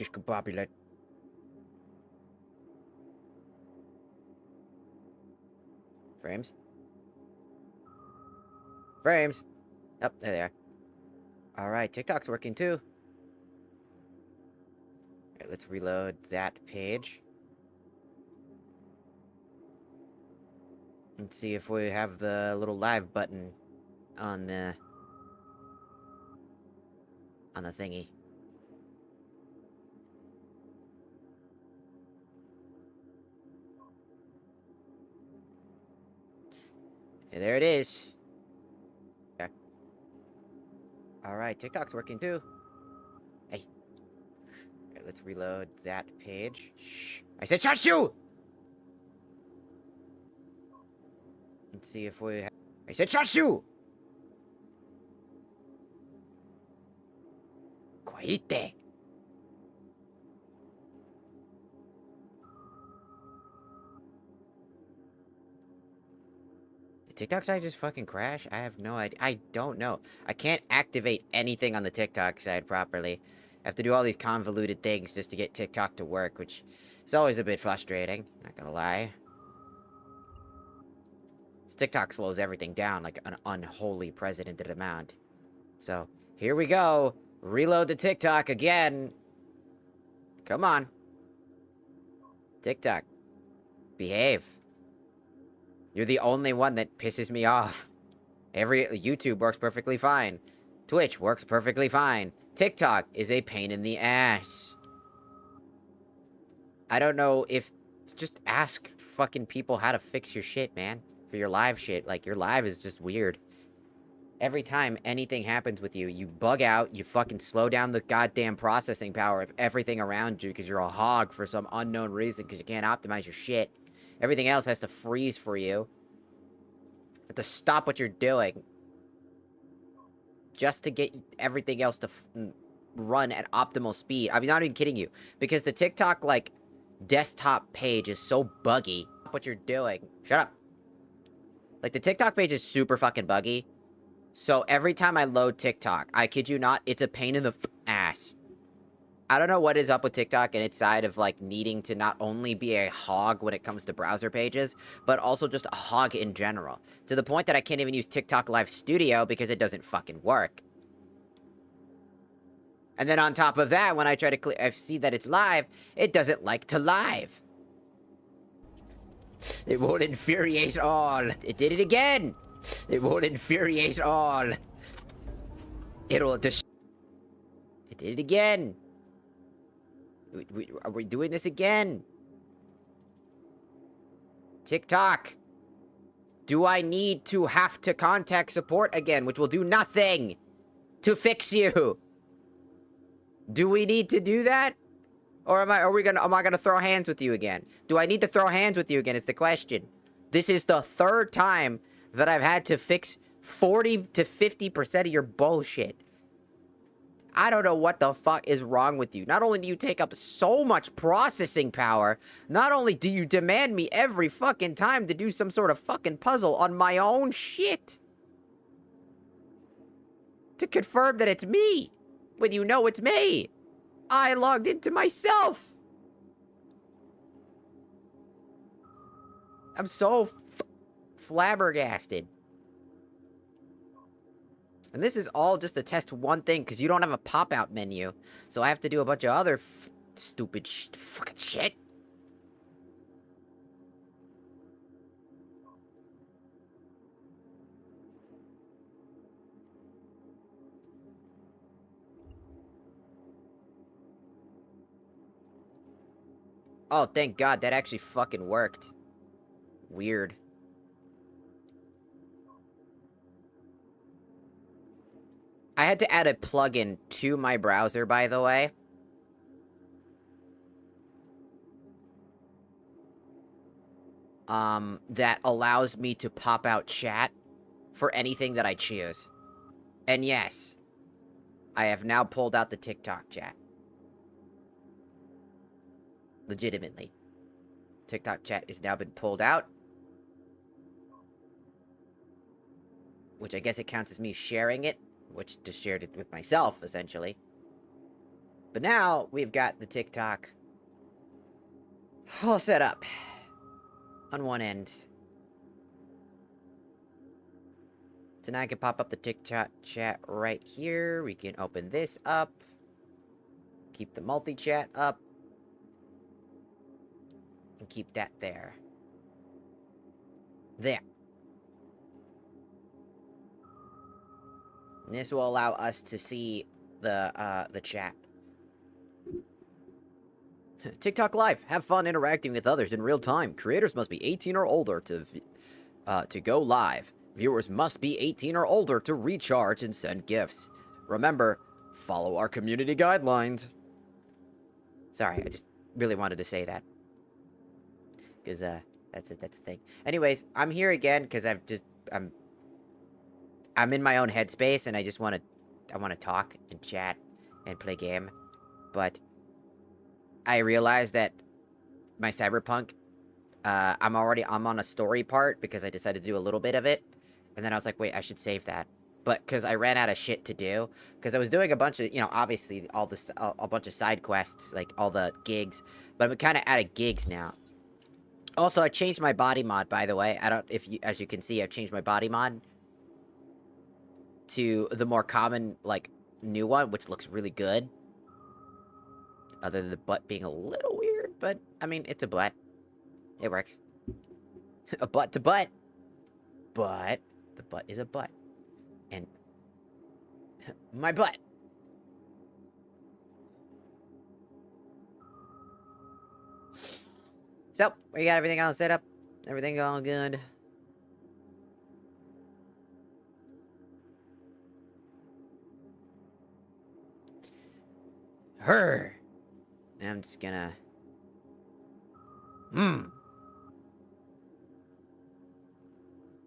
discombobulate. Frames? Frames! Oh, there they are. Alright, TikTok's working too. Alright, let's reload that page. And see if we have the little live button on the thingy. Hey, there it is. Okay. Alright, TikTok's working too. Hey. Alright, let's reload that page. Shh. I said shush you! Let's see if we have... I said shush you! Quiete. Did TikTok side just fucking crash? I have no idea. I don't know. I can't activate anything on the TikTok side properly. I have to do all these convoluted things just to get TikTok to work, which is always a bit frustrating. Not gonna lie. TikTok slows everything down like an unholy precedented amount. So, here we go. Reload the TikTok again. Come on. TikTok. Behave. You're the only one that pisses me off. YouTube works perfectly fine. Twitch works perfectly fine. TikTok is a pain in the ass. I don't know if... Just ask fucking people how to fix your shit, man. For your live shit. Like, your live is just weird. Every time anything happens with you, you bug out, you fucking slow down the goddamn processing power of everything around you because you're a hog for some unknown reason because you can't optimize your shit. Everything else has to freeze for you. You have to stop what you're doing. Just to get everything else to run at optimal speed. I'm not even kidding you. Because the TikTok, like, desktop page is so buggy. What you're doing. Shut up. Like, the TikTok page is super fucking buggy. So, every time I load TikTok, I kid you not, it's a pain in the ass. I don't know what is up with TikTok and its side of, like, needing to not only be a hog when it comes to browser pages, but also just a hog in general. To the point that I can't even use TikTok Live Studio because it doesn't fucking work. And then on top of that, when I try to I see that it's live, it doesn't like to live. It won't infuriate all. It did it again. It won't infuriate all. It'll It did it again. Are we doing this again? TikTok. Do I need to have to contact support again, which will do nothing to fix you? Do we need to do that? Or am I gonna throw hands with you again? Do I need to throw hands with you again is the question. This is the third time that I've had to fix 40 to 50% of your bullshit. I don't know what the fuck is wrong with you. Not only do you take up so much processing power, not only do you demand me every fucking time to do some sort of fucking puzzle on my own shit. To confirm that it's me. When you know it's me. I logged into myself. I'm so flabbergasted. And this is all just to test one thing, because you don't have a pop-out menu. So I have to do a bunch of other stupid fucking shit. Oh, thank God, that actually fucking worked. Weird. I had to add a plugin to my browser, by the way. That allows me to pop out chat for anything that I choose. And yes, I have now pulled out the TikTok chat. Legitimately. TikTok chat has now been pulled out. Which I guess it counts as me sharing it. Which just shared it with myself, essentially. But now, we've got the TikTok all set up. On one end. So now I can pop up the TikTok chat right here. We can open this up. Keep the multi-chat up. And keep that there. There. And this will allow us to see the chat. TikTok Live. Have fun interacting with others in real time. Creators must be 18 or older to go live. Viewers must be 18 or older to recharge and send gifts. Remember, follow our community guidelines. Sorry, I just really wanted to say that. Because, that's the thing. Anyways, I'm here again because I'm in my own headspace and I just want to talk and chat and play game. But I realized that my Cyberpunk, I'm on a story part because I decided to do a little bit of it. And then I was like, wait, I should save that. But, because I ran out of shit to do. Because I was doing a bunch of, obviously, a bunch of side quests, like, all the gigs. But I'm kind of out of gigs now. Also, I changed my body mod, by the way. As you can see, I've changed my body mod to the more common, like, new one, which looks really good. Other than the butt being a little weird, but, I mean, it's a butt. It works. A butt to butt. But the butt is a butt. And my butt. So, we got everything all set up. Everything all good. Her. I'm just gonna...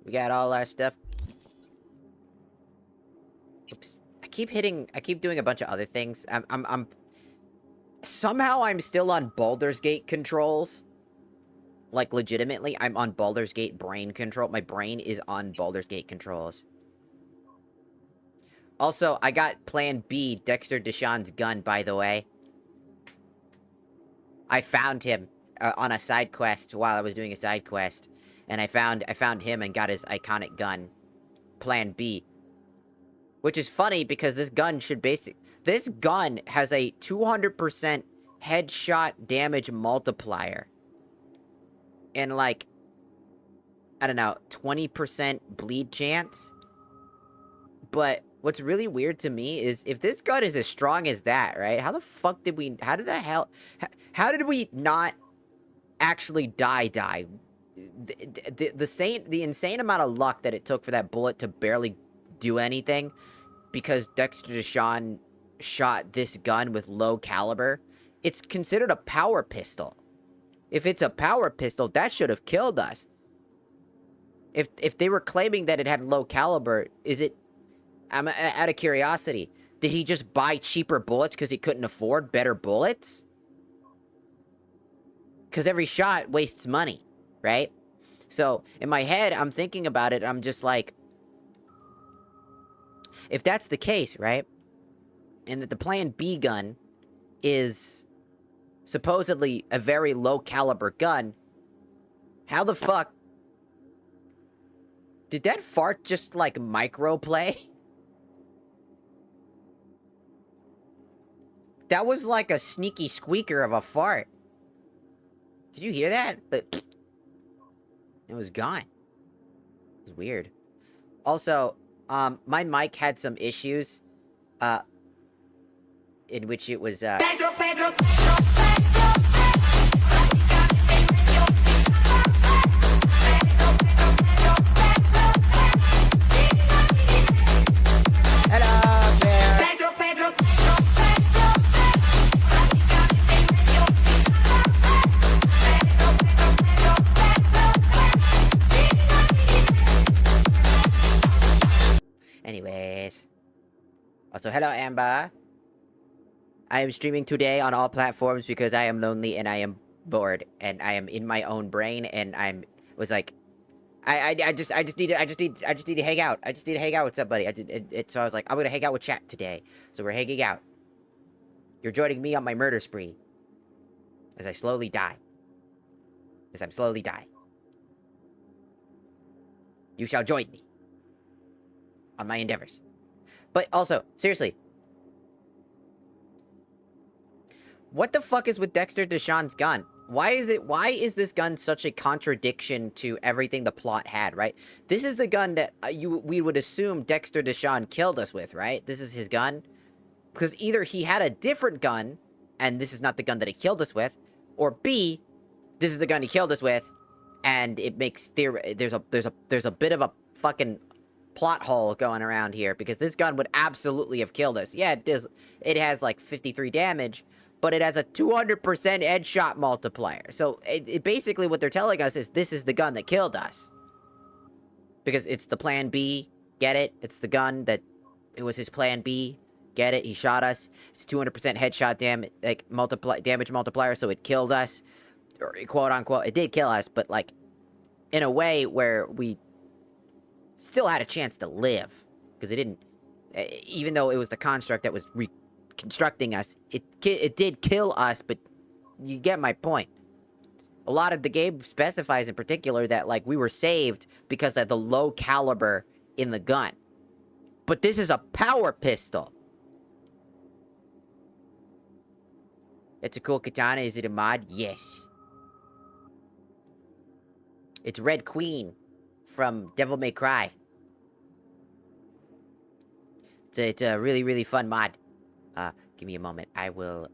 We got all our stuff. Oops. I keep doing a bunch of other things. Somehow I'm still on Baldur's Gate controls. Like, legitimately, I'm on Baldur's Gate brain control. My brain is on Baldur's Gate controls. Also, I got Plan B, Dexter Deshawn's gun, by the way. I found him on a side quest while I was doing a side quest. And I found him and got his iconic gun. Plan B. Which is funny because this gun this gun has a 200% headshot damage multiplier. And like, I don't know, 20% bleed chance. But what's really weird to me is if this gun is as strong as that, right? How did we not actually die? The insane amount of luck that it took for that bullet to barely do anything because Dexter Deshawn shot this gun with low caliber. It's considered a power pistol. If it's a power pistol, that should have killed us. If they were claiming that it had low caliber, I'm out of curiosity, did he just buy cheaper bullets because he couldn't afford better bullets? Because every shot wastes money, right? So, in my head, I'm thinking about it, I'm just like, if that's the case, right? And that the Plan B gun is supposedly a very low caliber gun, how the fuck did that fart just, like, microplay? That was like a sneaky squeaker of a fart. Did you hear that? It was gone. It was weird. Also, my mic had some issues, in which it was, Pedro. hello there. Anyways. Also, hello, Amber. I am streaming today on all platforms because I am lonely and I am bored and I am in my own brain and I just need to hang out. I just need to hang out with somebody. So I was like, I'm gonna hang out with chat today. So we're hanging out. You're joining me on my murder spree. As I slowly die. As I'm slowly dying. You shall join me. On my endeavors. But also, seriously. What the fuck is with Dexter Deshawn's gun? Why is this gun such a contradiction to everything the plot had, right? This is the gun that we would assume Dexter Deshawn killed us with, right? This is his gun. Because either he had a different gun, and this is not the gun that he killed us with, or B, this is the gun he killed us with, and it makes there's a bit of a fucking plot hole going around here, because this gun would absolutely have killed us. Yeah, it has like 53 damage, but it has a 200% headshot multiplier. So it basically what they're telling us is this is the gun that killed us. Because it's the plan B, get it? It's the gun that, it was his plan B, get it? He shot us. It's 200% headshot damage multiplier, so it killed us. Or quote unquote, it did kill us, but like, in a way where we still had a chance to live. Because it didn't, even though it was the construct that was reconstructing us, it did kill us, but you get my point. A lot of the game specifies in particular that, like, we were saved because of the low caliber in the gun. But this is a power pistol. It's a cool katana. Is it a mod? Yes. It's Red Queen from Devil May Cry. It's a really, really fun mod. Give me a moment. I will,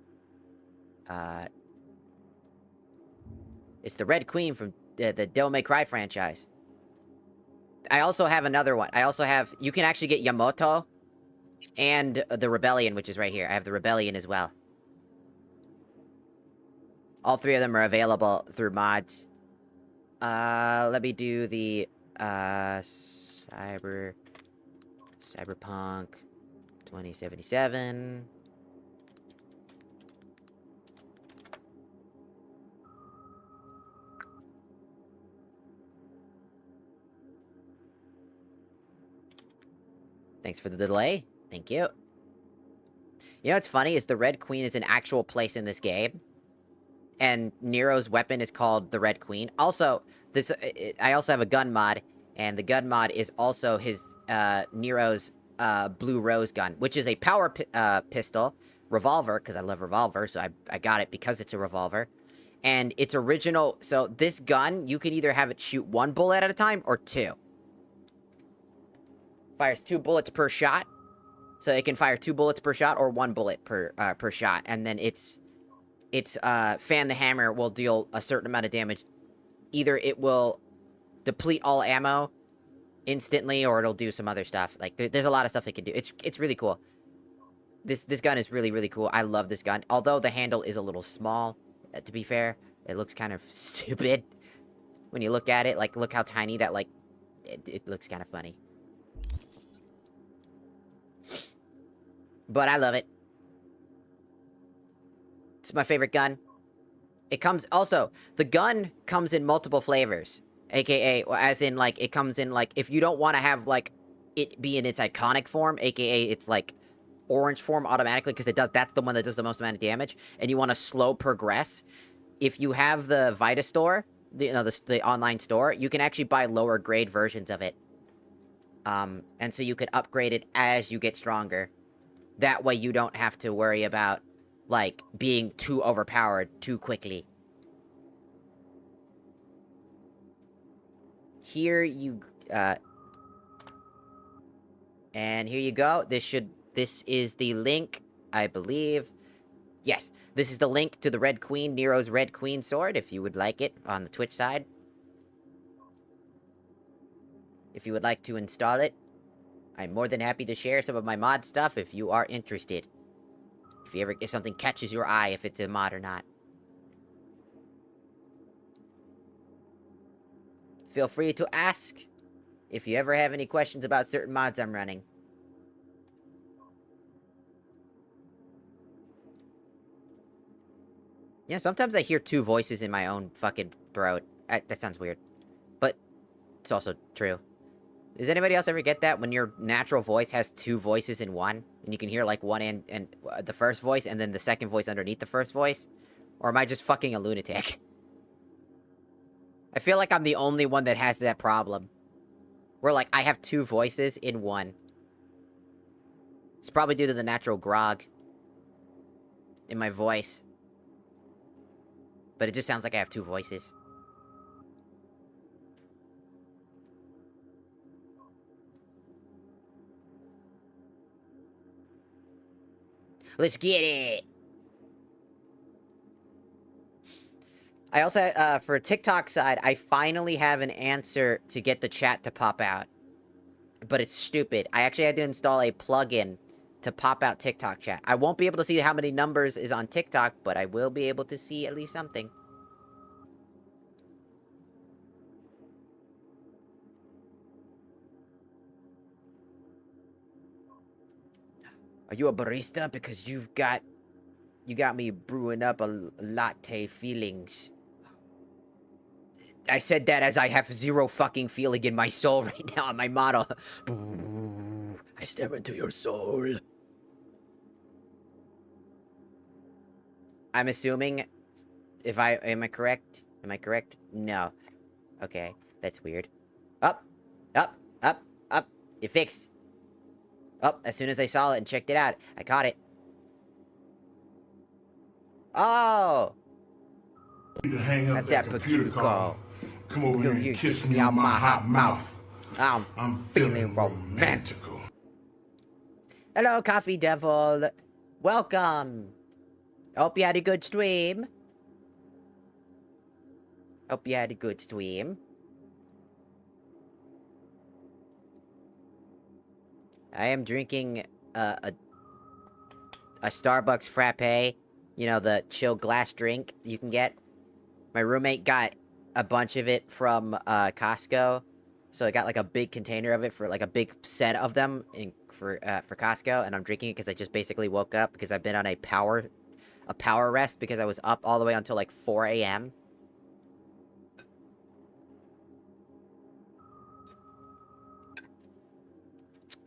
it's the Red Queen from the Devil May Cry franchise. I also have another one. I also have, you can actually get Yamato and the Rebellion, which is right here. I have the Rebellion as well. All three of them are available through mods. Let me do the, Cyberpunk 2077. Thanks for the delay. Thank you. You know what's funny is the Red Queen is an actual place in this game. And Nero's weapon is called the Red Queen. Also, I also have a gun mod. And the gun mod is also his, Nero's, Blue Rose gun. Which is a power pistol. Revolver, because I love revolver. So I got it because it's a revolver. And it's original. So this gun, you can either have it shoot 1 bullet at a time or 2. Fires 2 bullets per shot. So it can fire 2 bullets per shot or 1 bullet per shot. And then its fan the hammer will deal a certain amount of damage. Either it will deplete all ammo instantly, or it'll do some other stuff. Like, there's a lot of stuff it can do. It's really cool. This gun is really, really cool. I love this gun. Although the handle is a little small, to be fair. It looks kind of stupid when you look at it. Like, look how tiny that, like, it looks kind of funny. But I love it. It's my favorite gun. It comes, also, the gun comes in multiple flavors. AKA, as in, like, it comes in, like, if you don't want to have, like, it be in its iconic form, AKA, it's, like, orange form automatically, because that's the one that does the most amount of damage, and you want to slow progress, if you have the Vita store, the online store, you can actually buy lower grade versions of it. And so you could upgrade it as you get stronger. That way you don't have to worry about, like, being too overpowered too quickly. Here you, and here you go. This is the link, I believe. Yes, this is the link to the Red Queen, Nero's Red Queen sword, if you would like it, on the Twitch side. If you would like to install it, I'm more than happy to share some of my mod stuff if you are interested. If something catches your eye, if it's a mod or not. Feel free to ask if you ever have any questions about certain mods I'm running. Yeah, sometimes I hear 2 voices in my own fucking throat. That sounds weird. But it's also true. Does anybody else ever get that when your natural voice has two voices in one? And you can hear like one and the first voice and then the second voice underneath the first voice? Or am I just fucking a lunatic? I feel like I'm the only one that has that problem. Where like I have two voices in one. It's probably due to the natural grog in my voice. But it just sounds like I have two voices. Let's get it! I also, for TikTok side, I finally have an answer to get the chat to pop out. But it's stupid. I actually had to install a plugin to pop out TikTok chat. I won't be able to see how many numbers is on TikTok, but I will be able to see at least something. Are you a barista? Because you got me brewing up a latte feelings. I said that as I have zero fucking feeling in my soul right now on my model. I stare into your soul. I'm assuming, am I correct? Am I correct? No. Okay, that's weird. Up, up, up, up. It fixed. Up, as soon as I saw it and checked it out, I caught it. Oh! To hang up that computer call. Come over here and kiss me on my hot mouth. I'm feeling romantical. Hello, Coffee Devil. Welcome. Hope you had a good stream. Hope you had a good stream. I am drinking a Starbucks frappe. You know, the chill glass drink you can get. My roommate got a bunch of it from Costco. So I got like a big container of it for like a big set of them for Costco, and I'm drinking it because I just basically woke up because I've been on a power rest because I was up all the way until like 4 a.m.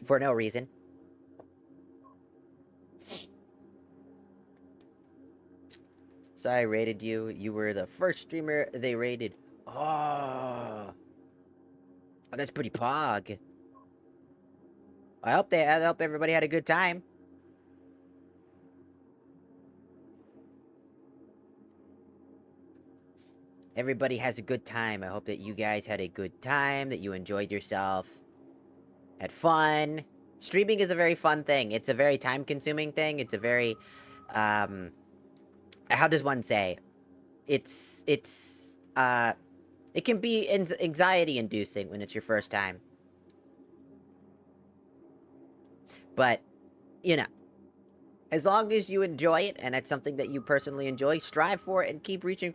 For no reason. So I rated you. You were the first streamer they rated. Oh, that's pretty pog. I hope everybody had a good time. Everybody has a good time. I hope that you guys had a good time, that you enjoyed yourself, had fun. Streaming is a very fun thing. It's a very time-consuming thing. It's a very, how does one say? It can be anxiety-inducing when it's your first time. But, you know, as long as you enjoy it, and it's something that you personally enjoy, strive for it and keep reaching,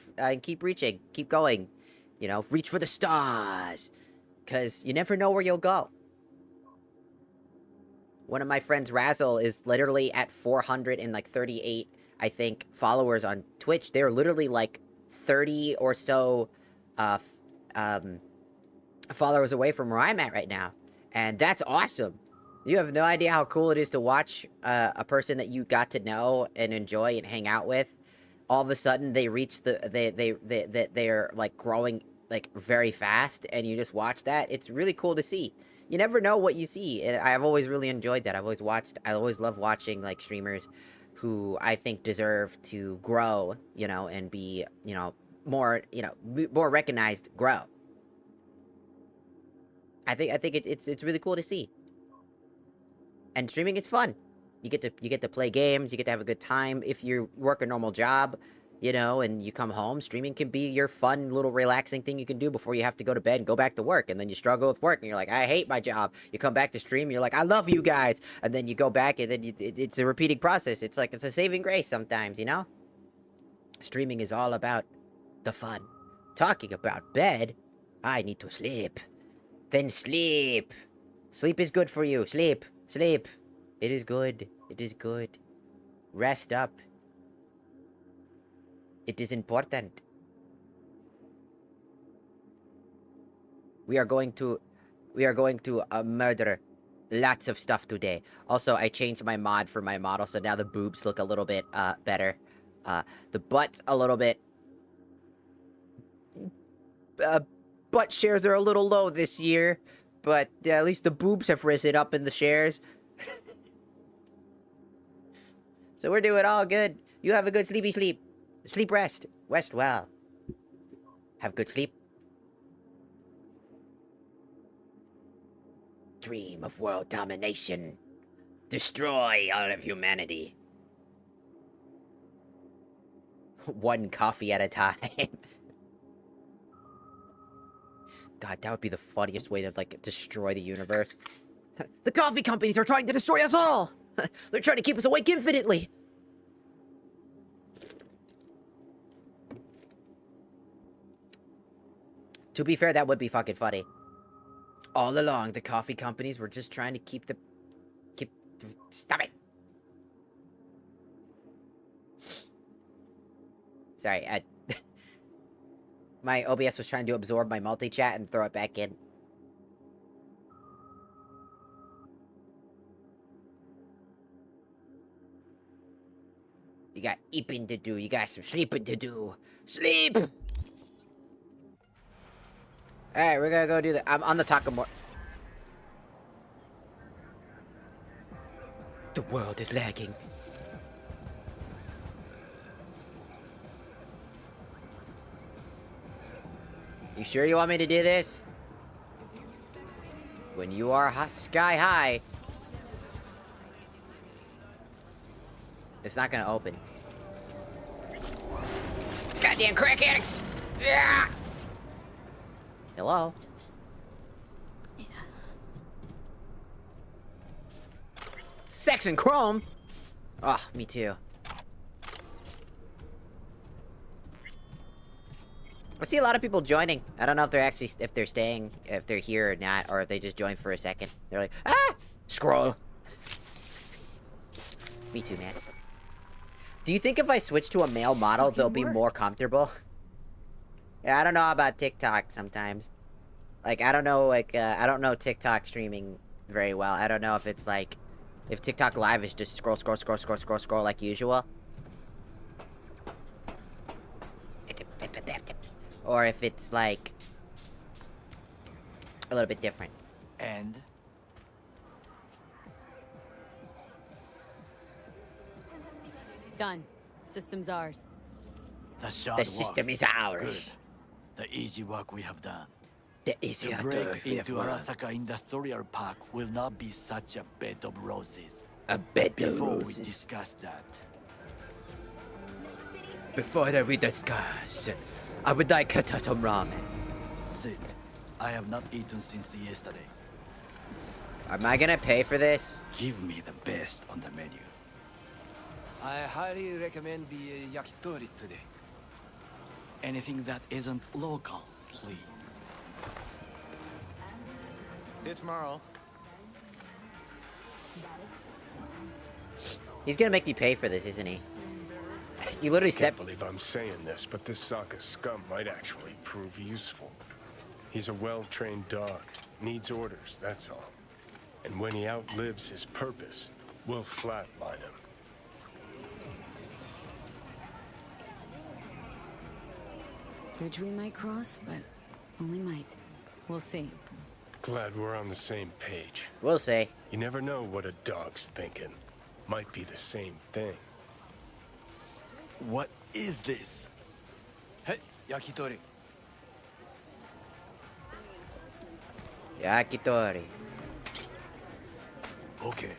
keep going. You know, reach for the stars. Because you never know where you'll go. One of my friends, Razzle, is literally at 438, I think, followers on Twitch. They're literally like 30 or so followers away from where I'm at right now. And that's awesome. You have no idea how cool it is to watch a person that you got to know and enjoy and hang out with. All of a sudden, they reach they're like growing like very fast, and you just watch that. It's really cool to see. You never know what you see, and I've always really enjoyed that. I always love watching like streamers who I think deserve to grow, you know, and be, you know, more recognized, grow. I think it's really cool to see. And streaming is fun. You get to play games, you get to have a good time. If you work a normal job, you know, and you come home, streaming can be your fun little relaxing thing you can do before you have to go to bed and go back to work. And then you struggle with work and you're like, I hate my job. You come back to stream, you're like, I love you guys. And then you go back and then it's a repeating process. It's like, it's a saving grace sometimes, you know? Streaming is all about the fun. Talking about bed, I need to sleep. Then sleep. Sleep is good for you. Sleep. Sleep. It is good. It is good. Rest up. It is important. We are going to We are going to murder lots of stuff today. Also, I changed my mod for my model, so now the boobs look a little bit better. The butt's a little bit... butt shares are a little low this year, but at least the boobs have risen up in the shares. So we're doing all good. You have a good sleepy sleep. Sleep rest. Rest well. Have good sleep. Dream of world domination. Destroy all of humanity. One coffee at a time. God, that would be the funniest way to, like, destroy the universe. The coffee companies are trying to destroy us all! They're trying to keep us awake infinitely! To be fair, that would be fucking funny. All along, the coffee companies were just trying to keep... Stop it! Sorry, my OBS was trying to absorb my multi-chat and throw it back in. You got eating to do, you got some sleeping to do. Sleep! Alright, we're gonna go do the... I'm on the Takamori. The world is lagging. You sure you want me to do this? When you are sky high, it's not gonna open. Goddamn crack addicts! Yeah! Hello? Sex and Chrome? Oh, me too. I see a lot of people joining. I don't know if they're actually, if they're staying, if they're here or not, or if they just joined for a second. They're like, ah! Scroll. Me too, man. Do you think if I switch to a male model, they'll be more comfortable? Yeah, I don't know about TikTok sometimes. Like, I don't know, I don't know TikTok streaming very well. I don't know if it's like, if TikTok Live is just scroll, scroll, scroll, scroll, scroll, scroll like usual. Or if it's like a little bit different. And done. System's ours. the shot The system is ours. Good. The easy work we have done. The easy To break into Arasaka Industrial Park will not be such a bed of roses. A bed of Before roses. we discuss that, Before that we discuss, I would like some ramen. sit. I have not eaten since yesterday. Am I gonna pay for this? Give me the best on the menu. I highly recommend the yakitori today. Anything that isn't local, please. See you tomorrow. He's gonna make me pay for this, isn't he? You literally said... Can't believe I'm saying this, but this Sokka scum might actually prove useful. He's a well-trained dog. Needs orders, that's all. And when he outlives his purpose, we'll flatline him. Bridge we might cross, but only might. We'll see. Glad we're on the same page. We'll see. You never know what a dog's thinking. Might be the same thing. What is this? Hey, yakitori. Yakitori. Okay,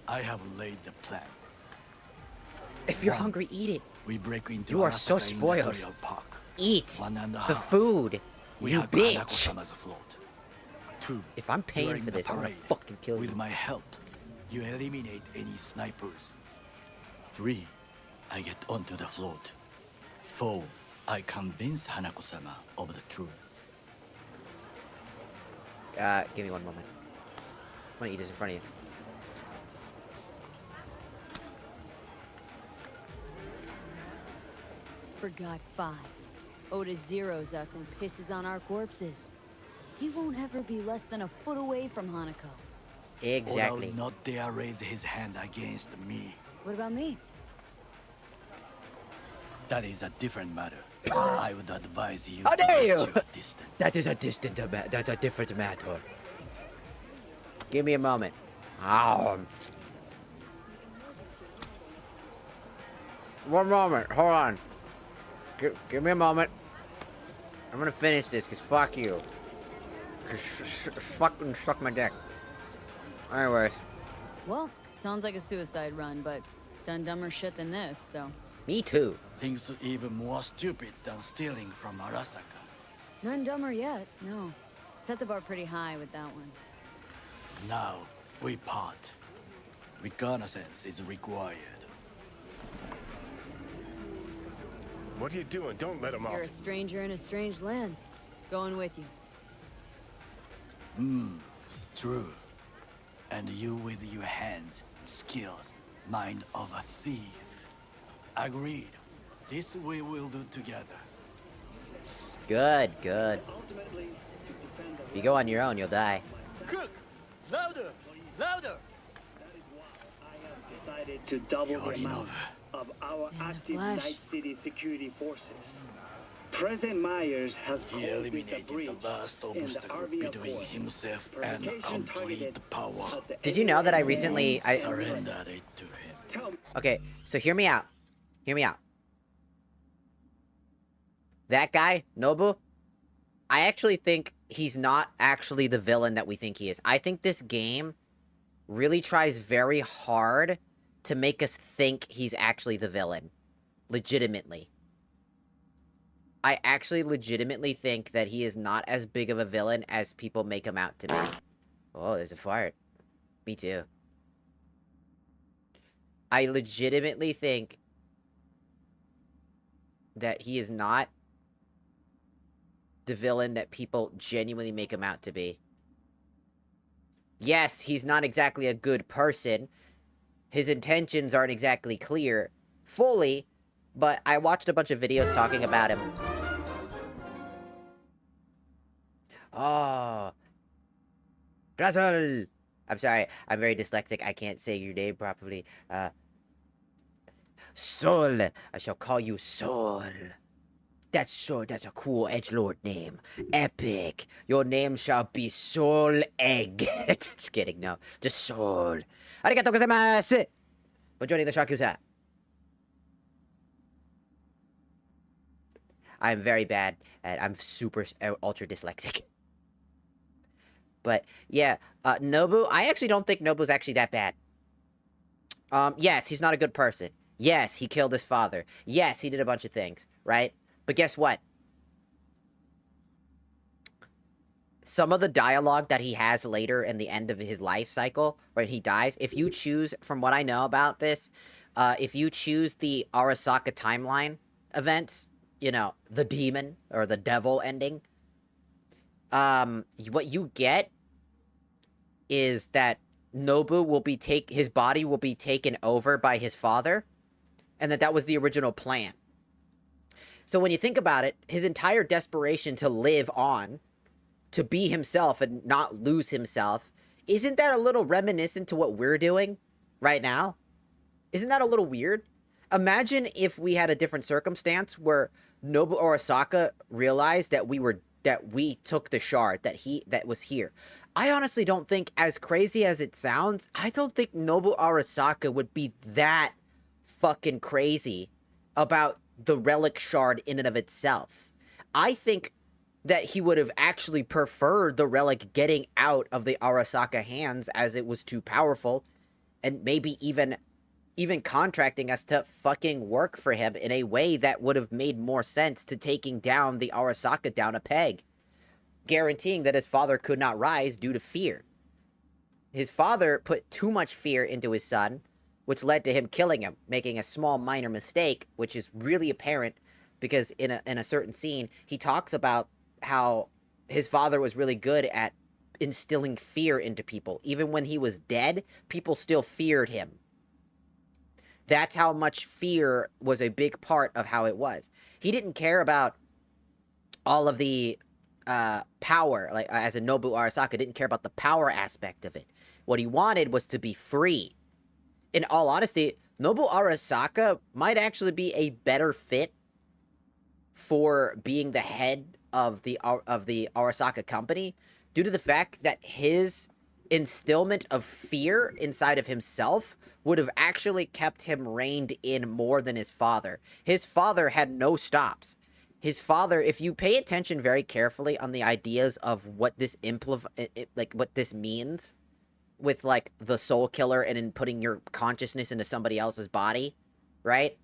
I have laid the plan. If you're hungry, eat it. We break into You are so Arasaka spoiled. Industrial Park. Eat 1.5. the food. We You have bitch. Hanako-sama's float. 2. If I'm paying During for the this, I'm gonna parade, fucking kill you. with my help, you eliminate any snipers. 3. I get onto the float. 4. I convince Hanako-sama of the truth. Give me one moment. I'm gonna eat this in front of you. Forgot 5. Oda zeroes us and pisses on our corpses. He won't ever be less than a foot away from Hanako. Exactly. Oda not dare raise his hand against me. What about me? That is a different matter. I would advise you How to dare keep you! your distance. That's a different matter. Give me a moment. One moment, hold on. Give me a moment. I'm gonna finish this, cause fuck you. Fucking suck my dick. Anyways. Well, sounds like a suicide run, but done dumber shit than this, so... Me too. Things even more stupid than stealing from Arasaka. None dumber yet, no. Set the bar pretty high with that one. Now, we part. Reconnaissance is required. What are you doing? Don't let him off. You're a stranger in a strange land. Going with you. True. And you with your hands, skills, mind of a thief. Agreed. This we will do together. Good, good. If you go on your own, you'll die. Cook! Louder! Louder! Decided to double the already know amount that. of our In the active flesh. Night City security forces. President Myers has He called it a eliminated breach the last in the obstacle RV between Accord. himself and Provocation complete targeted power. at the Did you know that I recently... Surrendered it to him. Tell me, Okay, so hear me out. Hear me out. That guy, Nobu, I actually think he's not actually the villain that we think he is. I think this game really tries very hard to make us think he's actually the villain. Legitimately. I actually legitimately think that he is not as big of a villain as people make him out to be. Oh, there's a fart. Me too. I legitimately think that he is not the villain that people genuinely make him out to be. Yes, he's not exactly a good person. His intentions aren't exactly clear fully, but I watched a bunch of videos talking about him. Oh. Russell! I'm sorry, I'm very dyslexic. I can't say your name properly. Sol. I shall call you Sol. That's sure, that's a cool edgelord name. Epic. Your name shall be Soul Egg. Just kidding, no. Just Soul. Arigatou gozaimasu for joining the Shakusa. I'm very bad at, I'm super, ultra dyslexic. But, yeah, Nobu, I actually don't think Nobu's actually that bad. Yes, he's not a good person. Yes, he killed his father. Yes, he did a bunch of things, right? But guess what? Some of the dialogue that he has later in the end of his life cycle, when he dies, if you choose, from what I know about this, if you choose the Arasaka timeline events, you know, the demon or the devil ending, what you get is that Nobu will be his body will be taken over by his father, and that was the original plan. So when you think about it, his entire desperation to live on, to be himself and not lose himself, isn't that a little reminiscent to what we're doing right now? Isn't that a little weird? Imagine if we had a different circumstance where Nobu Arasaka realized that we took the shard that was here. I honestly don't think, as crazy as it sounds, I don't think Nobu Arasaka would be that fucking crazy about the relic shard in and of itself. I think that he would have actually preferred the relic getting out of the Arasaka hands as it was too powerful, and maybe even contracting us to fucking work for him in a way that would have made more sense to taking down the Arasaka down a peg, guaranteeing that his father could not rise due to fear. His father put too much fear into his son, which led to him killing him, making a small minor mistake, which is really apparent because in a certain scene, he talks about how his father was really good at instilling fear into people. Even when he was dead, people still feared him. That's how much fear was a big part of how it was. He didn't care about all of the power, like as a Nobu Arasaka, didn't care about the power aspect of it. What he wanted was to be free. In all honesty, Nobu Arasaka might actually be a better fit for being the head of the Arasaka company, due to the fact that his instillment of fear inside of himself would have actually kept him reined in more than his father. His father had no stops. His father, if you pay attention very carefully on the ideas of what this what this means with like the soul killer and in putting your consciousness into somebody else's body, right?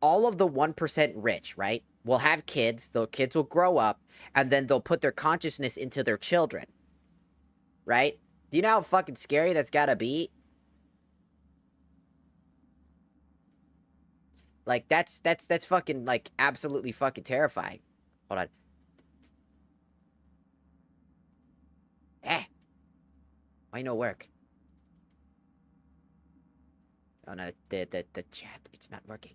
All of the 1% rich, right, will have kids, the kids will grow up, and then they'll put their consciousness into their children, right? Do you know how fucking scary that's gotta be? Like, that's fucking, like, absolutely fucking terrifying. Hold on. Why no work? Oh no, the chat, it's not working.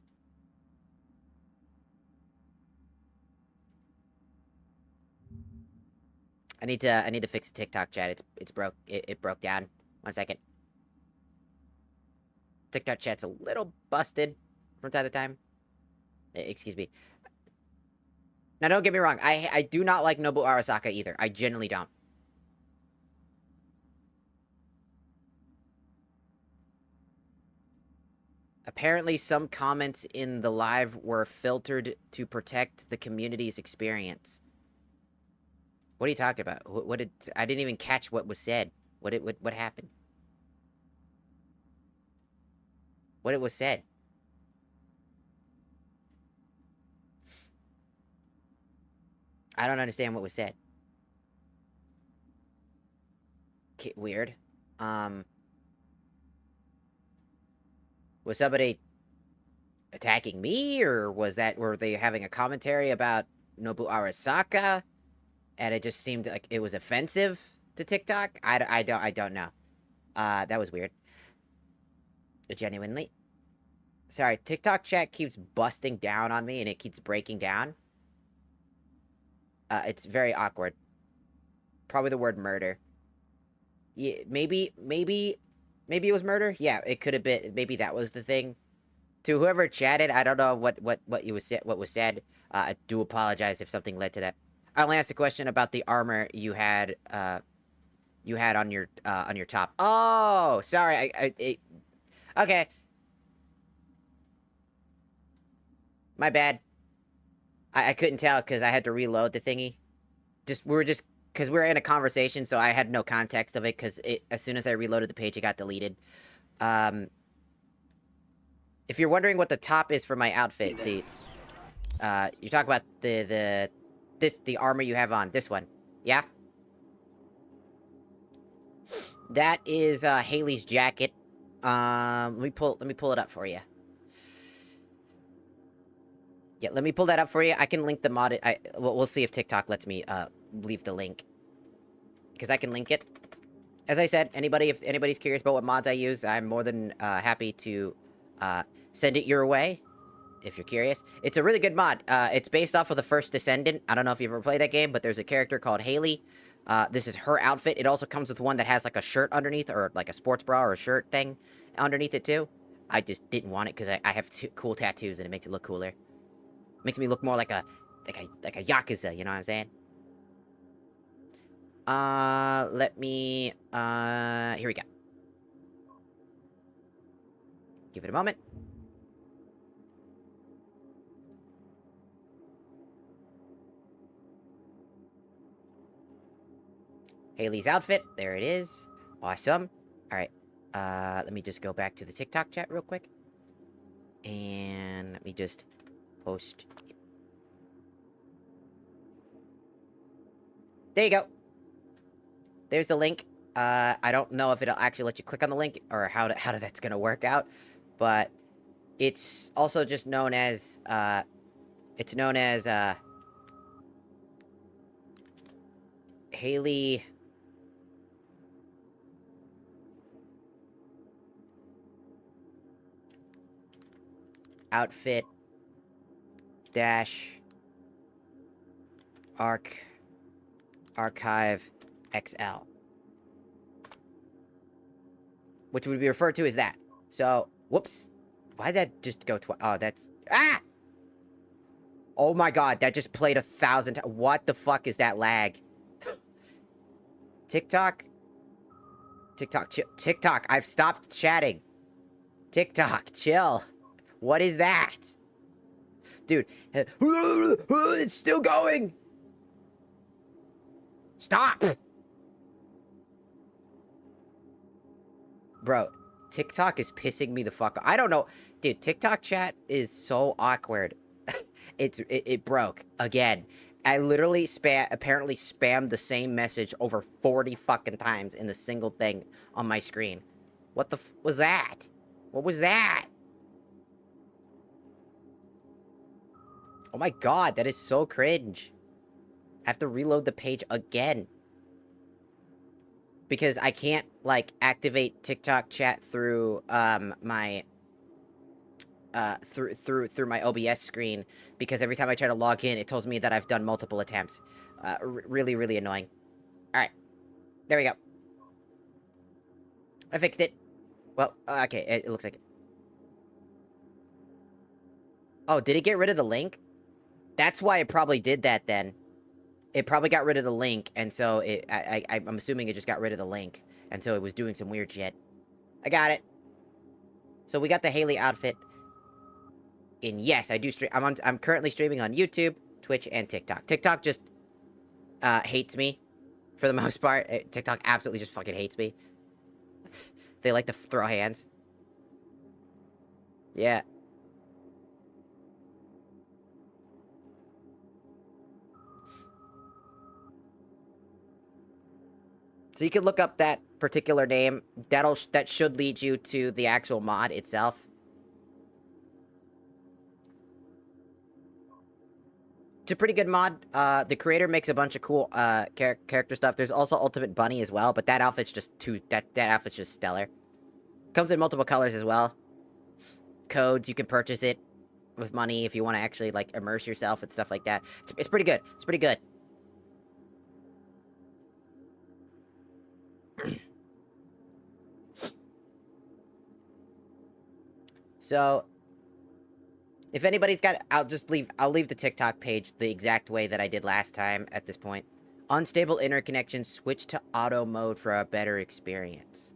I need to fix the TikTok chat. It's broke. It broke down. 1 second. TikTok chat's a little busted from time to time. Excuse me. Now, don't get me wrong. I do not like Nobu Arasaka either. I genuinely don't. Apparently, some comments in the live were filtered to protect the community's experience. What are you talking about? I didn't even catch what was said. What happened? What it was said? I don't understand what was said. Weird. Was somebody attacking me, or were they having a commentary about Nobu Arasaka? And it just seemed like it was offensive to TikTok? I don't know. That was weird. Genuinely. Sorry, TikTok chat keeps busting down on me, and it keeps breaking down. It's very awkward. Probably the word murder. Yeah, maybe it was murder? Yeah, it could have been. Maybe that was the thing. To whoever chatted, I don't know what was said. I do apologize if something led to that. I only asked a question about the armor you had on your top. Oh, sorry. Okay. My bad. I couldn't tell because I had to reload the thingy. Because we were in a conversation, so I had no context of it, because as soon as I reloaded the page, it got deleted. If you're wondering what the top is for my outfit, you're talking about the armor you have on, this one, yeah? That is, Haley's jacket. Let me pull it up for you. Yeah, let me pull that up for you. I can link the mod. We'll see if TikTok lets me, leave the link. Because I can link it. As I said, if anybody's curious about what mods I use, I'm more than, happy to, send it your way. If you're curious. It's a really good mod. It's based off of the first Descendant. I don't know if you've ever played that game, but there's a character called Haley. This is her outfit. It also comes with one that has, like, a shirt underneath, or, like, a sports bra or a shirt thing underneath it, too. I just didn't want it, because I have cool tattoos, and it makes it look cooler. Makes me look more like a Yakuza, you know what I'm saying? Let me, here we go. Give it a moment. Haley's outfit, there it is. Awesome. Alright, let me just go back to the TikTok chat real quick. And let me just post. There you go. There's the link. I don't know if it'll actually let you click on the link, or how that's gonna work out, but it's also just known as, Haley outfit dash Archive XL. Which would be referred to as that. So, whoops. Why did that just go twice? Oh, that's... Ah! Oh my god, that just played 1,000 times. What the fuck is that lag? TikTok? TikTok, I've stopped chatting. TikTok, chill. What is that? Dude, it's still going. Stop. Bro, TikTok is pissing me the fuck off. I don't know. Dude, TikTok chat is so awkward. It broke again. I literally apparently spammed the same message over 40 fucking times in a single thing on my screen. What the was that? What was that? Oh my god, that is so cringe. I have to reload the page again. Because I can't, like, activate TikTok chat through, my... through my OBS screen, because every time I try to log in, it tells me that I've done multiple attempts. Really, really annoying. Alright. There we go. I fixed it. Well, okay, it looks like it. Oh, did it get rid of the link? That's why it probably did that, then. It probably got rid of the link, and so I'm assuming it just got rid of the link, and so it was doing some weird shit. I got it. So we got the Haley outfit. And yes, I do stream. I'm currently streaming on YouTube, Twitch, and TikTok. TikTok just hates me for the most part. TikTok absolutely just fucking hates me. They like to throw hands. Yeah. So you can look up that particular name. That should lead you to the actual mod itself. It's a pretty good mod. The creator makes a bunch of cool character stuff. There's also Ultimate Bunny as well, but that outfit's just that outfit's just stellar. Comes in multiple colors as well. Codes, you can purchase it with money if you want to actually, like, immerse yourself and stuff like that. It's pretty good. It's pretty good. So, if anybody's got... I'll leave the TikTok page the exact way that I did last time at this point. Unstable interconnection, switch to auto mode for a better experience.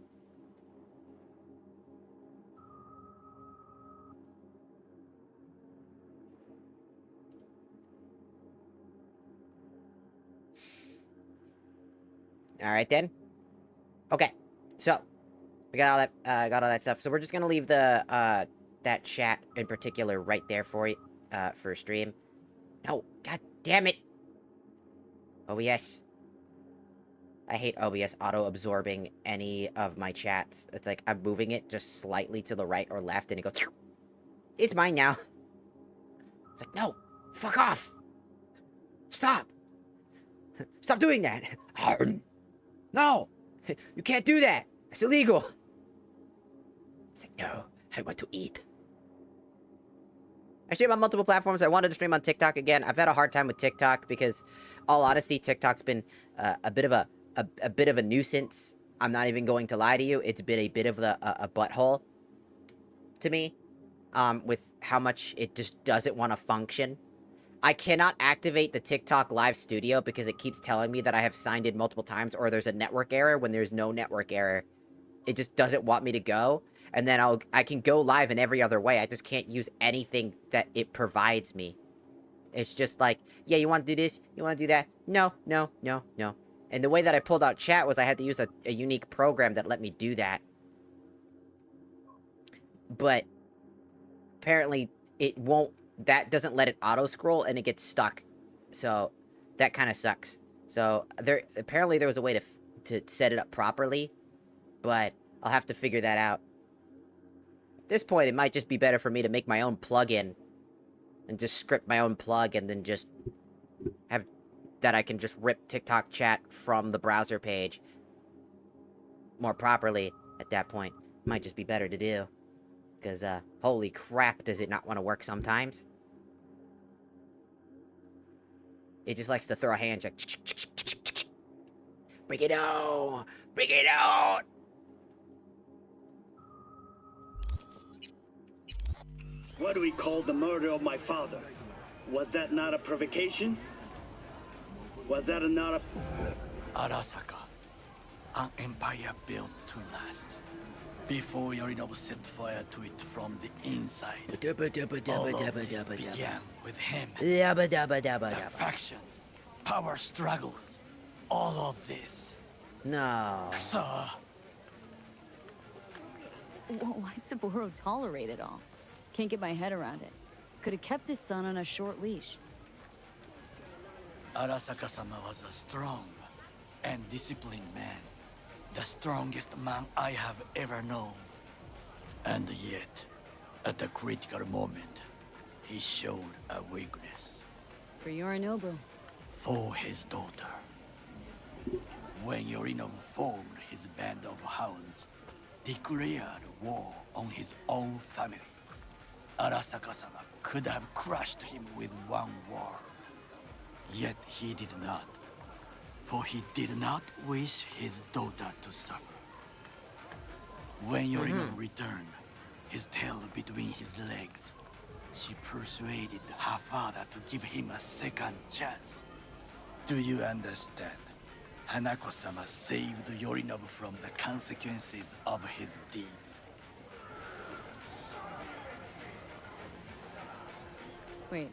Alright then. Okay. So, we got all that stuff. So we're just gonna leave the, that chat in particular right there for you, for stream. No, god damn it! OBS. I hate OBS auto-absorbing any of my chats. It's like, I'm moving it just slightly to the right or left, and it goes... It's mine now. It's like, no! Fuck off! Stop! Stop doing that! No! You can't do that! It's illegal! It's like, no, I want to eat. I stream on multiple platforms. I wanted to stream on TikTok again. I've had a hard time with TikTok because, all honesty, TikTok's been a bit of a nuisance. I'm not even going to lie to you. It's been a bit of a butthole to me, with how much it just doesn't want to function. I cannot activate the TikTok live studio because it keeps telling me that I have signed in multiple times or there's a network error when there's no network error. It just doesn't want me to go. And then I can go live in every other way. I just can't use anything that it provides me. It's just like, yeah, you want to do this? You want to do that? No, no, no, no. And the way that I pulled out chat was I had to use a unique program that let me do that. But apparently it won't, that doesn't let it auto-scroll and it gets stuck. So that kind of sucks. So apparently there was a way to set it up properly, but I'll have to figure that out. At this point, it might just be better for me to make my own plugin and just script my own plug and then just have that I can just rip TikTok chat from the browser page more properly at that point. Might just be better to do. Because, holy crap, does it not want to work sometimes? It just likes to throw hands like... Bring it on! Bring it on! What do we call the murder of my father? Was that not a provocation? Was that not a... Arasaka, an empire built to last. Before Yorinobu set fire to it from the inside. All of this began with him. The factions, power struggles, all of this. No. So, Why'd Saburo tolerate it all? Can't get my head around it. Could have kept his son on a short leash. Arasaka-sama was a strong and disciplined man. The strongest man I have ever known. And yet, at a critical moment, he showed a weakness. For Yorinobu. For his daughter. When Yorinobu formed his band of hounds, declared war on his own family, Arasaka-sama could have crushed him with one word. Yet he did not. For he did not wish his daughter to suffer. When Yorinobu returned, his tail between his legs, she persuaded her father to give him a second chance. Do you understand? Hanako-sama saved Yorinobu from the consequences of his deeds. Wait.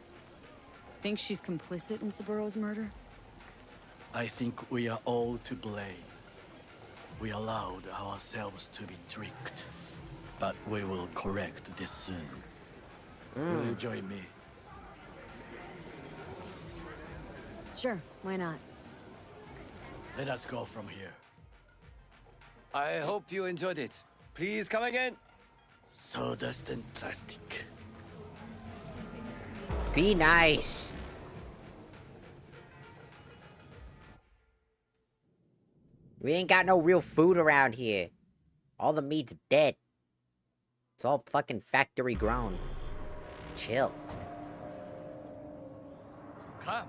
Think she's complicit in Saburo's murder? I think we are all to blame. We allowed ourselves to be tricked. But we will correct this soon. Will you join me? Sure, why not? Let us go from here. I hope you enjoyed it. Please come again. Sawdust and plastic. Be nice. We ain't got no real food around here. All the meat's dead. It's all fucking factory grown. Chill. Come.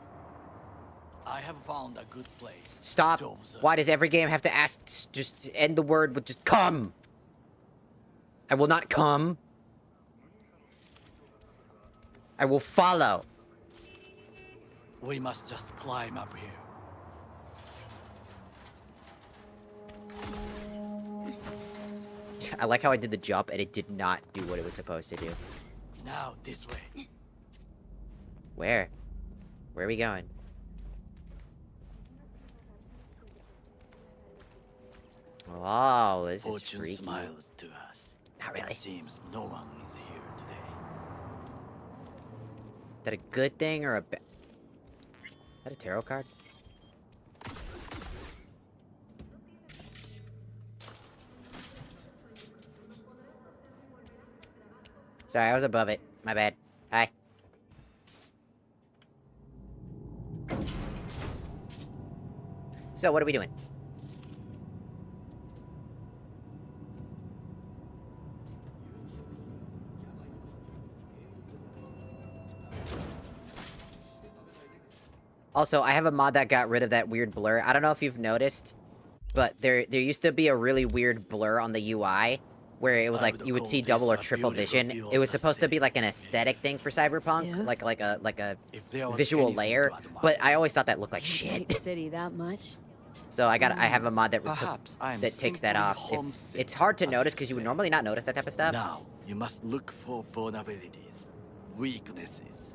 I have found a good place. Stop. to observe. Why does every game have to ask, just end the word with just come? I will not come. I will follow. We must just climb up here. I like how I did the jump and it did not do what it was supposed to do. Now this way. Where? Where are we going? Oh, this is Fortune freaky. smiles to us. Not really. It seems no one is here today. Is that a good thing or a bad? Is that a tarot card? Sorry, I was above it. My bad. Hi. So, what are we doing? Also, I have a mod that got rid of that weird blur. I don't know if you've noticed, but there used to be a really weird blur on the UI where it was like you would see double or triple vision. It was supposed to be like an aesthetic thing for Cyberpunk, Yeah. like a If there was visual anything layer, to admire, but I always thought that looked like Night shit. City that much? So I have a mod that Perhaps I'm that takes that simply off. homesick, It's hard to as notice you because you would say. normally not notice that type of stuff. Now, you must look for vulnerabilities, weaknesses,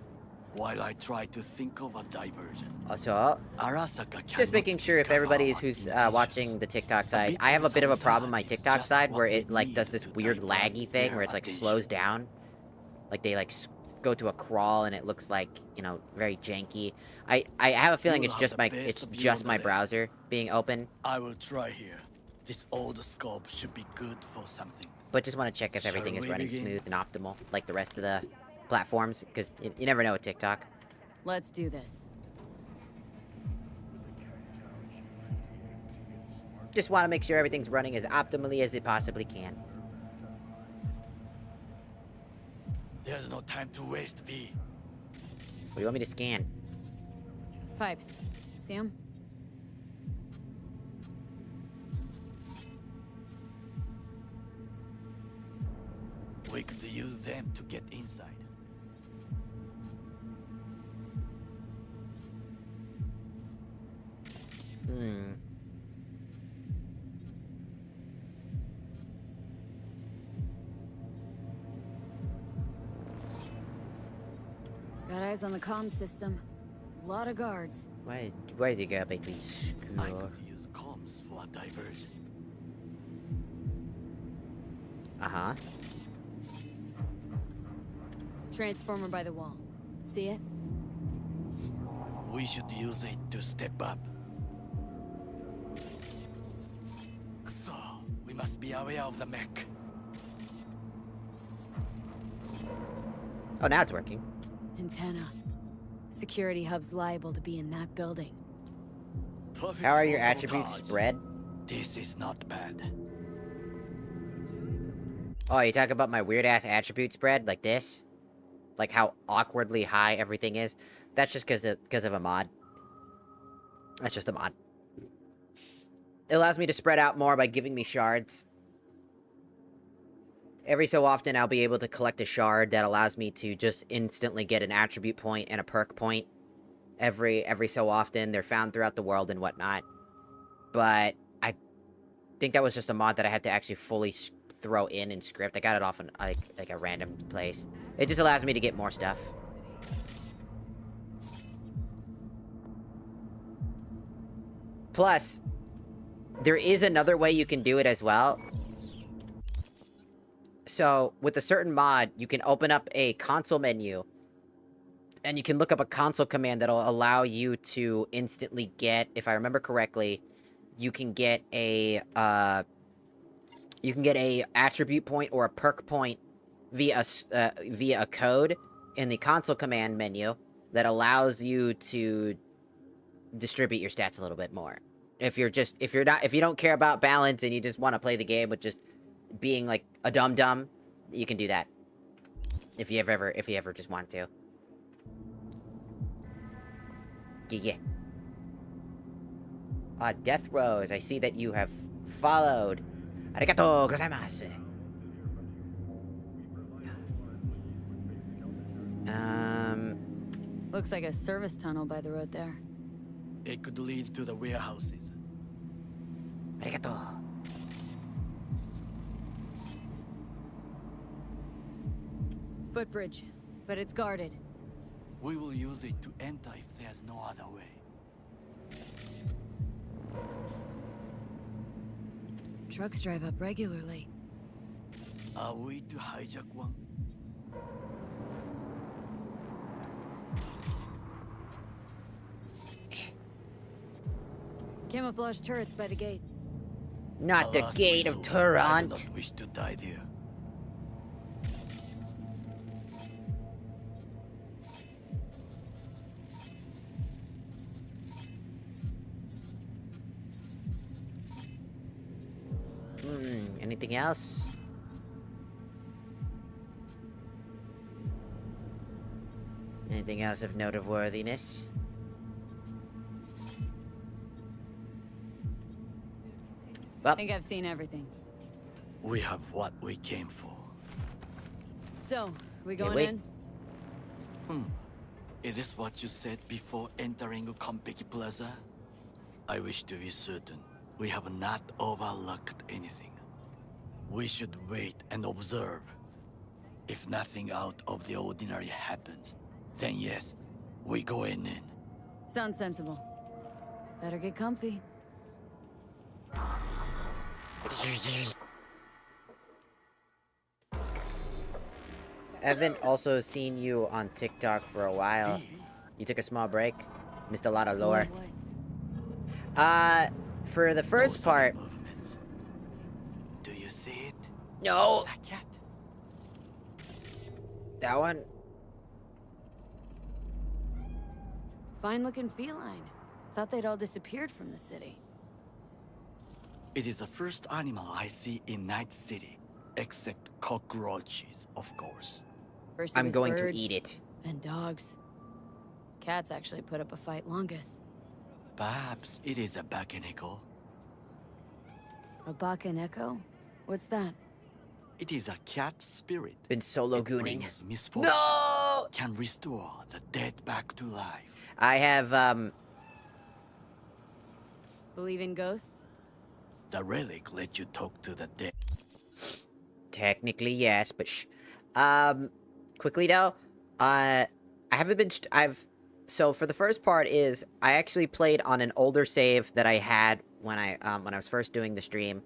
while I try to think of a diversion. So Arasaka just cannot making sure if discover everybody's our who's intentions. watching the TikTok side, bit I have a of bit of a problem on my sabotage is TikTok just side what where we it like need does this to weird divert laggy thing their where it's like attention. slows down. Like they like go to a crawl and it looks like, you know, very janky. I have a feeling You'll it's have just the my best view on the my left. browser being open, I will try here. This old scope should be good for something. but just want to check if Shall everything is we running begin? smooth and optimal like the rest of the platforms because you never know with TikTok. Let's do this. Just want to make sure everything's running as optimally as it possibly can. There's no time to waste, B. What do you want me to scan? Pipes. See them? We could use them to get inside. Got eyes on the comm system. A lot of guards. Why did you gotta make me I screw? could use comms for a diversion. Uh-huh. Transformer by the wall. See it? We should use it to step up. So, we must be aware of the mech. Oh, now it's working. Antenna. Security hub's liable to be in that building. Perfect How are your for attributes sabotage. spread? This is not bad. Oh, you talk about my weird-ass attribute spread? Like this? Like how awkwardly high everything is? That's just because of a mod. That's just a mod. It allows me to spread out more by giving me shards. Every so often, I'll be able to collect a shard that allows me to just instantly get an attribute point and a perk point. Every so often, they're found throughout the world and whatnot. But I think that was just a mod that I had to actually fully throw in script. I got it off in like a random place. It just allows me to get more stuff. Plus, there is another way you can do it as well. So, with a certain mod, you can open up a console menu, and you can look up a console command that'll allow you to instantly get, if I remember correctly, you can get a attribute point or a perk point via a code in the console command menu that allows you to distribute your stats a little bit more. If you don't care about balance and you just want to play the game with just being like a dum-dum, you can do that. If you ever just want to. Yeah. Death Rose, I see that you have followed. Arigato gozaimasu. Looks like a service tunnel by the road there. It could lead to the warehouses. Arigato. Footbridge, but it's guarded. We will use it to enter if there's no other way. Trucks drive up regularly. Are we to hijack one? Camouflage turrets by the gate. Not the Alas, gate of Mizu, I do Turant. not wish to die there. Anything else? Anything else of noteworthiness? I think I've seen everything. We have what we came for. So, we Okay, going wait. in? Is this what you said before entering Konpeki Plaza? I wish to be certain we have not overlooked anything. We should wait and observe. If nothing out of the ordinary happens, then yes, we go in. Sounds sensible. Better get comfy. I haven't also seen you on TikTok for a while. You took a small break. Missed a lot of lore. For the first Those are the part... movements. Do you see it? No! That cat? That one? Fine looking feline. Thought they'd all disappeared from the city. It is the first animal I see in Night City, except cockroaches, of course. First it I'm was going to birds, eat it. and dogs. cats actually put up a fight longest. Perhaps it is a Bakeneko. A Bakaneko? What's that? It is a cat spirit. Been solo It gooning. brings misfortune. No! Can restore the dead back to life. I have, Believe in ghosts? The relic let you talk to the dead. Technically, yes, but quickly though, I haven't been, so for the first part is, I actually played on an older save that I had when I was first doing the stream.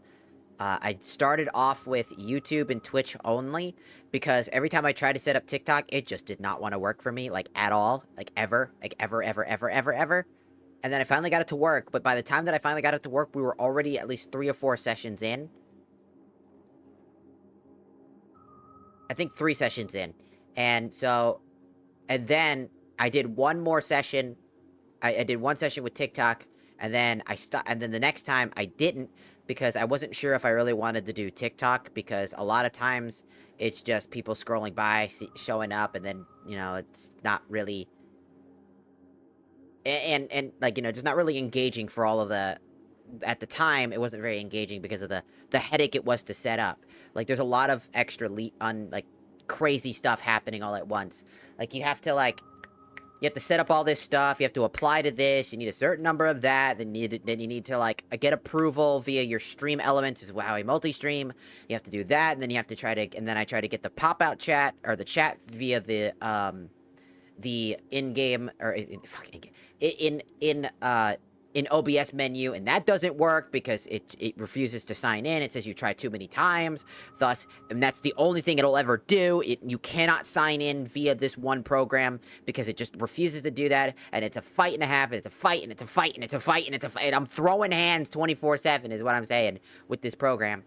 I started off with YouTube and Twitch only, because every time I tried to set up TikTok, it just did not want to work for me, like, at all. Like, ever. Like, ever. And then I finally got it to work, but by the time that I finally got it to work, we were already at least 3 or 4 sessions in. I think 3 sessions in. And so, and then I did one more session. I did one session with TikTok, and then and then the next time I didn't, because I wasn't sure if I really wanted to do TikTok, because a lot of times it's just people scrolling by, showing up, and then, you know, it's not really, and like, you know, just not really engaging for all of the, at the time, it wasn't very engaging because of the headache it was to set up. Like, there's a lot of extra, like, crazy stuff happening all at once. Like, you have to, like, you have to set up all this stuff, you have to apply to this, you need a certain number of that, then you need to, like, get approval via your stream elements, is how I multi-stream. You have to do that, and then you have to and then I try to get the pop-out chat, or the chat via the in-game, or, in OBS menu, and that doesn't work because it refuses to sign in. It says you tried too many times, thus, and that's the only thing it'll ever do. You cannot sign in via this one program because it just refuses to do that, and it's a fight and a half, and it's a fight, and it's a fight, and it's a fight, and it's a fight. I'm throwing hands 24/7 is what I'm saying with this program.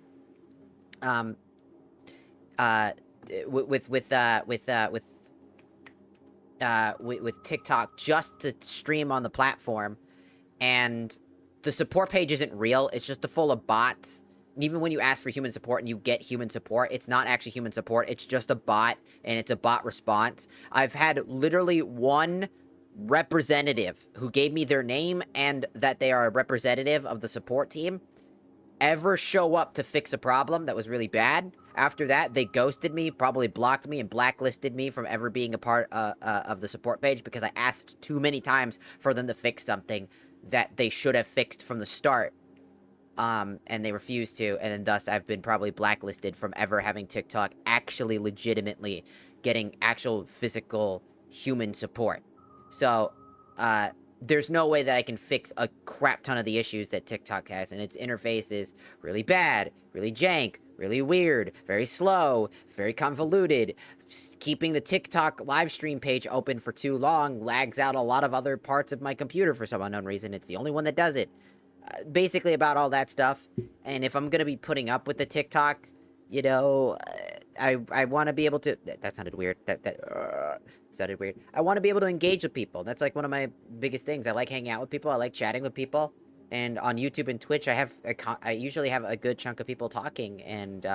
With TikTok, just to stream on the platform. And the support page isn't real, it's just full of bots. And even when you ask for human support and you get human support, it's not actually human support, it's just a bot, and it's a bot response. I've had literally one representative who gave me their name and that they are a representative of the support team ever show up to fix a problem that was really bad. After that, they ghosted me, probably blocked me, and blacklisted me from ever being a part of the support page because I asked too many times for them to fix something that they should have fixed from the start, and they refused to, and then thus I've been probably blacklisted from ever having TikTok actually legitimately getting actual physical human support. So, there's no way that I can fix a crap ton of the issues that TikTok has, and its interface is really bad, really jank, really weird, very slow, very convoluted. Keeping the TikTok live stream page open for too long lags out a lot of other parts of my computer for some unknown reason. It's the only one that does it. Basically about all that stuff. And if I'm gonna be putting up with the TikTok, you know, I want to be able to... That sounded weird. That sounded weird. I want to be able to engage with people. That's like one of my biggest things. I like hanging out with people. I like chatting with people. And on YouTube and Twitch, I usually have a good chunk of people talking. And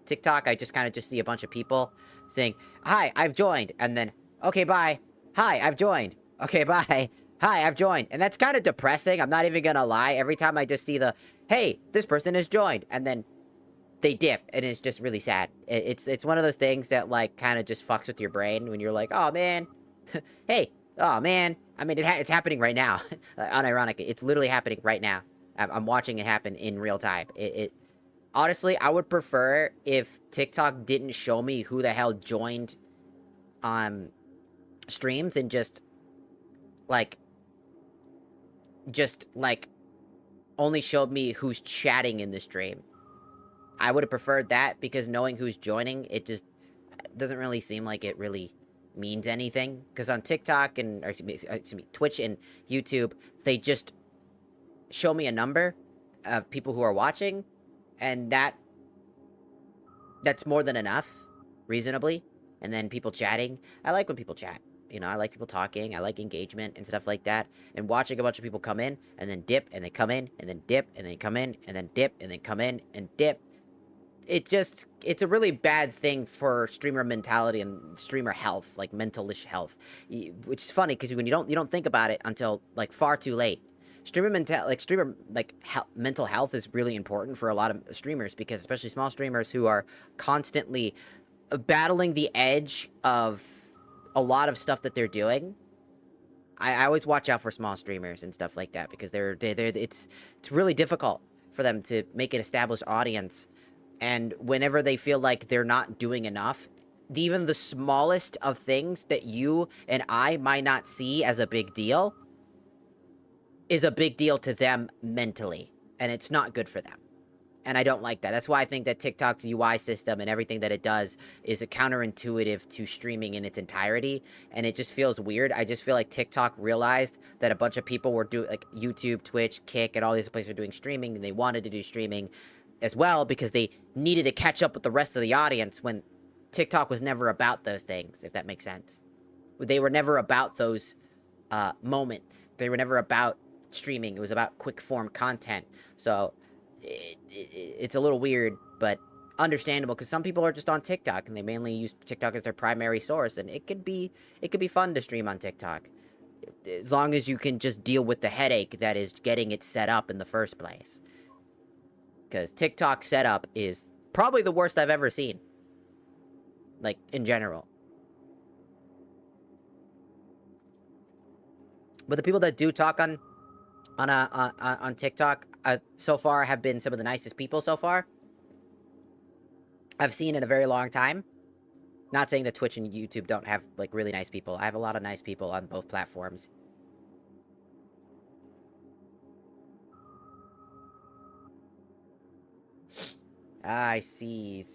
TikTok, I just kind of see a bunch of people saying, "Hi, I've joined," and then, "Okay, bye. Hi, I've joined. Okay, bye. Hi, I've joined." And that's kind of depressing. I'm not even gonna lie. Every time I just see the, "Hey, this person has joined," and then they dip, and it's just really sad. It's one of those things that, like, kind of just fucks with your brain when you're like, "Oh man, hey, oh man." I mean, it's happening right now. Unironically, it's literally happening right now. I'm watching it happen in real time. Honestly, I would prefer if TikTok didn't show me who the hell joined streams and just only showed me who's chatting in the stream. I would have preferred that, because knowing who's joining, it just doesn't really seem like it really means anything. Because on TikTok and, or excuse me, Twitch and YouTube, they just show me a number of people who are watching, and that's more than enough, reasonably. And then people chatting. I like when people chat. You know, I like people talking. I like engagement and stuff like that. And watching a bunch of people come in, and then dip, and they come in, and then dip, and then come in, and then dip, and then come in, and dip. it's a really bad thing for streamer mentality and streamer health, like mentalish health, which is funny because when you don't think about it until like far too late. Streamer mental health is really important for a lot of streamers, because especially small streamers who are constantly battling the edge of a lot of stuff that they're doing. I always watch out for small streamers and stuff like that, because it's really difficult for them to make an established audience, and whenever they feel like they're not doing enough, even the smallest of things that you and I might not see as a big deal is a big deal to them mentally, and it's not good for them. And I don't like that. That's why I think that TikTok's UI system and everything that it does is a counterintuitive to streaming in its entirety, and it just feels weird. I just feel like TikTok realized that a bunch of people were doing, like, YouTube, Twitch, Kick, and all these places are doing streaming, and they wanted to do streaming as well because they needed to catch up with the rest of the audience, when TikTok was never about those things, if that makes sense. They were never about those moments. They were never about streaming. It was about quick form content. So it's a little weird, but understandable, because some people are just on TikTok and they mainly use TikTok as their primary source, and it could be fun to stream on TikTok, as long as you can just deal with the headache that is getting it set up in the first place. Because TikTok setup is probably the worst I've ever seen, like, in general. But the people that do talk on TikTok so far have been some of the nicest people so far I've seen in a very long time. Not saying that Twitch and YouTube don't have, like, really nice people. I have a lot of nice people on both platforms. I see.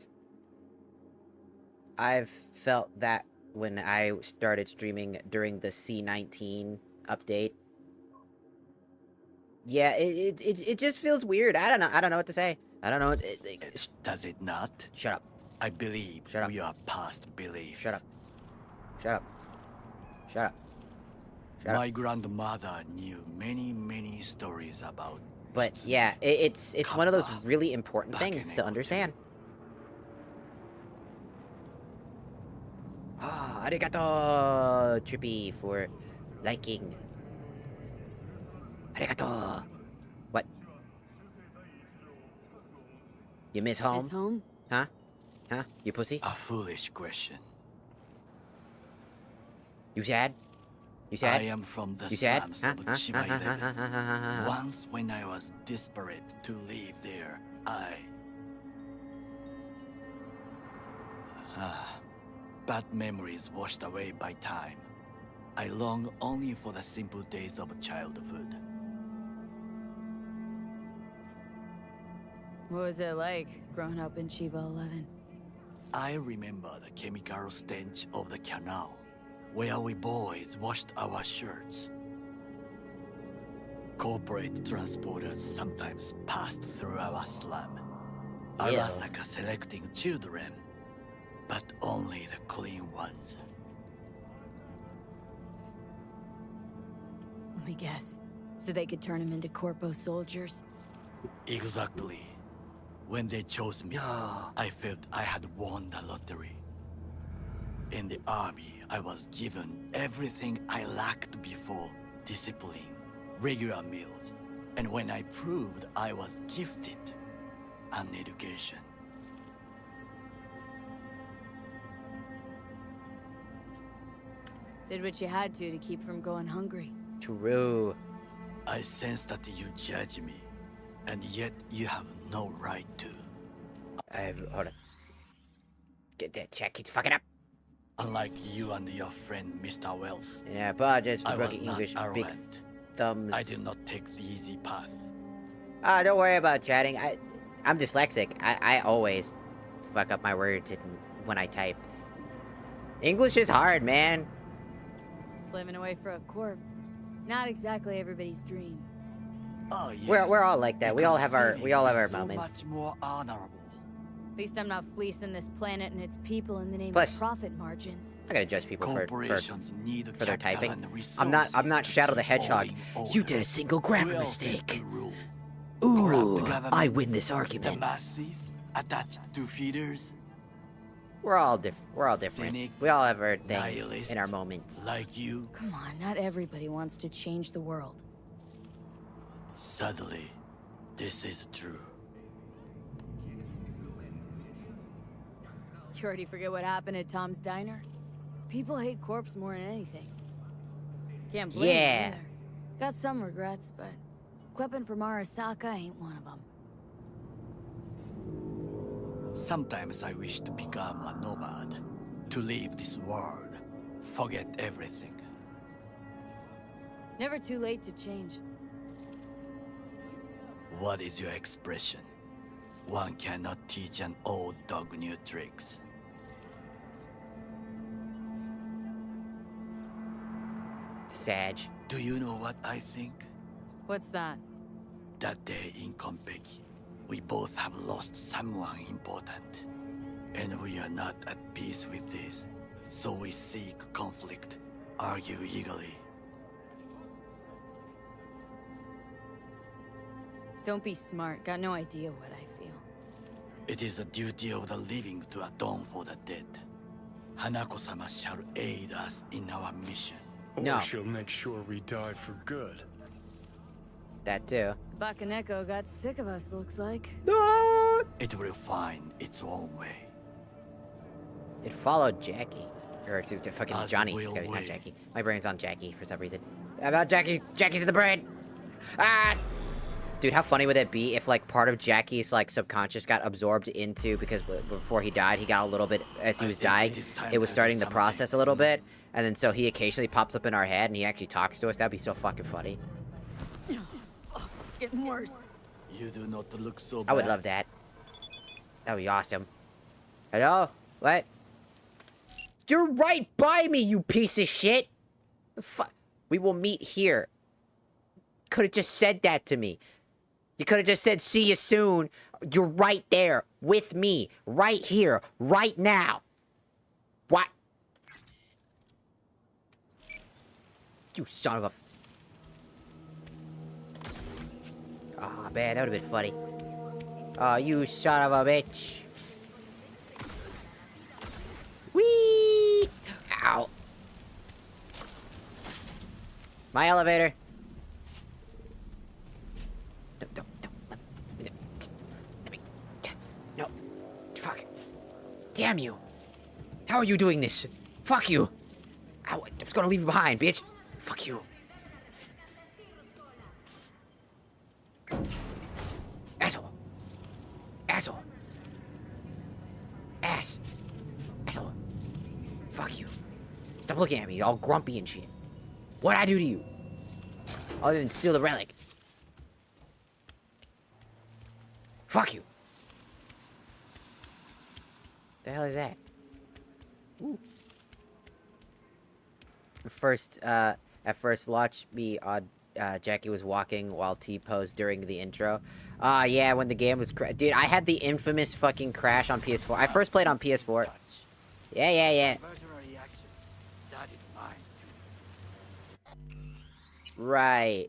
I've felt that when I started streaming during the C19 update. Yeah, it just feels weird. I don't know what to say. I don't know. Does it not? Shut up. I believe Shut up. we are past belief. Shut up. Shut up. Shut up. Shut My up. grandmother knew many stories about. But yeah, it's one of those really important back things in to Ecuador. understand. Ah, arigato, Trippy, for liking. Arigato. What? You miss home? Miss home? Huh? Huh? You pussy? A foolish question. You sad? You I sad? am from the You sad? slums Huh? of Huh? Chiba Huh? Huh? 11. Huh? Huh? Huh? Huh? Once, when I was desperate to leave there, bad memories washed away by time. I long only for the simple days of childhood. What was it like, growing up in Chiba 11? I remember the chemical stench of the canal, where we boys washed our shirts. Corporate transporters sometimes passed through our slum. Ew. Arasaka selecting children, but only the clean ones. Let me guess. So they could turn him into corpo soldiers? Exactly. When they chose me, No. I felt I had won the lottery. In the army, I was given everything I lacked before: discipline, regular meals, and when I proved I was gifted, an education. Did what you had to keep from going hungry. True. I sense that you judge me, and yet you have no right to. Hold on. Get that check. Keep fucking up. Unlike you and your friend, Mr. Wells, Yeah, I apologize for I was broken not English. Big arrogant. thumbs. I did not take the easy path. Don't worry about chatting. I'm dyslexic. I always fuck up my words when I type. English is hard, man. Slaving away for a corp. Not exactly everybody's dream. Oh, yes. We're all like that. We all have our so moments. much more honorable. At least I'm not fleecing this planet and its people in the name Plus- of profit margins. I gotta judge people Corporations need for their capital typing. and I'm not resources to Shadow the keep Hedgehog. owing You order. did a single grammar Who else is mistake. to rule? Ooh, Corrupt I governments, win this The argument. masses attached to feeders, We're all different. We're all different. cynics, We all have our things nihilists, in our moments. like you. Come on, not everybody wants to change the world. Sadly, this is true. You already forget what happened at Tom's Diner? People hate corpse more than anything. Can't blame Yeah. them either. Got some regrets, but clipping from Arasaka ain't one of them. Sometimes I wish to become a nomad, to leave this world, forget everything. Never too late to change. What is your expression? One cannot teach an old dog new tricks. Sag. Do you know what I think? What's that? That day in Konpeki, we both have lost someone important. And we are not at peace with this. So we seek conflict, argue eagerly. Don't be smart. Got no idea what I feel. It is the duty of the living to atone for the dead. Hanako-sama shall aid us in our mission. Or No. she'll make sure we die for good. That too. Bakaneko got sick of us, looks like. No! It will find its own way. It followed Jackie. Or to fucking As Johnny. will It's not we. Jackie. My brain's on Jackie for some reason. About Jackie. Jackie's in the brain. Ah! Dude, how funny would it be if, like, part of Jackie's, like, subconscious got absorbed into, because before he died, he got a little bit, as he I was think dying, it is time it was to do starting the something. process a little bit, and then so he occasionally pops up in our head, and he actually talks to us. That'd be so fucking funny. Getting worse. You do not look so bad. I would love that. That would be awesome. Hello? What? You're right by me, you piece of shit! The fuck? We will meet here. Could have just said that to me. You could have just said, see you soon. You're right there, with me, right here, right now. What? You son of a... Aw, man, that would have been funny. Oh, you son of a bitch. Whee! Ow. My elevator. No. Let me... No. Fuck. Damn you. How are you doing this? Fuck you. Ow, I was gonna leave you behind, bitch. Fuck you. Asshole. Asshole. Ass. Asshole. Fuck you. Stop looking at me, all grumpy and shit. What'd I do to you? Other than steal the relic. Fuck you. The hell is that? Ooh. At first, watch me on Jackie was walking while T-posed during the intro. Yeah, when the game was dude, I had the infamous fucking crash on PS4. I first played on PS4. Touch. Yeah. Virtual reaction. That is mine too. Right.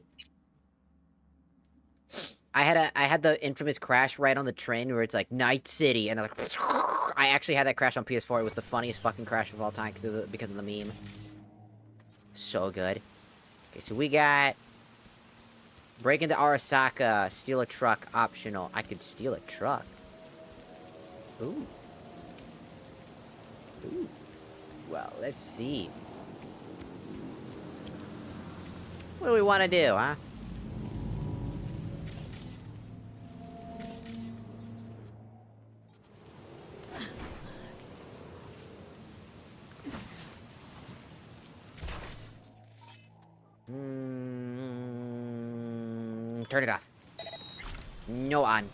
I had the infamous crash right on the train where it's like Night City, and I actually had that crash on PS4. It was the funniest fucking crash of all time because of the meme. So good. Okay, so we got break into Arasaka, steal a truck, optional. I could steal a truck. Ooh. Well, let's see. What do we want to do, huh? Turn it off. No on.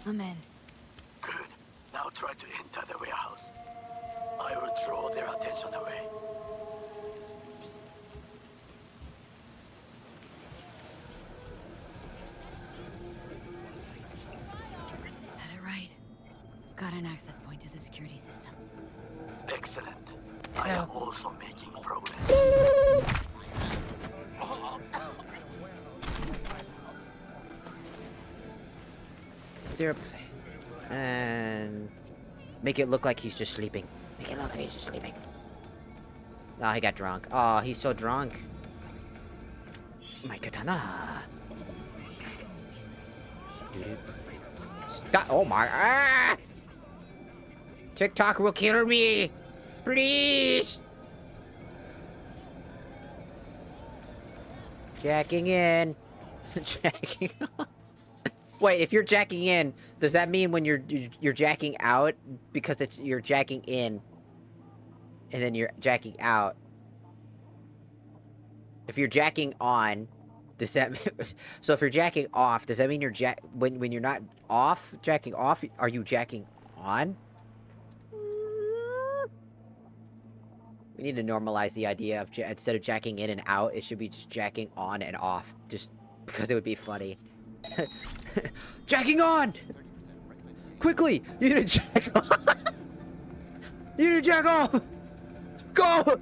I'm in. Good. Now try to enter the warehouse. I will draw their attention away. Had it right. Got an access point to the security systems. Excellent. I am also making progress. 0. And make it look like he's just sleeping. Make it look like he's just sleeping. Oh, he got drunk. Oh, he's so drunk. My katana. Stop. Oh my. Ah! TikTok will kill me. Please. Jacking in. Jacking off. Wait, if you're jacking in, does that mean when you're jacking out because you're jacking in and then you're jacking out? If you're jacking on, does that so if you're jacking off, does that mean you're when you're not off, jacking off, are you jacking on? We need to normalize the idea of instead of jacking in and out, it should be just jacking on and off, just because it would be funny. Jacking on! Quickly! You need to jack off! You need to jack off! Go!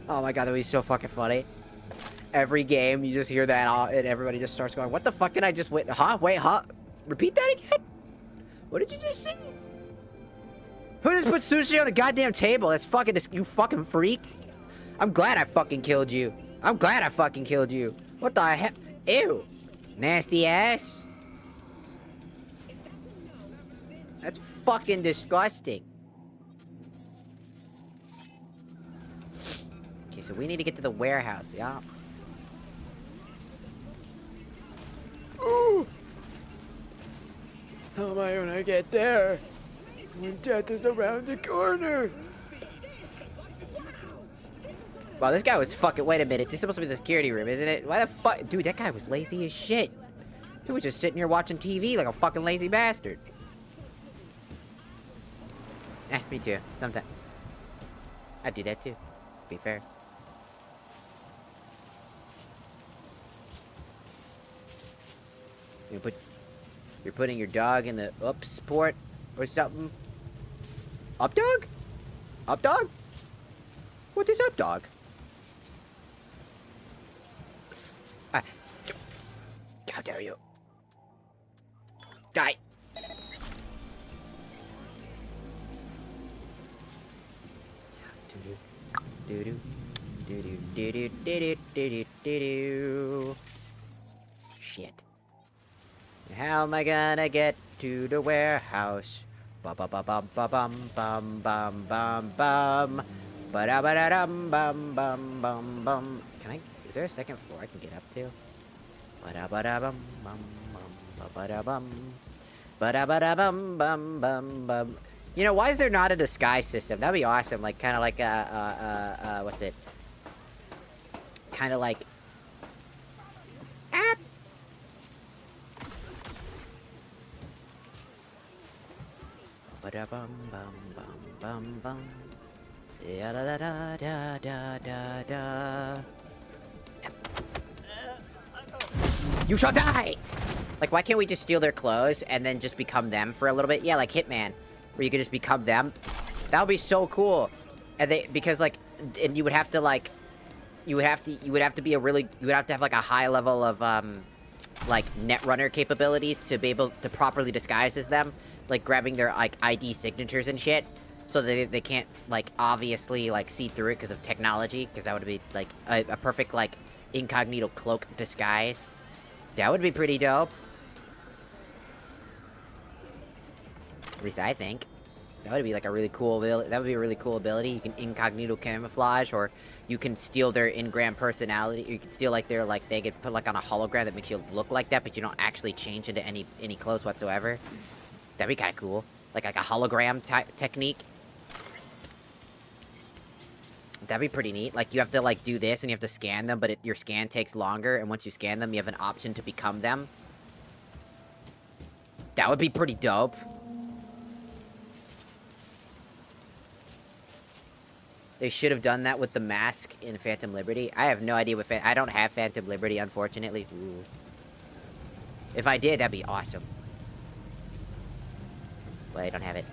Oh my god, that would be so fucking funny. Every game, you just hear that and everybody just starts going, what the fuck did I just wait? Huh? Wait, huh? Repeat that again? What did you just say? Who just put sushi on a goddamn table? That's fucking you fucking freak. I'm glad I fucking killed you. I'm glad I fucking killed you. What the heck? Ew. Nasty ass. That's fucking disgusting. Okay, so we need to get to the warehouse, yeah? Ooh. How am I gonna get there when death is around the corner? Wow, this guy was fucking. Wait a minute. This is supposed to be the security room, isn't it? Why the fuck? Dude, that guy was lazy as shit. He was just sitting here watching TV like a fucking lazy bastard. Me too. Sometimes. I do that too. To be fair. You're putting your dog in the up sport or something. Up dog? Up dog? What is up dog? How dare you? Die! Shit. How am I gonna get to the warehouse? Ba ba ba bum ba bum bum bum bum bum. Ba da ba da dum bum bum bum bum. Can I? Is there a second floor I can get up to? Ba da ba da bum bum bum ba da bum. Ba da ba da bum bum bum bum. You know, why is there not a disguise system? That'd be awesome. Like, kind of like what's it? Kind of like. Ah. Ba da bum bum bum bum bum. Da da da da da da da. You shall die! Like, why can't we just steal their clothes and then just become them for a little bit? Yeah, like Hitman, where you could just become them. That would be so cool. And because like, and you would have to like, you would have to be a really, you would have to have like a high level of like netrunner capabilities to be able to properly disguise as them, like grabbing their like ID signatures and shit, so that they can't like obviously like see through it because of technology. Because that would be like a perfect like incognito cloak disguise. That would be pretty dope. At least I think. That would be like a really cool ability. That would be a really cool ability. You can incognito camouflage, or you can steal their in-gram personality. You can steal like their like they get put like on a hologram that makes you look like that, but you don't actually change into any clothes whatsoever. That'd be kind of cool. Like a hologram technique. That'd be pretty neat. Like, you have to, like, do this, and you have to scan them, but your scan takes longer, and once you scan them, you have an option to become them. That would be pretty dope. They should have done that with the mask in Phantom Liberty. I have no idea what I don't have Phantom Liberty, unfortunately. Ooh. If I did, that'd be awesome. But I don't have it.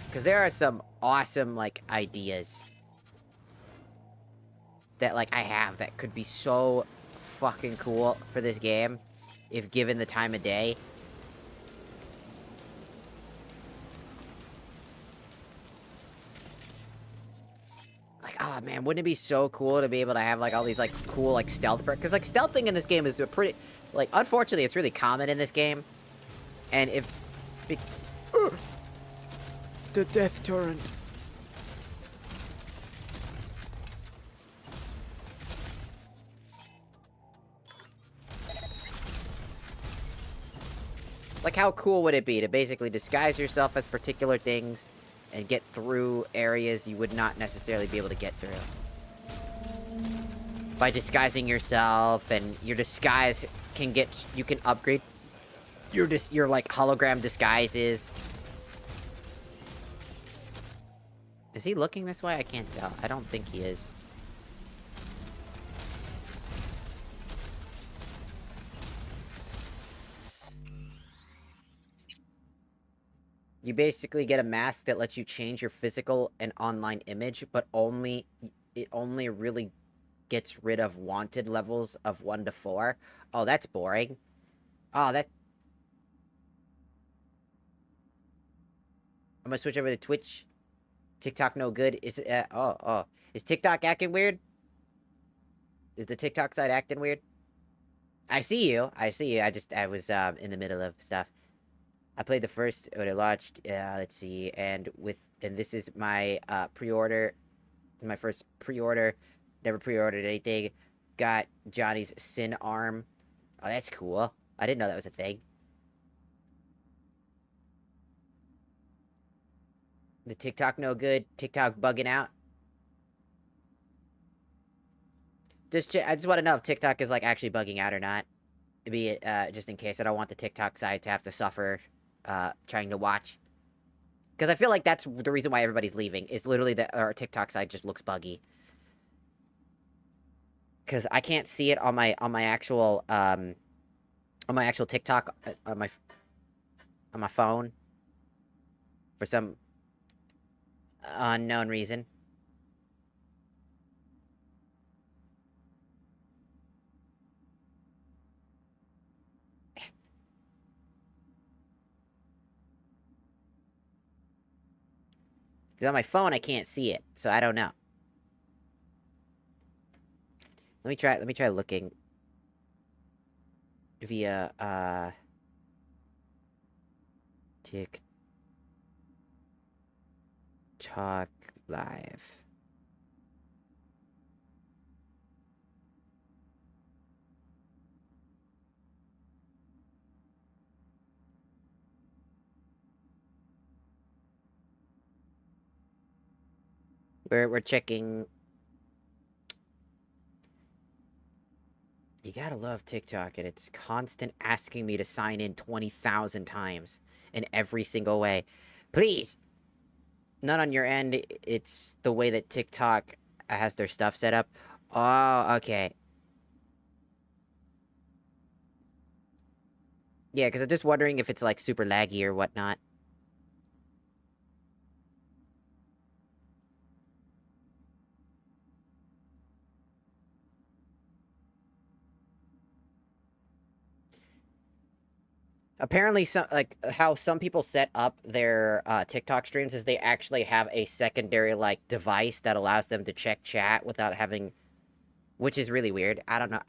Because there are some awesome, like, ideas that, like, I have that could be so fucking cool for this game, if given the time of day. Like, oh man, wouldn't it be so cool to be able to have, like, all these, like, cool, like, stealth perks? Because, like, stealthing in this game is a pretty, like, unfortunately, it's really common in this game. And if... the death torrent. Like, how cool would it be to basically disguise yourself as particular things and get through areas you would not necessarily be able to get through? By disguising yourself, and your disguise can get... You can upgrade your like, hologram disguises. Is he looking this way? I can't tell. I don't think he is. You basically get a mask that lets you change your physical and online image, but it only really gets rid of wanted levels of 1 to 4. Oh, that's boring. Oh, that... I'm gonna switch over to Twitch. TikTok no good. Is it, Is TikTok acting weird? Is the TikTok side acting weird? I see you. I was, in the middle of stuff. I played the first when it launched, let's see, and this is my, pre-order, my first pre-order, never pre-ordered anything, got Johnny's Sin Arm. Oh, that's cool. I didn't know that was a thing. The TikTok no good, TikTok bugging out. I just want to know if TikTok is, like, actually bugging out or not. Be it, just in case. I don't want the TikTok side to have to suffer trying to watch. Because I feel like that's the reason why everybody's leaving. It's literally that our TikTok side just looks buggy. Because I can't see it on my actual TikTok on my phone for some unknown reason. Because on my phone, I can't see it, so I don't know. Let me try looking via, TikTok Live. We're checking. You gotta love TikTok, and it's constant asking me to sign in 20,000 times in every single way. Please! Not on your end, it's the way that TikTok has their stuff set up. Oh, okay. Yeah, because I'm just wondering if it's, like, super laggy or whatnot. Apparently, how some people set up their TikTok streams is they actually have a secondary, like, device that allows them to check chat without having, which is really weird. I don't know.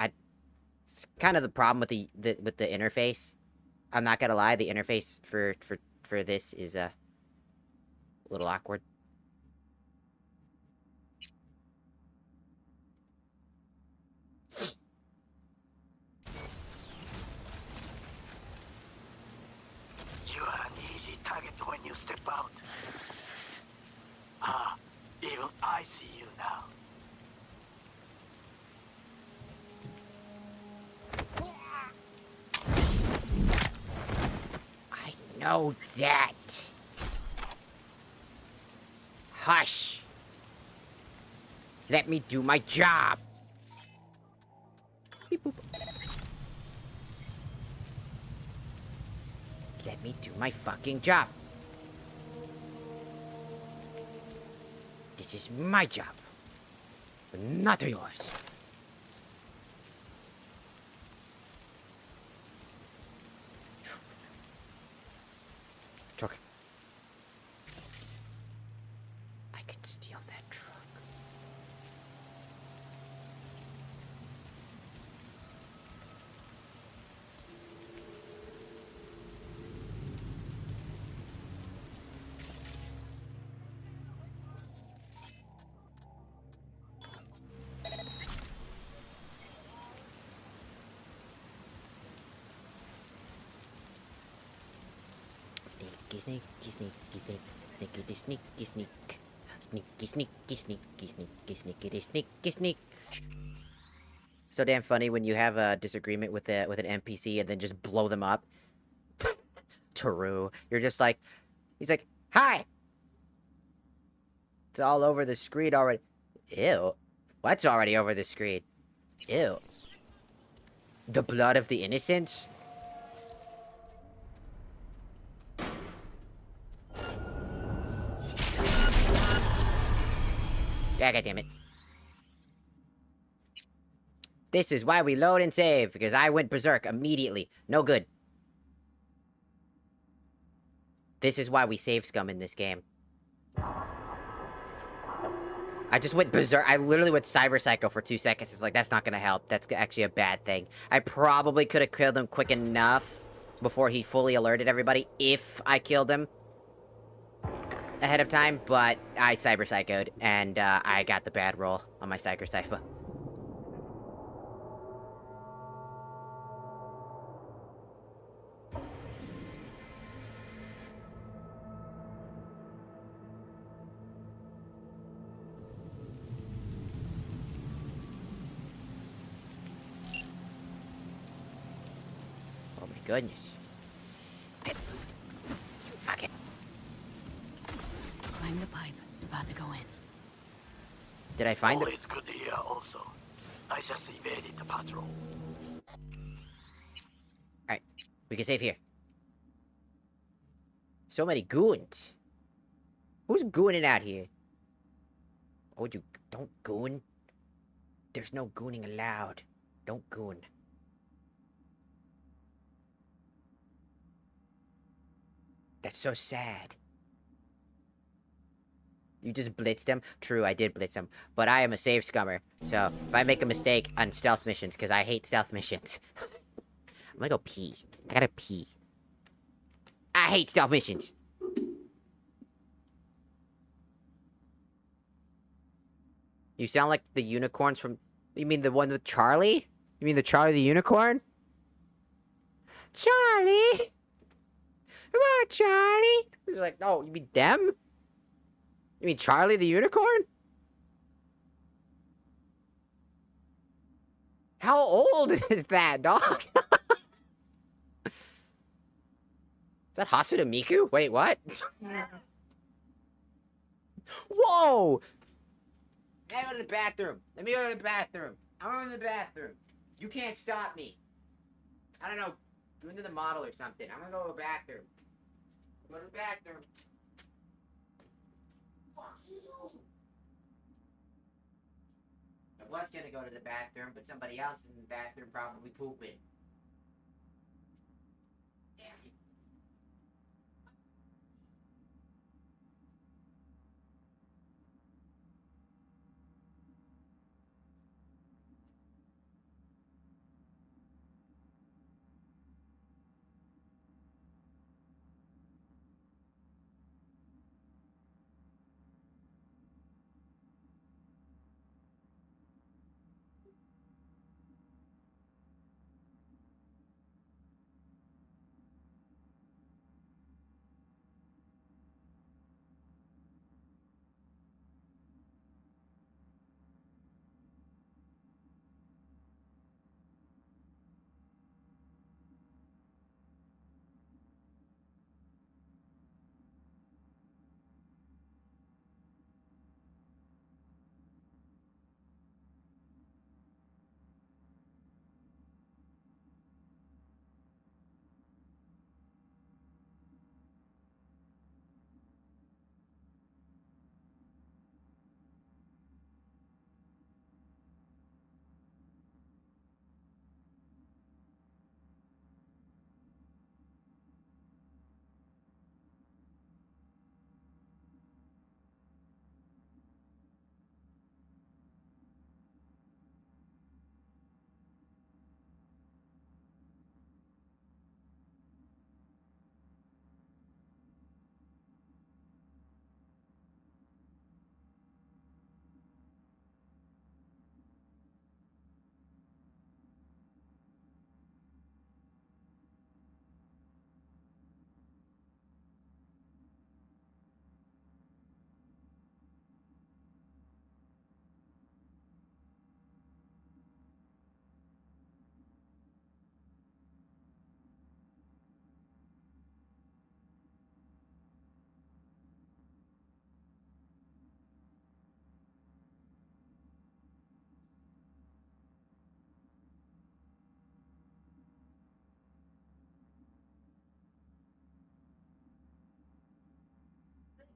It's kind of the problem with the interface. I'm not gonna lie, the interface for this is a little awkward. You are an easy target when you step out. Ah, even I see you now. I know that. Hush. Let me do my job. Beep, boop. Let me do my fucking job. This is my job, but not yours. Sneaky, sneaky, sneaky, sneak. Sneaky, sneaky, sneak. Sneaky, sneaky, sneaky, sneaky, sneaky, sneaky, sneak. So damn funny when you have a disagreement with an NPC and then just blow them up. True. You're just like, he's like, hi! It's all over the screen already. Ew. What's already over the screen? Ew. The blood of the innocent? Yeah, goddammit. This is why we load and save, because I went berserk immediately. No good. This is why we save scum in this game. I just went berserk. I literally went Cyber Psycho for 2 seconds. It's like, that's not gonna help. That's actually a bad thing. I probably could have killed him quick enough before he fully alerted everybody, if I killed him ahead of time, but I Cyber Psychoed, and I got the bad roll on my Cyber Psycho. Oh my goodness. Fuck it. Climb the pipe. About to go in. Did I find it? It's good here also. I just evaded the patrol. Alright. We can save here. So many goons. Who's gooning out here? Oh, you don't goon. There's no gooning allowed. Don't goon. That's so sad. You just blitzed him? True, I did blitz him. But I am a save scummer. So, if I make a mistake on stealth missions, because I hate stealth missions. I'm gonna go pee. I gotta pee. I hate stealth missions. You sound like the unicorns from... You mean the one with Charlie? You mean the Charlie the unicorn? Charlie! Come on, Charlie! He's like, no, you mean them? You mean Charlie the unicorn? How old is that, dog? Is that Hasuda Miku? Wait, what? Whoa! Let me go to the bathroom. Let me go to the bathroom. I'm going to the bathroom. You can't stop me. I don't know. Go into the model or something. I'm gonna go to the bathroom. Go to the bathroom. Fuck you. I was gonna go to the bathroom, but somebody else in the bathroom probably pooping. Damn it.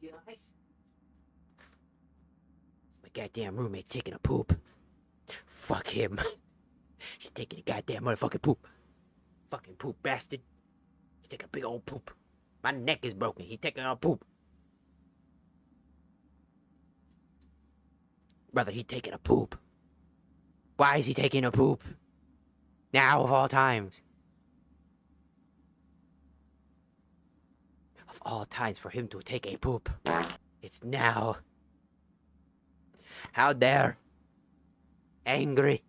guys. My goddamn roommate's taking a poop. Fuck him. He's taking a goddamn motherfucking poop. Fucking poop bastard. He's taking a big old poop. My neck is broken. He's taking a poop. Brother, he's taking a poop. Why is he taking a poop? Now of all times. Of all times for him to take a poop. It's now. How dare? Angry.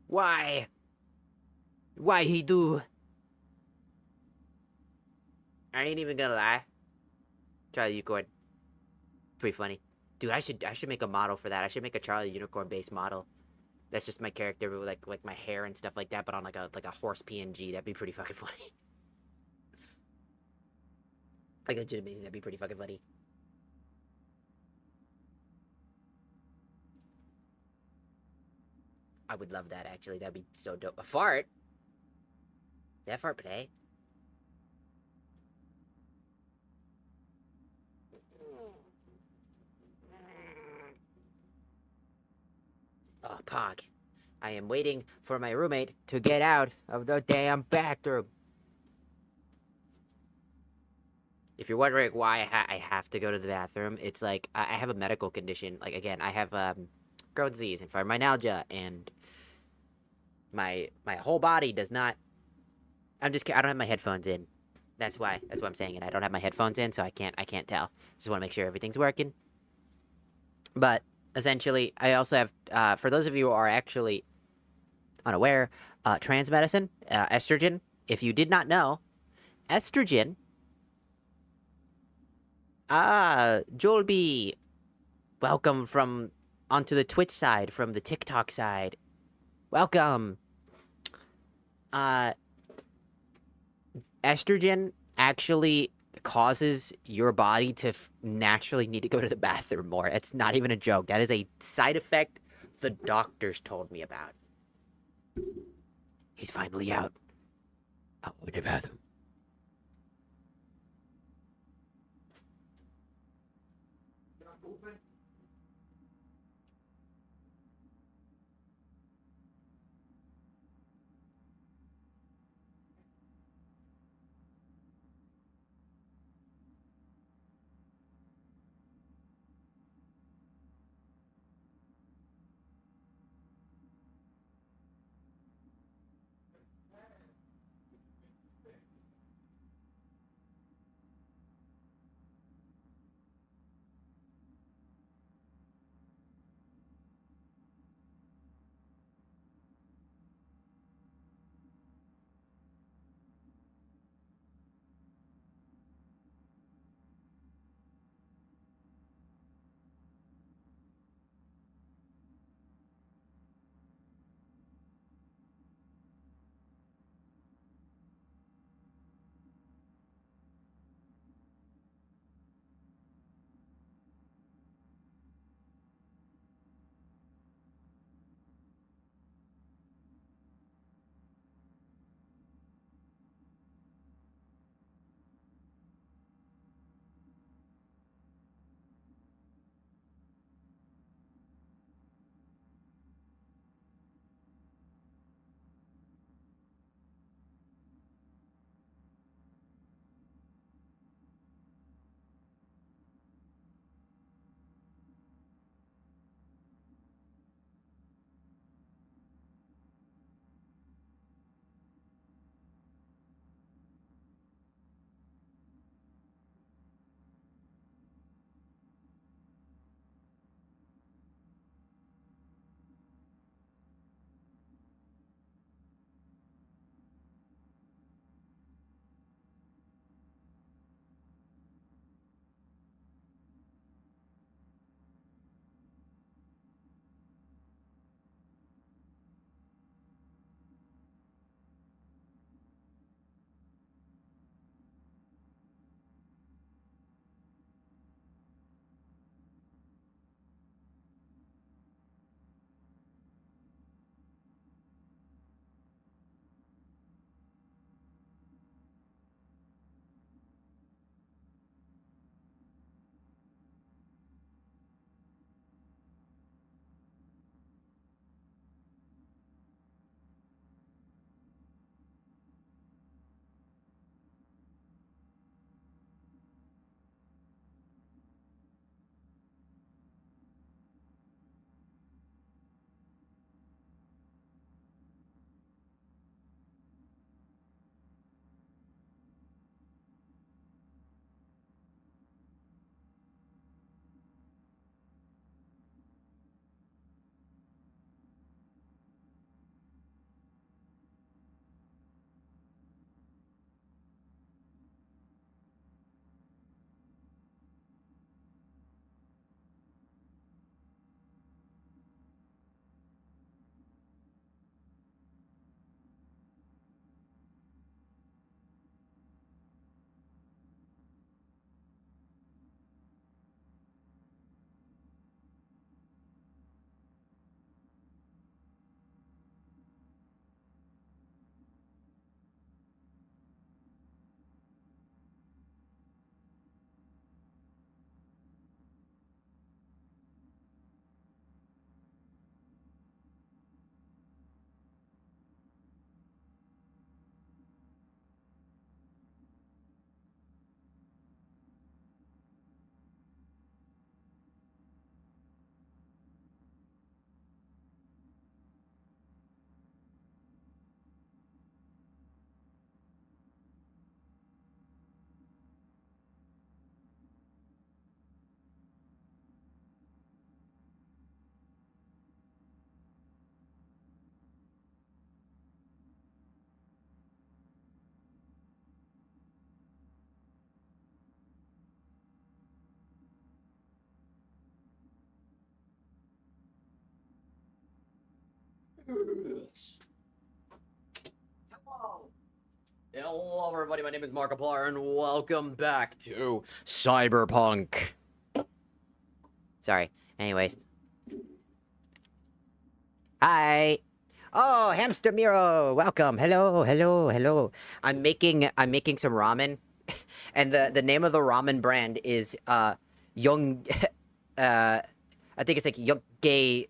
Why? Why he do? I ain't even gonna lie. Charlie Unicorn. Pretty funny. Dude, I should make a model for that. I should make a Charlie Unicorn based model. That's just my character with like my hair and stuff like that, but on like a horse PNG. That'd be pretty fucking funny. Like legitimately, that'd be pretty fucking funny. I would love that actually. That'd be so dope. A fart? Did that fart play? Oh, Pog. I am waiting for my roommate to get out of the damn bathroom. If you're wondering why I have to go to the bathroom, it's like I have a medical condition. Like, again, I have Crohn's disease and fibromyalgia, and my whole body does not... I don't have my headphones in. That's why I'm saying it. I don't have my headphones in, so I can't tell. Just want to make sure everything's working. But essentially, I also have, for those of you who are actually unaware, trans medicine, estrogen. If you did not know, estrogen, Joel B, welcome onto the Twitch side, from the TikTok side. Welcome. Estrogen actually causes your body to naturally need to go to the bathroom more. It's not even a joke. That is a side effect the doctors told me about. He's finally out. I'll go to the bathroom. Hello, everybody. My name is Markiplier, and welcome back to Cyberpunk. Sorry. Anyways. Hi. Oh, Hamster Miro. Welcome. Hello, hello, hello. I'm making some ramen, and the name of the ramen brand is Young. I think it's like Yoggay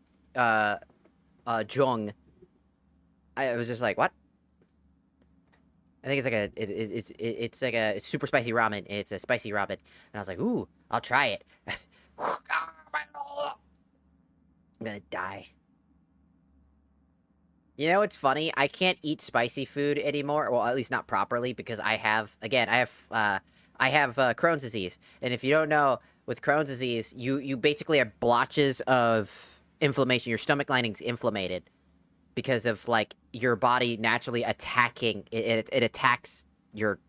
Jung. I was just like, what? I think it's like it's like a super spicy ramen. It's a spicy ramen, and I was like, ooh, I'll try it. I'm gonna die. You know what's funny? I can't eat spicy food anymore. Well, at least not properly, because I have Crohn's disease. And if you don't know, with Crohn's disease, you basically have blotches of inflammation. Your stomach lining's inflamed because of like your body naturally attacking it. It attacks your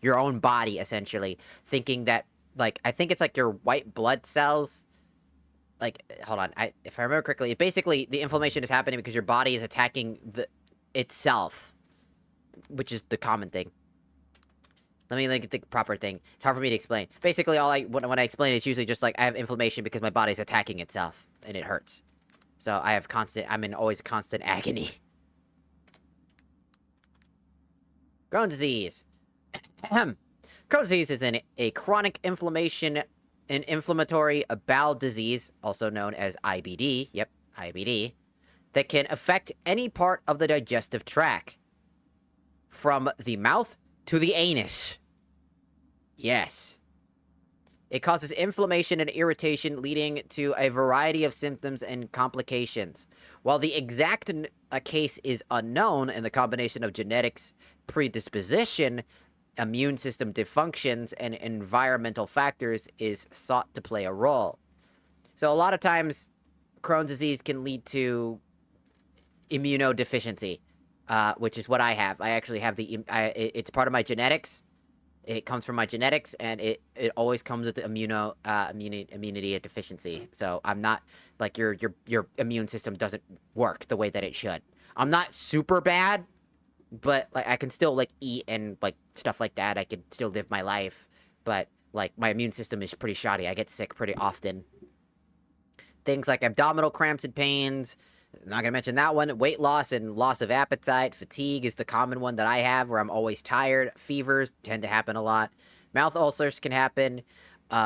own body, essentially, thinking that, like, I think it's like your white blood cells. Like, hold on, if I remember correctly, basically the inflammation is happening because your body is attacking itself, which is the common thing. Let me get the proper thing. It's hard for me to explain. Basically, when I explain it, it's usually just like I have inflammation because my body's attacking itself and it hurts. So I'm in always constant agony. Crohn's disease. Crohn's disease is a chronic inflammatory bowel disease, also known as IBD. Yep, IBD. That can affect any part of the digestive tract, from the mouth to the anus. Yes. It causes inflammation and irritation, leading to a variety of symptoms and complications. While the exact case is unknown, and the combination of genetics, predisposition, immune system dysfunctions, and environmental factors is sought to play a role. So a lot of times, Crohn's disease can lead to immunodeficiency, which is what I have. I actually have it's part of my genetics. It comes from my genetics, and it always comes with the immunity deficiency. So I'm not, like, your immune system doesn't work the way that it should. I'm not super bad, but, like, I can still, like, eat and, like, stuff like that. I can still live my life, but, like, my immune system is pretty shoddy. I get sick pretty often. Things like abdominal cramps and pains. I'm not gonna mention that one. Weight loss and loss of appetite. Fatigue is the common one that I have, where I'm always tired. Fevers tend to happen a lot. Mouth ulcers can happen.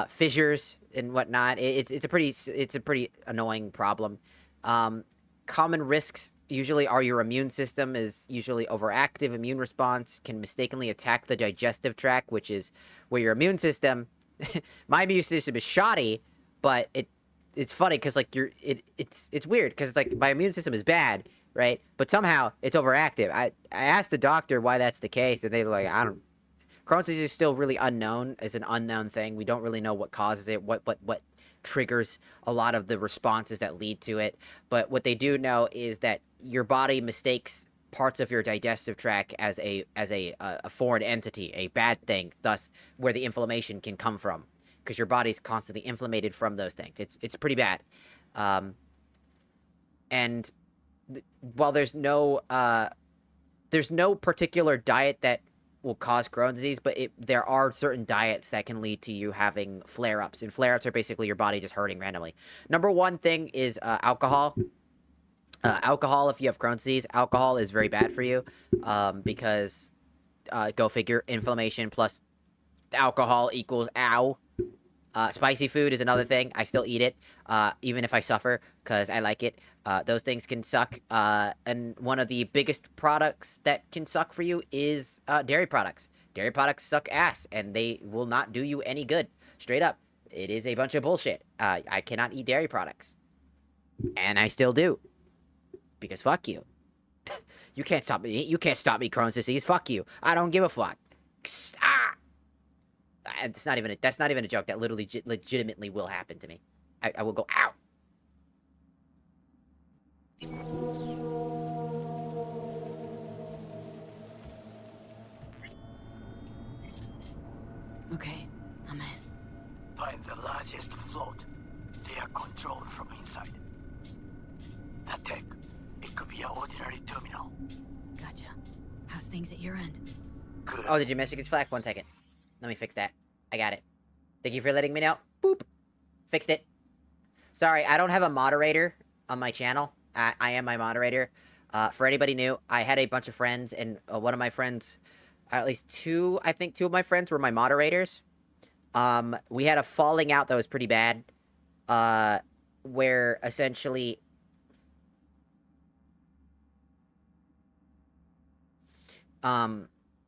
Fissures and whatnot. It's a pretty annoying problem. Common risks usually are your immune system is usually overactive. Immune response can mistakenly attack the digestive tract, which is where your immune system... my immune system is shoddy, but it's funny because, like, it's weird because it's like my immune system is bad, right? But somehow it's overactive. I asked the doctor why that's the case, and they were like, Crohn's disease is still really unknown. It's an unknown thing. We don't really know what causes it, what triggers a lot of the responses that lead to it. But what they do know is that your body mistakes parts of your digestive tract as a foreign entity, a bad thing, thus where the inflammation can come from. Because your body's constantly inflamed from those things. It's pretty bad. While there's no particular diet that will cause Crohn's disease, but there are certain diets that can lead to you having flare-ups. And flare-ups are basically your body just hurting randomly. Number one thing is alcohol. Alcohol, if you have Crohn's disease, alcohol is very bad for you, because, go figure, inflammation plus alcohol equals ow. Spicy food is another thing. I still eat it, even if I suffer, because I like it. Those things can suck. And one of the biggest products that can suck for you is dairy products. Dairy products suck ass, and they will not do you any good. Straight up. It is a bunch of bullshit. I cannot eat dairy products. And I still do. Because fuck you. You can't stop me. You can't stop me, Crohn's disease. Fuck you. I don't give a fuck. Ah! That's not even a joke. That literally legitimately will happen to me. I will go, ow! Okay, I'm in. Find the largest float. They are controlled from inside. The tech It could be an ordinary terminal. Gotcha. How's things at your end? Good. Oh, did you message Flack? 1 second. Let me fix that. I got it. Thank you for letting me know. Boop. Fixed it. Sorry, I don't have a moderator on my channel. I am my moderator. For anybody new, I had a bunch of friends, and one of my friends, at least two of my friends were my moderators. We had a falling out that was pretty bad. Where essentially...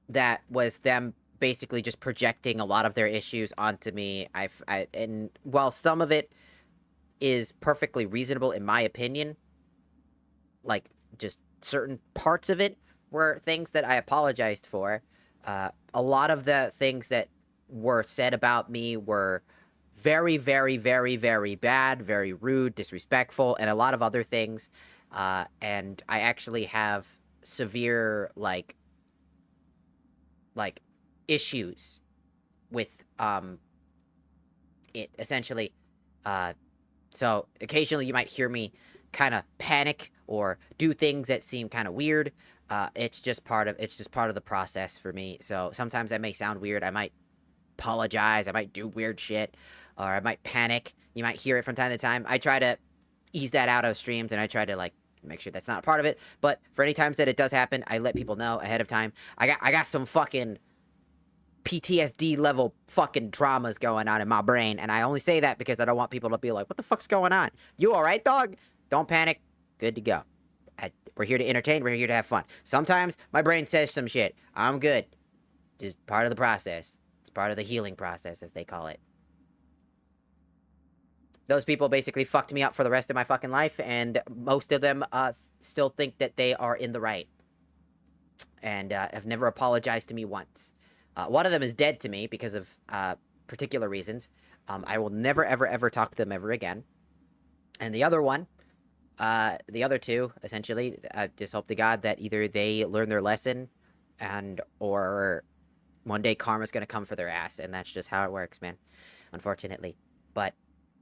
that was them basically just projecting a lot of their issues onto me. And while some of it is perfectly reasonable in my opinion, like, just certain parts of it were things that I apologized for. A lot of the things that were said about me were very, very, very, very bad, very rude, disrespectful, and a lot of other things. And I actually have severe, like, issues with, it, essentially. So, occasionally you might hear me kind of panic or do things that seem kind of weird. It's just part of the process for me. So, sometimes I may sound weird. I might apologize. I might do weird shit. Or I might panic. You might hear it from time to time. I try to ease that out of streams, and I try to, like, make sure that's not a part of it. But for any times that it does happen, I let people know ahead of time. I got some fucking PTSD level fucking traumas going on in my brain, and I only say that because I don't want people to be like, what the fuck's going on? You alright, dog? Don't panic. Good to go. We're here to entertain. We're here to have fun. Sometimes my brain says some shit. I'm good. Just part of the process. It's part of the healing process, as they call it. Those people basically fucked me up for the rest of my fucking life, and most of them still think that they are in the right. And have never apologized to me once. One of them is dead to me because of particular reasons. I will never, ever, ever talk to them ever again. And the other one, the other two, essentially, I just hope to God that either they learn their lesson or one day karma's gonna come for their ass, and that's just how it works, man. Unfortunately. But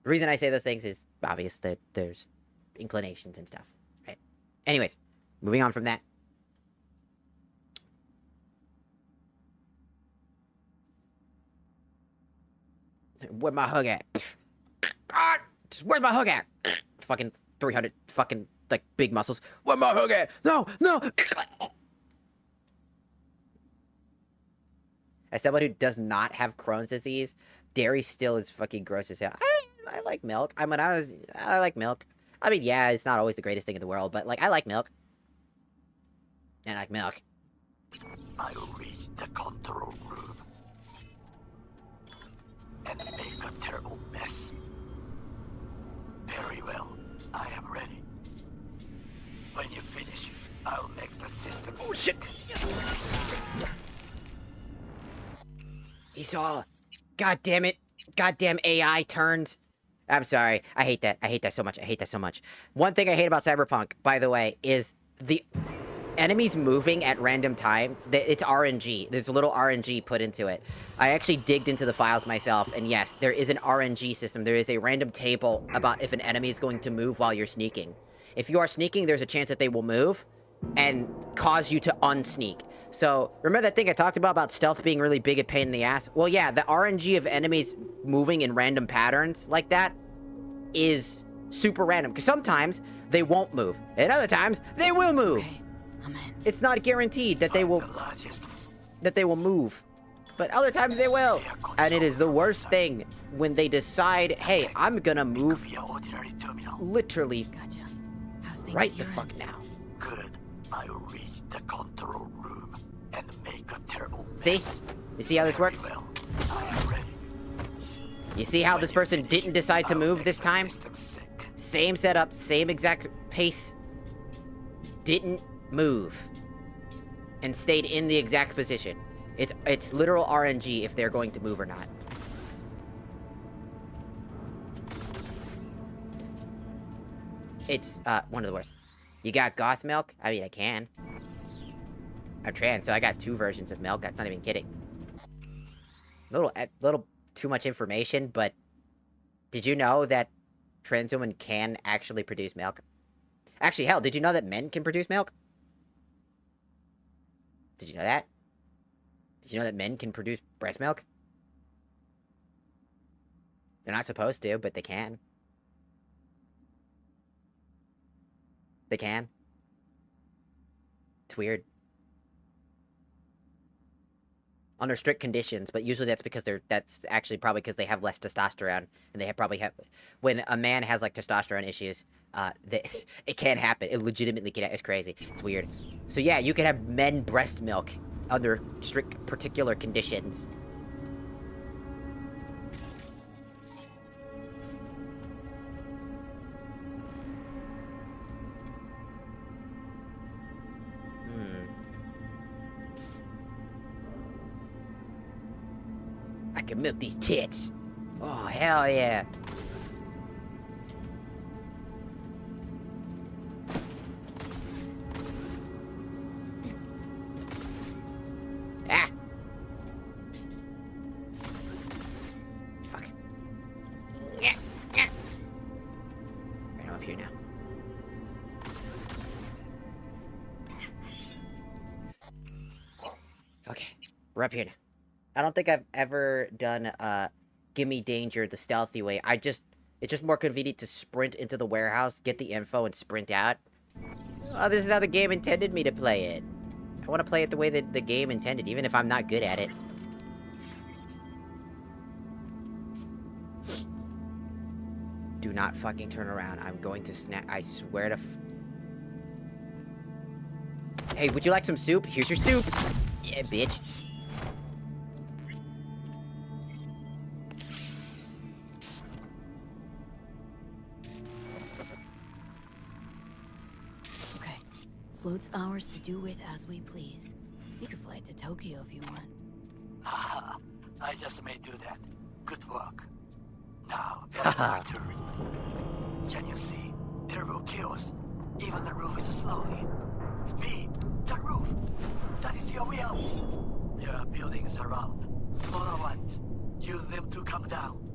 the reason I say those things is obvious that there's inclinations and stuff, right? Anyways, moving on from that. Where my hug at? God, just where's my hug at? Fucking 300 fucking, like, big muscles. Where my hug at? No, no! As someone who does not have Crohn's disease, dairy still is fucking gross as hell. I like milk. I like milk. I mean, yeah, it's not always the greatest thing in the world, but, like, I like milk. And I like milk. I will reach the control room and make a terrible mess. Very well. I am ready. When you finish, I'll make the system sick. He saw. God damn it. Goddamn AI turns. I'm sorry. I hate that. I hate that so much. I hate that so much. One thing I hate about Cyberpunk, by the way, is the enemies moving at random times. It's RNG. There's a little RNG put into it. I actually digged into the files myself, and yes, there is an RNG system. There is a random table about if an enemy is going to move while you're sneaking. If you are sneaking, there's a chance that they will move and cause you to unsneak. So, remember that thing I talked about stealth being really big a pain in the ass? Well, yeah, the RNG of enemies moving in random patterns like that is super random. Because sometimes they won't move, and other times they will move. Okay, I'm in. It's not guaranteed that they will move, but other times they will. And it is the worst thing when they decide, hey, I'm gonna move literally Gotcha. How's things right at the your fuck end? now. Good. I will reach the control room and make a terrible See? mess. You see how this Very works? well. I am ready. You see how When this you person finish, didn't decide to I'll move make this the time? system sick. Same setup, same exact pace. Didn't move. And stayed in the exact position. It's literal RNG if they're going to move or not. It's, one of the worst. You got goth milk? I mean, I can. I'm trans, so I got 2 versions of milk. That's not even kidding. Little too much information, but did you know that trans women can actually produce milk? Actually, hell, did you know that men can produce milk? Did you know that? Did you know that men can produce breast milk? They're not supposed to, but they can. They can. It's weird. Under strict conditions, but usually that's because that's actually probably because they have less testosterone, and they probably have, when a man has, like, testosterone issues, it can happen. It legitimately can. It's crazy. It's weird. So yeah, you can have men breast milk under strict particular conditions. I can milk these tits. Oh, hell yeah. Ah! Fuck. Yeah, yeah. Right, I'm up here now. Okay, we're up here now. I don't think I've ever done, Gimme Danger the stealthy way. It's just more convenient to sprint into the warehouse, get the info, and sprint out. Oh, this is how the game intended me to play it. I want to play it the way that the game intended, even if I'm not good at it. Do not fucking turn around. I'm going to snap. I swear to Hey, would you like some soup? Here's your soup. Yeah, bitch. Float's ours to do with as we please. You could fly to Tokyo if you want. Haha, I just may do that. Good work. Now, there's our turn. Can you see? Terrible chaos. Even the roof is slowly. V, the roof. That is your way out. There are buildings around. Smaller ones. Use them to come down.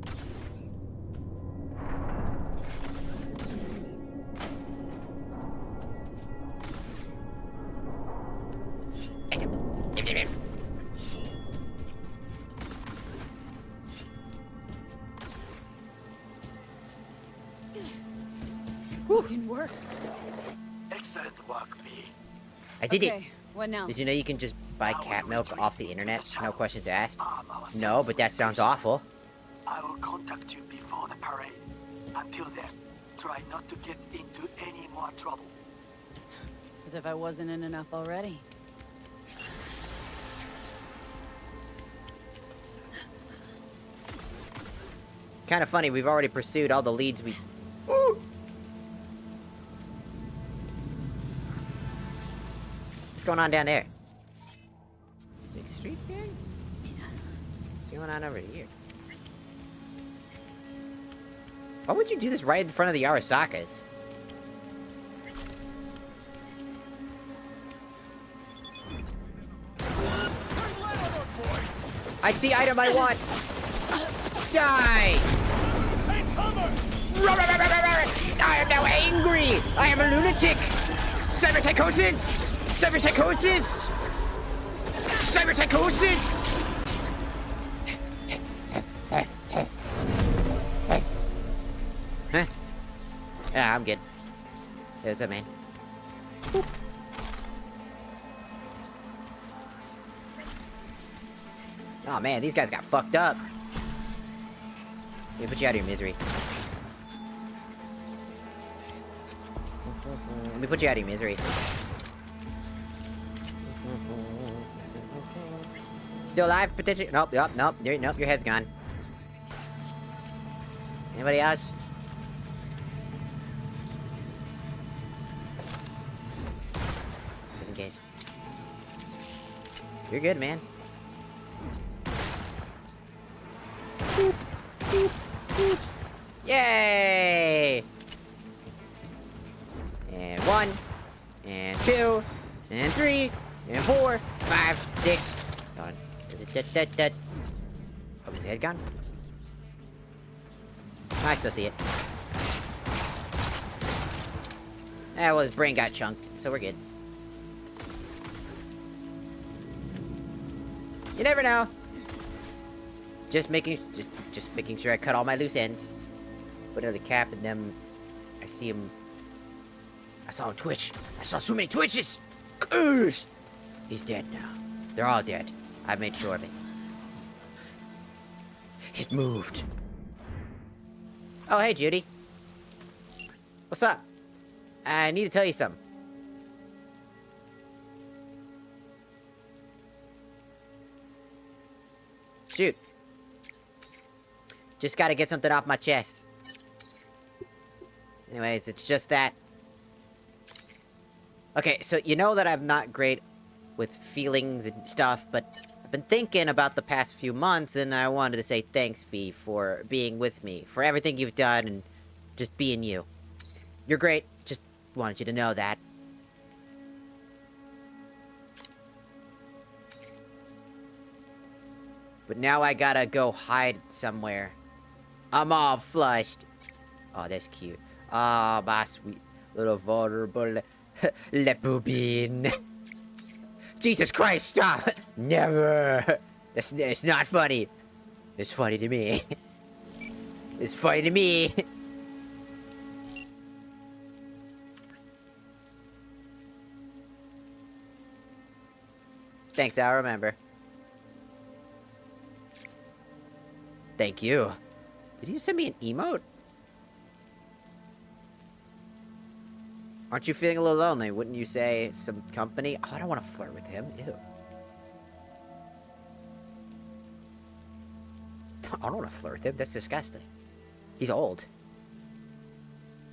Fucking worked. Excellent work, B. I did Okay, it. what now? Did you know you can just buy cat milk off the internet? No questions asked? No, but that sounds awful. I will contact you before the parade. Until then, try not to get into any more trouble. As if I wasn't in enough already. Kind of funny, we've already pursued all the leads we... Ooh. What's going on down there? 6th Street there? What's going on over here? Why would you do this right in front of the Arasakas? I see item I want! Die! I am now angry! I am a lunatic! Cyberpsychosis! Cyberpsychosis! Cyberpsychosis! Huh? Yeah, I'm good. There's a man. Boop. Oh man, these guys got fucked up. Let me put you out of your misery. Let me put you out of your misery. Still alive, potentially? Nope, nope, nope, nope, your head's gone. Anybody else? Just in case. You're good, man. Yay! And 1, and 2, and 3, and 4, 5, 6. Gone. Oh, is his head gone? I still see it. Well, his brain got chunked, so we're good. You never know. Just making sure I cut all my loose ends. Put another cap, and then I see him. I saw him twitch. I saw so many twitches. Curse! He's dead now. They're all dead. I made sure of it. It moved. Oh, hey, Judy. What's up? I need to tell you something. Shoot. Just gotta get something off my chest. Anyways, it's just that. Okay, so you know that I'm not great with feelings and stuff, but I've been thinking about the past few months, and I wanted to say thanks, V, for being with me, for everything you've done, and just being you. You're great. Just wanted you to know that. But now I gotta go hide somewhere. I'm all flushed. Oh, that's cute. Oh, my sweet little vulnerable Lepubin. Jesus Christ, stop! Never! It's not funny. It's funny to me. It's funny to me. Thanks, I'll remember. Thank you. Did you send me an emote? Aren't you feeling a little lonely? Wouldn't you say some company? Oh, I don't want to flirt with him. Ew. I don't want to flirt with him. That's disgusting. He's old.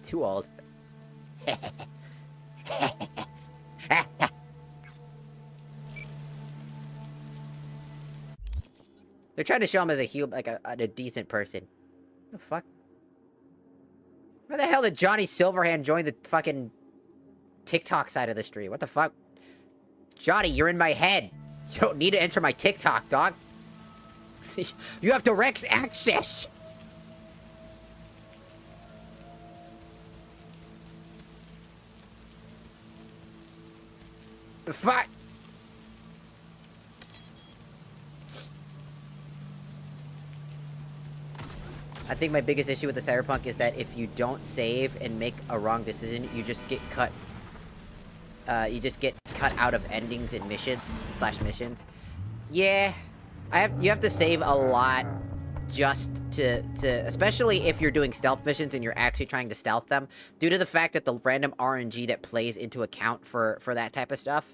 Too old. They're trying to show him as a human, like a decent person. What the fuck? Where the hell did Johnny Silverhand join the fucking TikTok side of the stream? What the fuck? Johnny, you're in my head. You don't need to enter my TikTok, dog. You have direct access. The fuck? I think my biggest issue with the Cyberpunk is that if you don't save and make a wrong decision, you just get cut. You just get cut out of endings and missions. Yeah, you have to save a lot just to especially if you're doing stealth missions and you're actually trying to stealth them, due to the fact that the random RNG that plays into account for that type of stuff.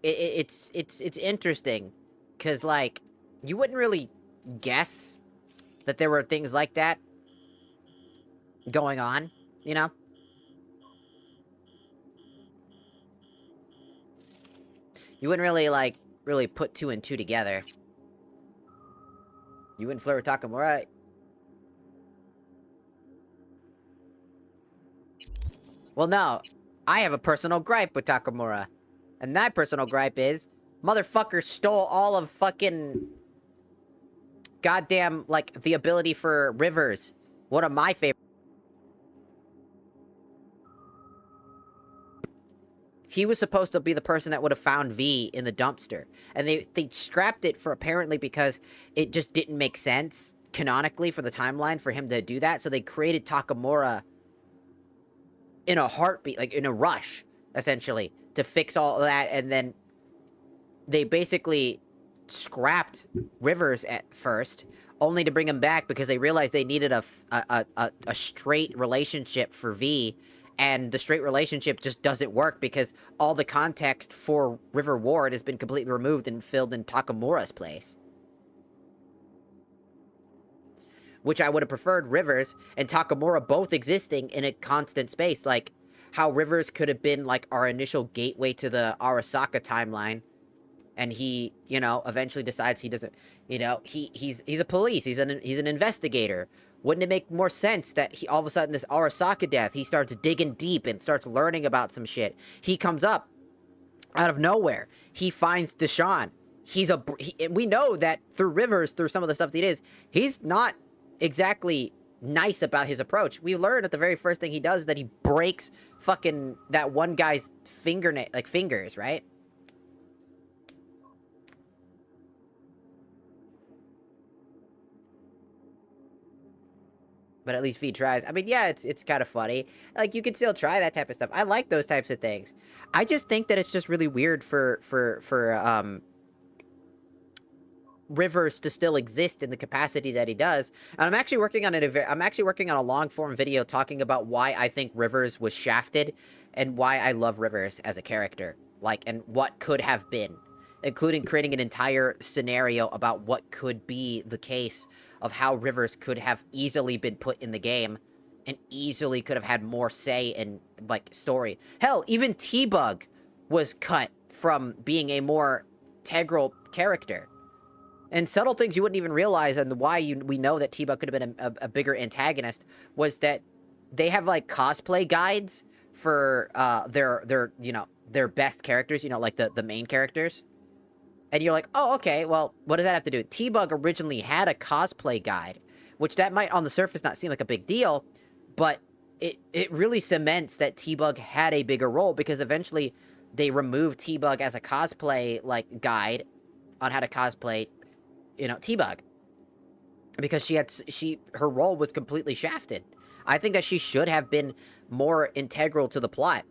It's interesting, cause like, you wouldn't really guess that there were things like that going on, you know? You wouldn't really, like, really put two and two together. You wouldn't flirt with Takamura. Well, no. I have a personal gripe with Takamura. And that personal gripe is, motherfucker stole all of fucking goddamn, like, the ability for Rivers. One of my favorite. He was supposed to be the person that would have found V in the dumpster. And they scrapped it for apparently because it just didn't make sense canonically for the timeline for him to do that. So they created Takamura in a heartbeat, like in a rush, essentially, to fix all that. And then they basically scrapped Rivers at first, only to bring him back because they realized they needed a straight relationship for V. And the straight relationship just doesn't work because all the context for River Ward has been completely removed and filled in Takamura's place. Which I would have preferred Rivers and Takamura both existing in a constant space. Like, how Rivers could have been, like, our initial gateway to the Arasaka timeline. And he, you know, eventually decides he doesn't, you know, he's a police, he's an investigator. Wouldn't it make more sense that he, all of a sudden, this Arasaka death, he starts digging deep and starts learning about some shit. He comes up out of nowhere, he finds Deshaun. We know that through Rivers, through some of the stuff that he is, he's not exactly nice about his approach. We learn that the very first thing he does is that he breaks fucking that one guy's fingers, right? But at least V tries. I mean, yeah, it's kind of funny. Like, you can still try that type of stuff. I like those types of things. I just think that it's just really weird for Rivers to still exist in the capacity that he does. And I'm actually working on a long form video talking about why I think Rivers was shafted and why I love Rivers as a character. Like, and what could have been, including creating an entire scenario about what could be the case of how Rivers could have easily been put in the game and easily could have had more say in, like, story. Hell, even T-Bug was cut from being a more integral character. And subtle things you wouldn't even realize, and why we know that T-Bug could have been a bigger antagonist, was that they have, like, cosplay guides for their best characters, like the main characters. And you're like, oh, okay, well, what does that have to do? T-Bug originally had a cosplay guide, which that might on the surface not seem like a big deal, but it really cements that T-Bug had a bigger role, because eventually they removed T-Bug as a cosplay, like, guide on how to cosplay, T-Bug. Because her role was completely shafted. I think that she should have been more integral to the plot.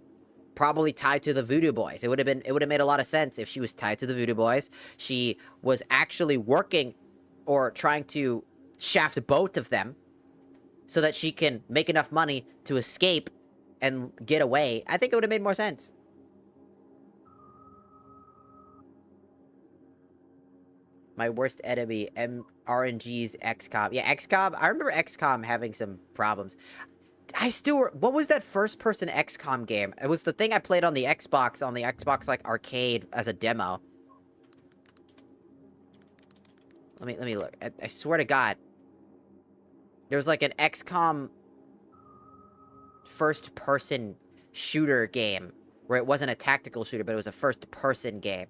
Probably tied to the Voodoo Boys. It would have made a lot of sense if she was tied to the Voodoo Boys. She was actually working or trying to shaft both of them so that she can make enough money to escape and get away. I think it would have made more sense. My worst enemy, RNG's XCOM. Yeah, XCOM. I remember XCOM having some problems. What was that first-person XCOM game? It was the thing I played on the Xbox, like, arcade as a demo. Let me look. I swear to God. There was, like, an XCOM first-person shooter game, where it wasn't a tactical shooter, but it was a first-person game.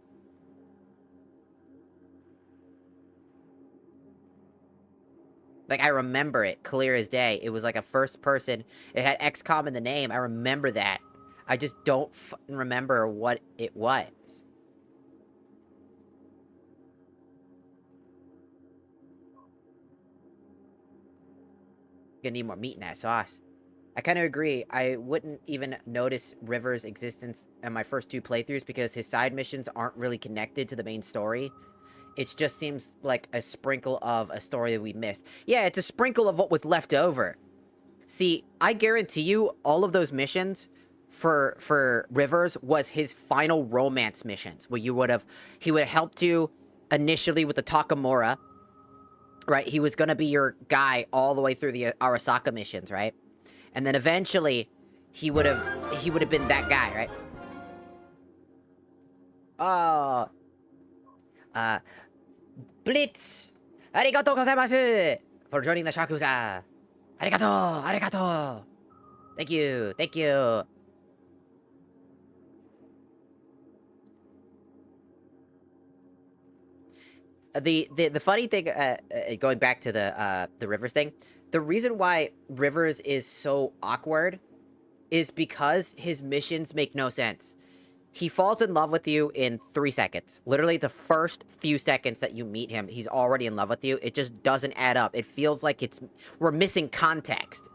Like, I remember it clear as day. It was like a first person. It had XCOM in the name. I remember that. I just don't remember what it was. Gonna need more meat in that sauce. I kind of agree. I wouldn't even notice Rivers' existence in my first 2 playthroughs because his side missions aren't really connected to the main story. It just seems like a sprinkle of a story that we missed. Yeah, it's a sprinkle of what was left over. See, I guarantee you all of those missions for Rivers was his final romance missions, where he would have helped you initially with the Takamura, right? He was going to be your guy all the way through the Arasaka missions, right? And then eventually he would have been that guy, right? Blitz! Arigatou gozaimasu! For joining the Shakusa! Arigatou! Thank you! The funny thing, going back to the Rivers thing, the reason why Rivers is so awkward is because his missions make no sense. He falls in love with you in 3 seconds. Literally, the first few seconds that you meet him, he's already in love with you. It just doesn't add up. It feels like we're missing context.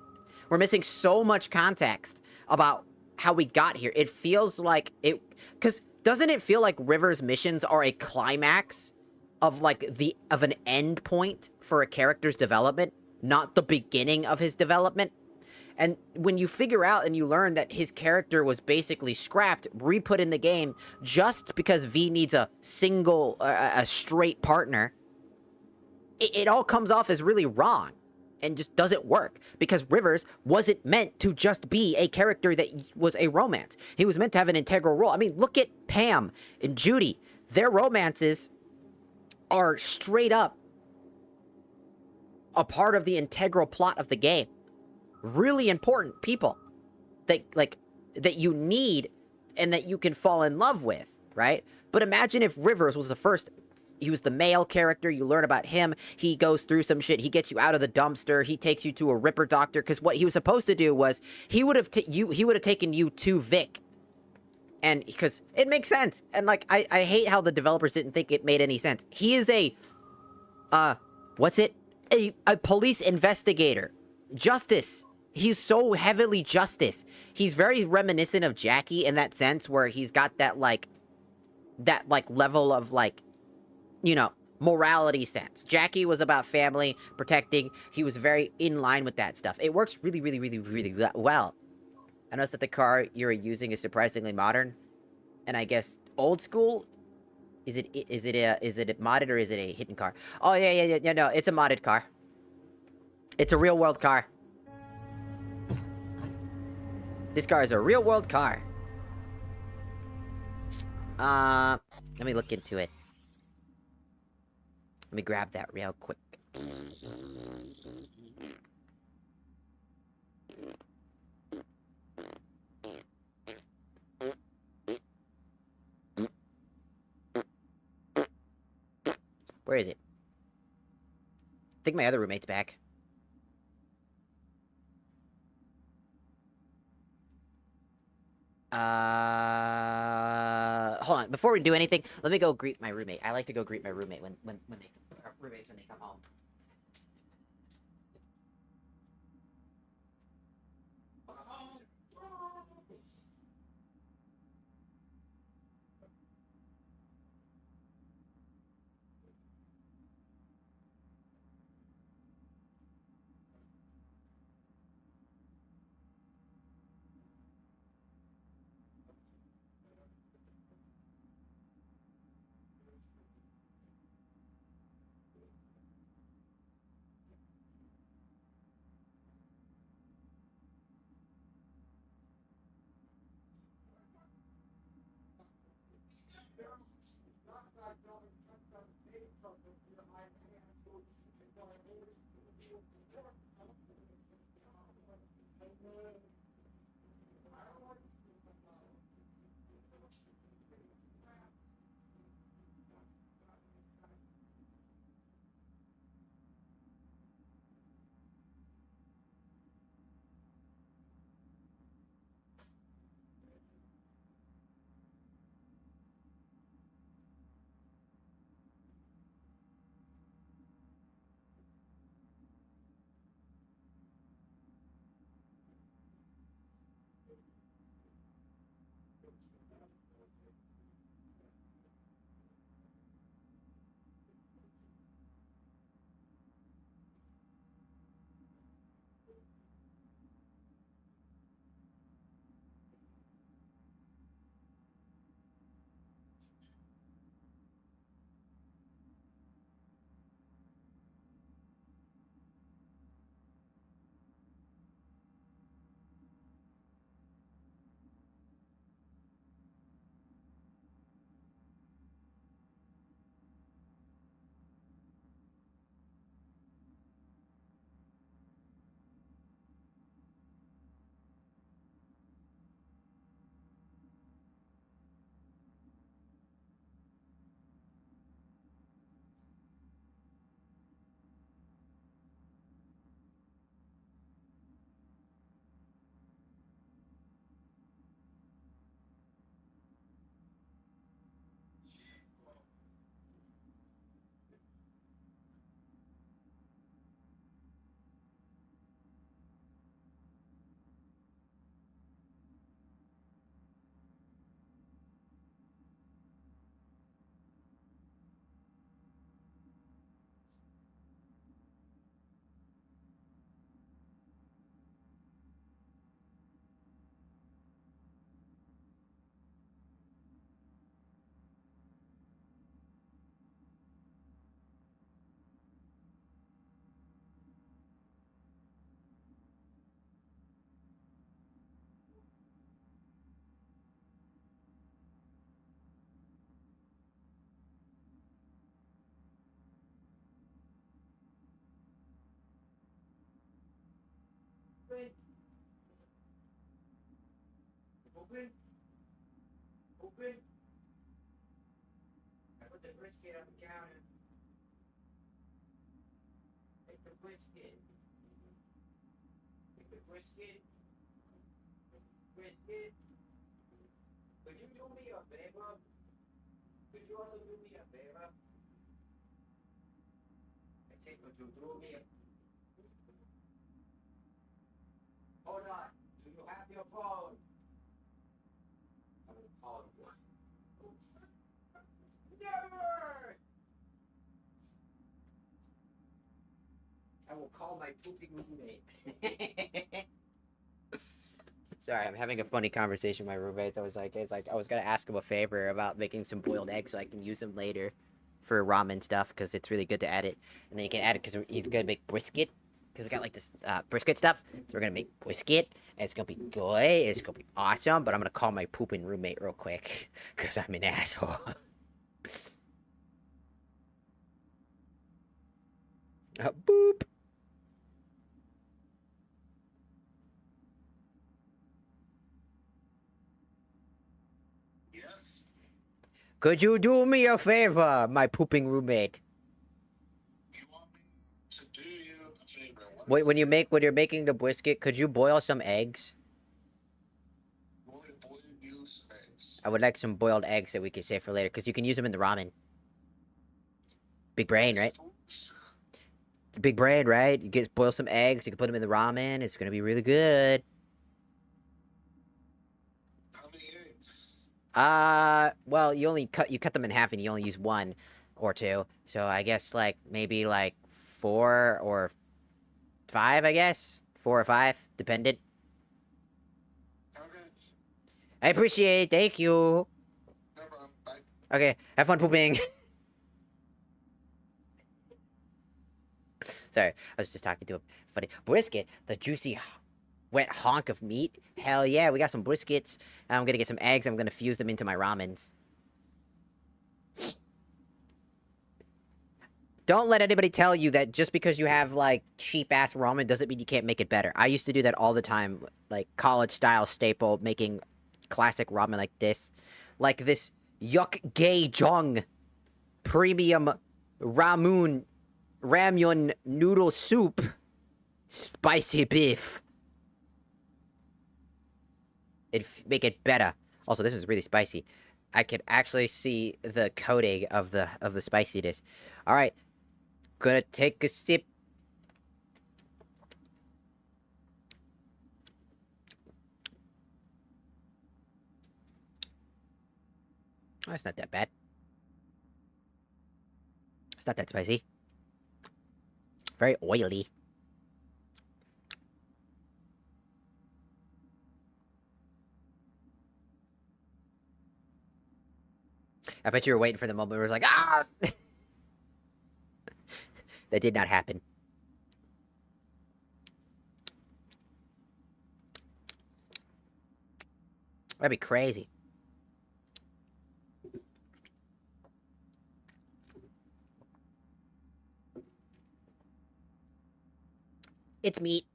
We're missing so much context about how we got here. It feels like because doesn't it feel like Rivers' missions are a climax of, like, of an end point for a character's development, not the beginning of his development? And when you figure out and you learn that his character was basically scrapped, re-put in the game, just because V needs a straight partner, it all comes off as really wrong. And just doesn't work. Because Rivers wasn't meant to just be a character that was a romance. He was meant to have an integral role. I mean, look at Pam and Judy. Their romances are straight up a part of the integral plot of the game. Really important people that you need and that you can fall in love with, right? But imagine if Rivers was the first. He was the male character. You learn about him. He goes through some shit. He gets you out of the dumpster. He takes you to a Ripper doctor. Because what he was supposed to do was he would have taken you to Vic. And because it makes sense. And like I hate how the developers didn't think it made any sense. He is a what's it? A police investigator. Justice. He's so heavily justice. He's very reminiscent of Jackie in that sense where he's got that level of like, you know, morality sense. Jackie was about family, protecting. He was very in line with that stuff. It works really, really, really, really well. I noticed that the car you're using is surprisingly modern. And I guess old school? Is it modded or is it a hidden car? Oh, yeah, no, it's a modded car. It's a real world car. This car is a real world car. Let me look into it. Let me grab that real quick. Where is it? I think my other roommate's back. Hold on. Before we do anything, let me go greet my roommate. I like to go greet my roommate when roommates when they come home. Open. the brisket on the counter. Take the brisket. Take the brisket. Brisket. Could you do me a favor? Could you also do me a favor? I think could you do me a... Hold on. Do you have your phone? I'm gonna call you. Never! I will call my pooping roommate. Sorry, I'm having a funny conversation with my roommates. I was like, I was gonna ask him a favor about making some boiled eggs so I can use them later for ramen stuff because it's really good to add it. And then you can add it because he's gonna make brisket because we got like this brisket stuff. So we're gonna make brisket and it's gonna be good. It's gonna be awesome. But I'm gonna call my pooping roommate real quick because I'm an asshole. Boop. Yes. Could you do me a favor, my pooping roommate? You want me to do you a favor? Wait, when you're making the brisket, could you boil some eggs? Will it boil you some eggs? I would like some boiled eggs that we can save for later, because you can use them in the ramen. Big brain, right? Big brain, right? You get boil some eggs, you can put them in the ramen. It's gonna be really good. How many eggs? Well, you cut them in half, and you only use one or two. So I guess like maybe like 4 or 5. I guess 4 or 5, dependent. Okay. I appreciate it. Thank you. No problem. Bye. Okay, have fun pooping. Sorry, I was just talking to a funny brisket. The juicy, wet honk of meat. Hell yeah, we got some briskets. I'm gonna get some eggs. I'm gonna fuse them into my ramens. Don't let anybody tell you that just because you have like cheap ass ramen doesn't mean you can't make it better. I used to do that all the time, like college style staple, making classic ramen like this, Yukgaejong premium ramyun noodle soup, spicy beef. It'd make it better. Also, this was really spicy. I could actually see the coating of the spiciness. All right, gonna take a sip. Oh, it's not that bad. It's not that spicy. Very oily. I bet you were waiting for the moment where it was like, ah! That did not happen. That'd be crazy. It's meat.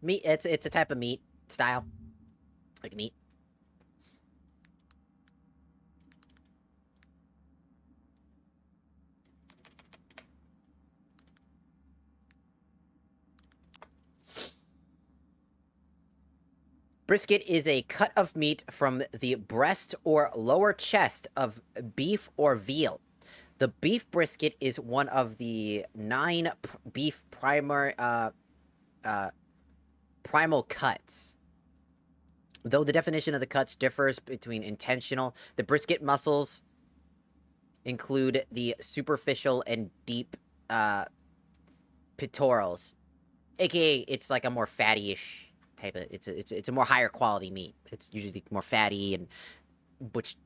Meat. It's a type of meat style, like meat. Brisket is a cut of meat from the breast or lower chest of beef or veal. The beef brisket is one of the 9 beef primal cuts. Though the definition of the cuts differs between intentional, the brisket muscles include the superficial and deep pectorals, aka it's like a more fatty-ish type of. It's a more higher quality meat. It's usually more fatty and which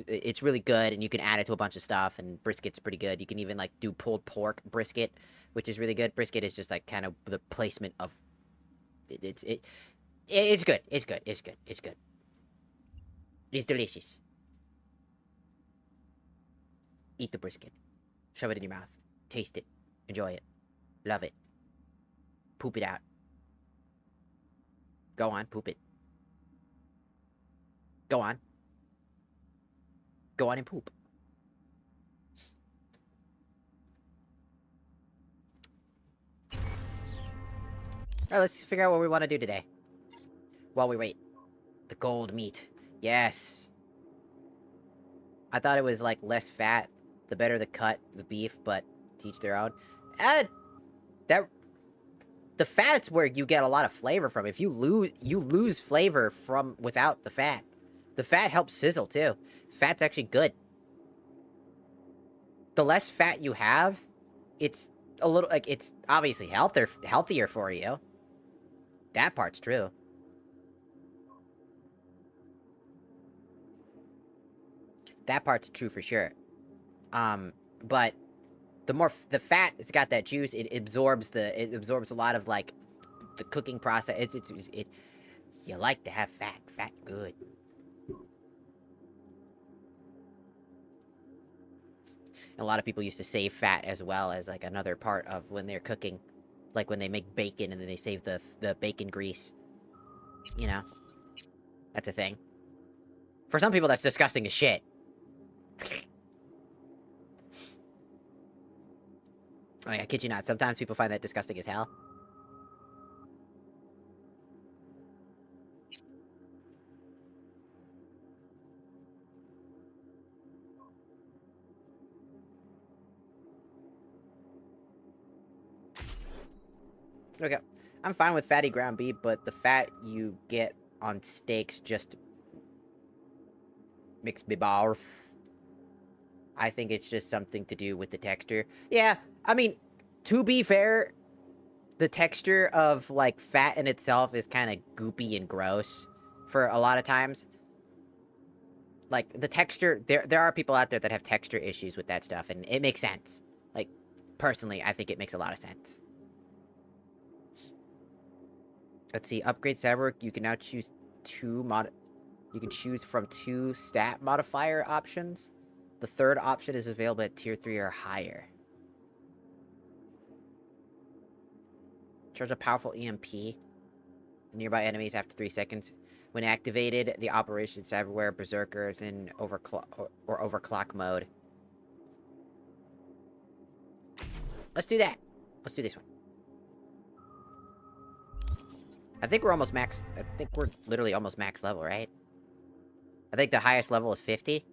it's really good, and you can add it to a bunch of stuff. And brisket's pretty good. You can even like do pulled pork brisket, which is really good. Brisket is just like kind of the placement of it's good. It's good. It's good. It's good. It's delicious. Eat the brisket. Shove it in your mouth. Taste it. Enjoy it. Love it. Poop it out. Go on, poop it. Go on. Go on and poop. Alright, let's figure out what we want to do today. While we wait. The gold meat. Yes. I thought it was, like, less fat. The better the cut, the beef, but to each their own. And the fat's where you get a lot of flavor from. If you lose flavor from without the fat. The fat helps sizzle, too. Fat's actually good. The less fat you have, it's a little, like, it's obviously healthier for you. That part's true. That part's true for sure. But the fat, it's got that juice, it absorbs a lot of, like, the cooking process. You like to have fat good. And a lot of people used to save fat as well as, like, another part of when they're cooking. Like when they make bacon and then they save the bacon grease. You know? That's a thing. For some people, that's disgusting as shit. Oh yeah, I kid you not. Sometimes people find that disgusting as hell. Okay. I'm fine with fatty ground beef, but the fat you get on steaks just makes me barf. I think it's just something to do with the texture. Yeah, I mean, to be fair, the texture of, like, fat in itself is kind of goopy and gross for a lot of times. Like, the texture, there are people out there that have texture issues with that stuff, and it makes sense. Like, personally, I think it makes a lot of sense. Let's see, upgrade cyberwork, you can now choose you can choose from 2 stat modifier options. The third option is available at tier 3 or higher. Charge a powerful EMP. Nearby enemies after 3 seconds. When activated, the Operation Cyberware Berserker is in overclock mode. Let's do that. Let's do this one. I think we're almost max. I think we're literally almost max level, right? I think the highest level is 50.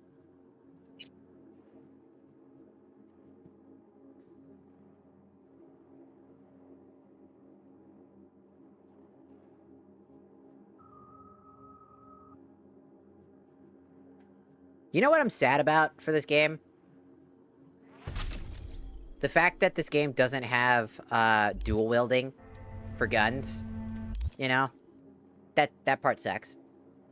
You know what I'm sad about for this game? The fact that this game doesn't have dual wielding for guns. You know? That part sucks.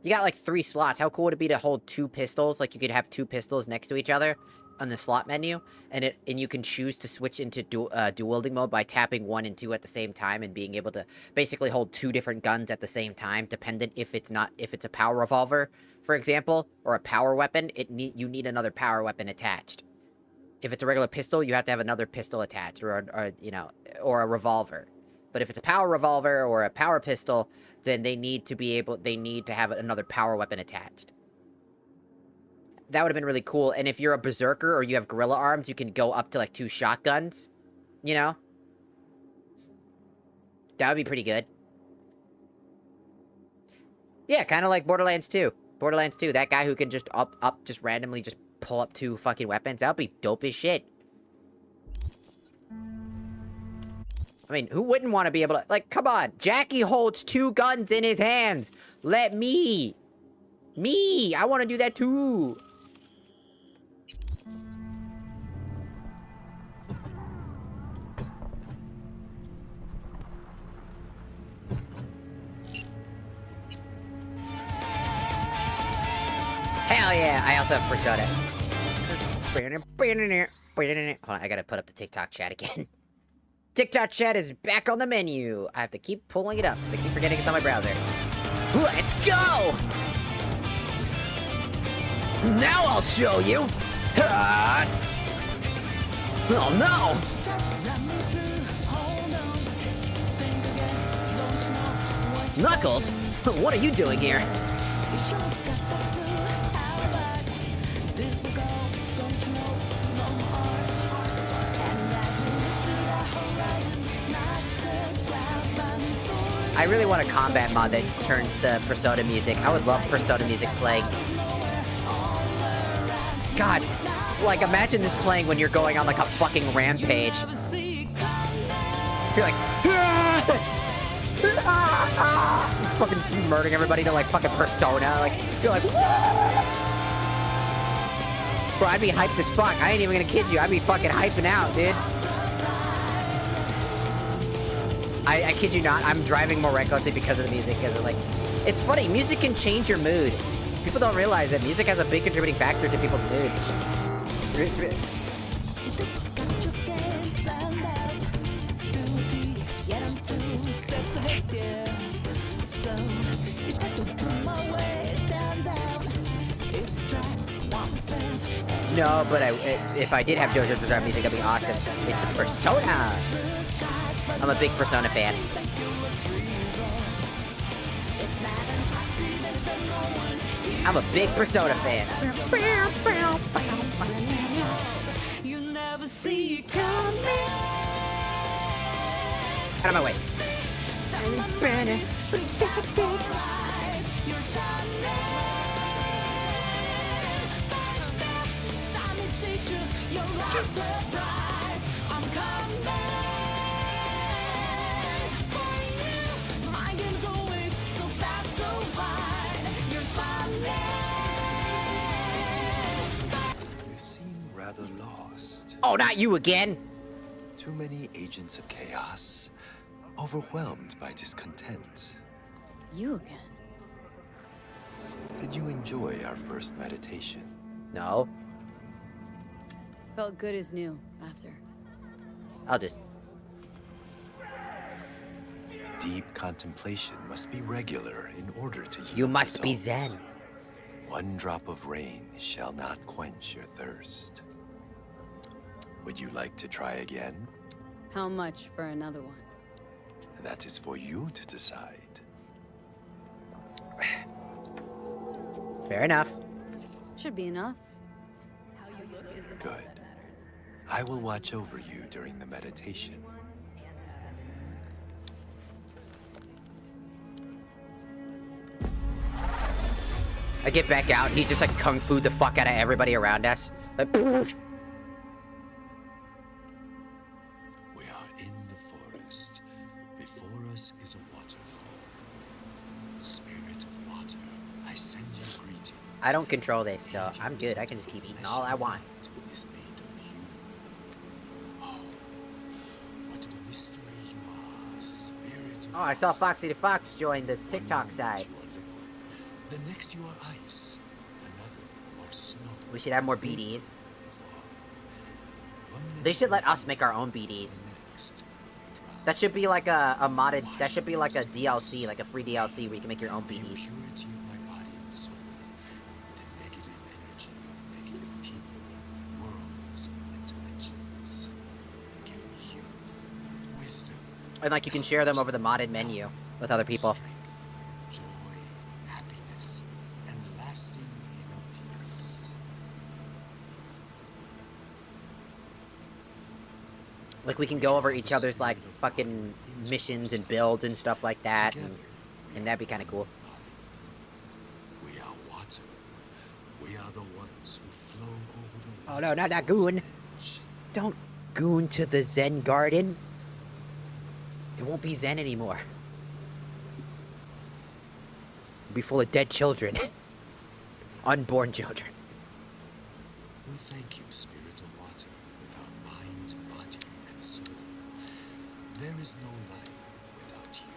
You got like 3 slots. How cool would it be to hold 2 pistols? Like you could have 2 pistols next to each other on the slot menu, and you can choose to switch into dual wielding mode by tapping 1 and 2 at the same time and being able to basically hold 2 different guns at the same time, dependent if it's a power revolver, for example, or a power weapon, you need another power weapon attached. If it's a regular pistol, you have to have another pistol attached, or you know, or a revolver. But if it's a power revolver or a power pistol, then they need to have another power weapon attached. That would have been really cool. And if you're a berserker or you have gorilla arms, you can go up to like 2 shotguns. You know? That would be pretty good. Yeah, kind of like Borderlands 2. Borderlands 2, that guy who can just just randomly just pull up 2 fucking weapons. That would be dope as shit. I mean, who wouldn't want to be able to... Like, come on. Jackie holds 2 guns in his hands. Let me. Me. I want to do that too. Hell yeah. I also have Persona. Hold on, I gotta put up the TikTok chat again. TikTok chat is back on the menu. I have to keep pulling it up because I keep forgetting it's on my browser. Let's go! Now I'll show you! Oh no! Knuckles? What are you doing here? I really want a combat mod that turns the Persona music. I would love Persona music playing. God, like, imagine this playing when you're going on, like, a fucking rampage. You're like, fucking murdering everybody to, like, fucking Persona. Like, you're like, bro, I'd be hyped as fuck. I ain't even gonna kid you. I'd be fucking hyping out, dude. I kid you not, I'm driving more recklessly because of the music, because like, it's funny, music can change your mood. People don't realize that music has a big contributing factor to people's mood. No, but if I did have JoJo's Bizarre music, that'd be awesome. It's a Persona! I'm a big Persona fan. I'm a big Persona fan. Out of my way. Rather lost. Oh, not you again! Too many agents of chaos, overwhelmed by discontent. You again? Did you enjoy our first meditation? No. Felt good as new after. I'll just... Deep contemplation must be regular in order to yield You must be results. Zen. One drop of rain shall not quench your thirst. Would you like to try again? How much for another one? That is for you to decide. Fair enough. Should be enough. Good. I will watch over you during the meditation. I get back out, and he just like kung fu the fuck out of everybody around us. Like, poof. We are in the forest. Before us is a waterfall. Spirit of water, I send you greeting. I don't control this, so I'm good. I can just keep eating all I want. Is made of you. Oh, what a mystery you are, spirit of Oh, I saw Foxy the Fox join the TikTok side. The next you are ice, another you are snow. We should have more BDs. They should let us make our own BDs. That should be like a modded, that should be like a DLC, like a free DLC where you can make your own BDs. Purity of my body and soul, the negative energy of negative people, worlds, and dimensions. Give me youth, wisdom, And like you can share them over the modded menu with other people. strength, joy, happiness, and lasting inner peace. Like we can go over each other's like fucking missions and builds and stuff like that, and that'd be kind of cool. We are water. We are the ones who flow over the Oh no, not that goon! Don't goon to the Zen garden. It won't be Zen anymore. It'll be full of dead children, unborn children. We thank you, Spirit of Water, with our mind, body, and soul. There is no life without you.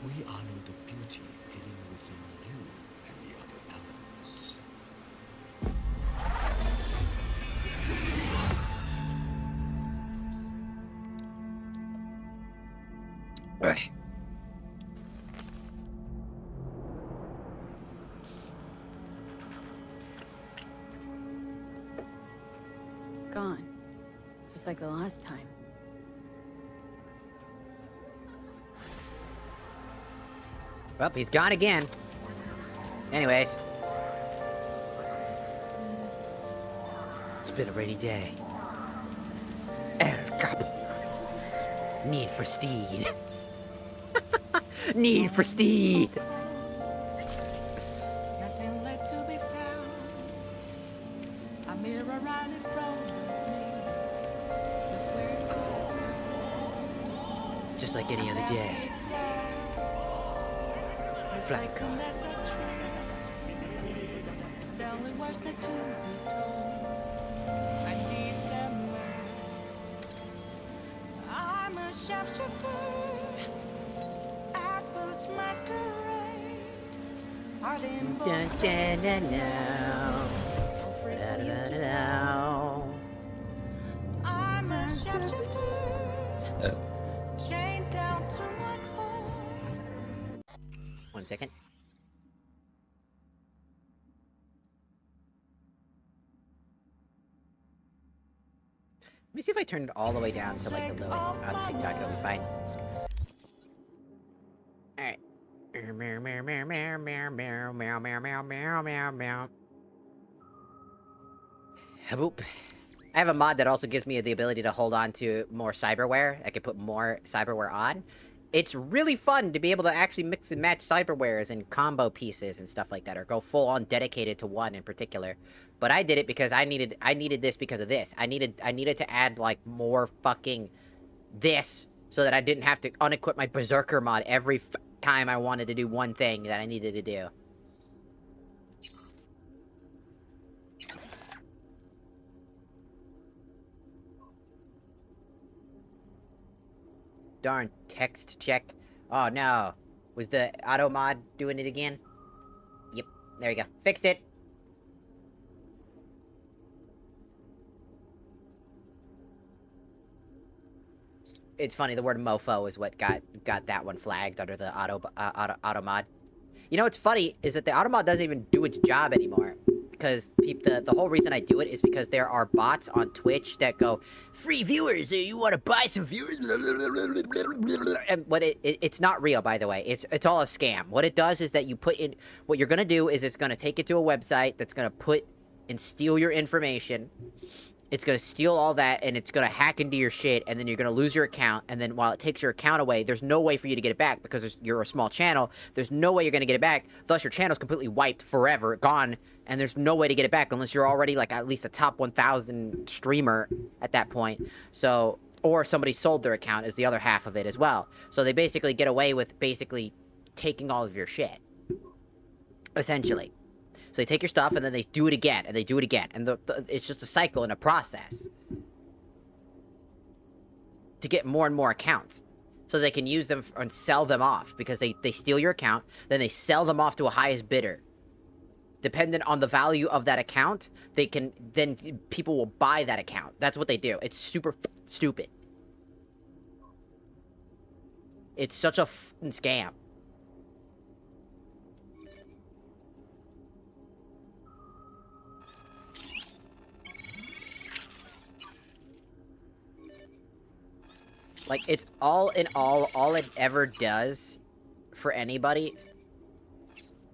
We honor the beauty hidden within you and the other elements. Ugh. Gone. Just like the last time. Well, he's gone again. Anyways. It's been a rainy day. El Capo. Need for Steed. Need for Speed. Nothing left to be found. A mirror right in front of me. That's where Just like any other day. Flat car. Telling words that to be told. I need them most. I'm a sharpshooter. Apples masquerade. Heart in both places. I'm a sharpshooter. Chained down to my core. 1 second. Let me see if I turn it all the way down to like the lowest on TikTok. It'll be fine. Alright. Boop. I have a mod that also gives me the ability to hold on to more cyberware. I can put more cyberware on. It's really fun to be able to actually mix and match cyberwares and combo pieces and stuff like that, or go full on dedicated to one in particular. But I did it because I needed this because of this. I needed to add like more fucking this so that I didn't have to unequip my Berserker mod every time I wanted to do one thing that I needed to do. Darn text check. Oh no. Was the auto mod doing it again? Yep. There we go. Fixed it. It's funny, the word mofo is what got that one flagged under the auto mod. You know what's funny is that the auto mod doesn't even do its job anymore. Because the whole reason I do it is because there are bots on Twitch that go, free viewers, you want to buy some viewers? And what it's not real, by the way. It's all a scam. What it does is that you put in, what you're gonna do is it's gonna take it to a website that's gonna put and steal your information. It's gonna steal all that, and it's gonna hack into your shit, and then you're gonna lose your account, and then while it takes your account away, there's no way for you to get it back, because you're a small channel, there's no way you're gonna get it back, thus your channel's completely wiped forever, gone, and there's no way to get it back unless you're already, like, at least a top 1,000 streamer at that point, so, or somebody sold their account is the other half of it as well. So they basically get away with basically taking all of your shit. Essentially. So they take your stuff, and then they do it again, and they do it again. And it's just a cycle and a process. To get more and more accounts. So they can use them and sell them off. Because they steal your account, then they sell them off to a highest bidder. Dependent on the value of that account, then people will buy that account. That's what they do. It's super stupid. It's such a scam. Like, it's all in all it ever does for anybody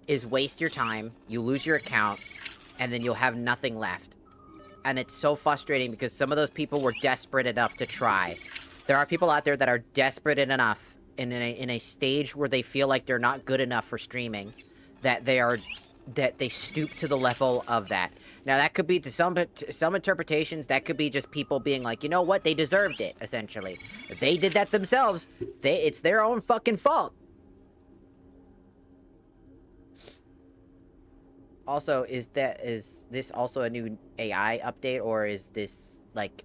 is waste your time, you lose your account, and then you'll have nothing left. And it's so frustrating because some of those people were desperate enough to try. There are people out there that are desperate enough in a stage where they feel like they're not good enough for streaming, that they stoop to the level of that. Now, that could be, to some interpretations, that could be just people being like, you know what, they deserved it, essentially. If they did that themselves, it's their own fucking fault. Also, is this also a new AI update, or is this, like,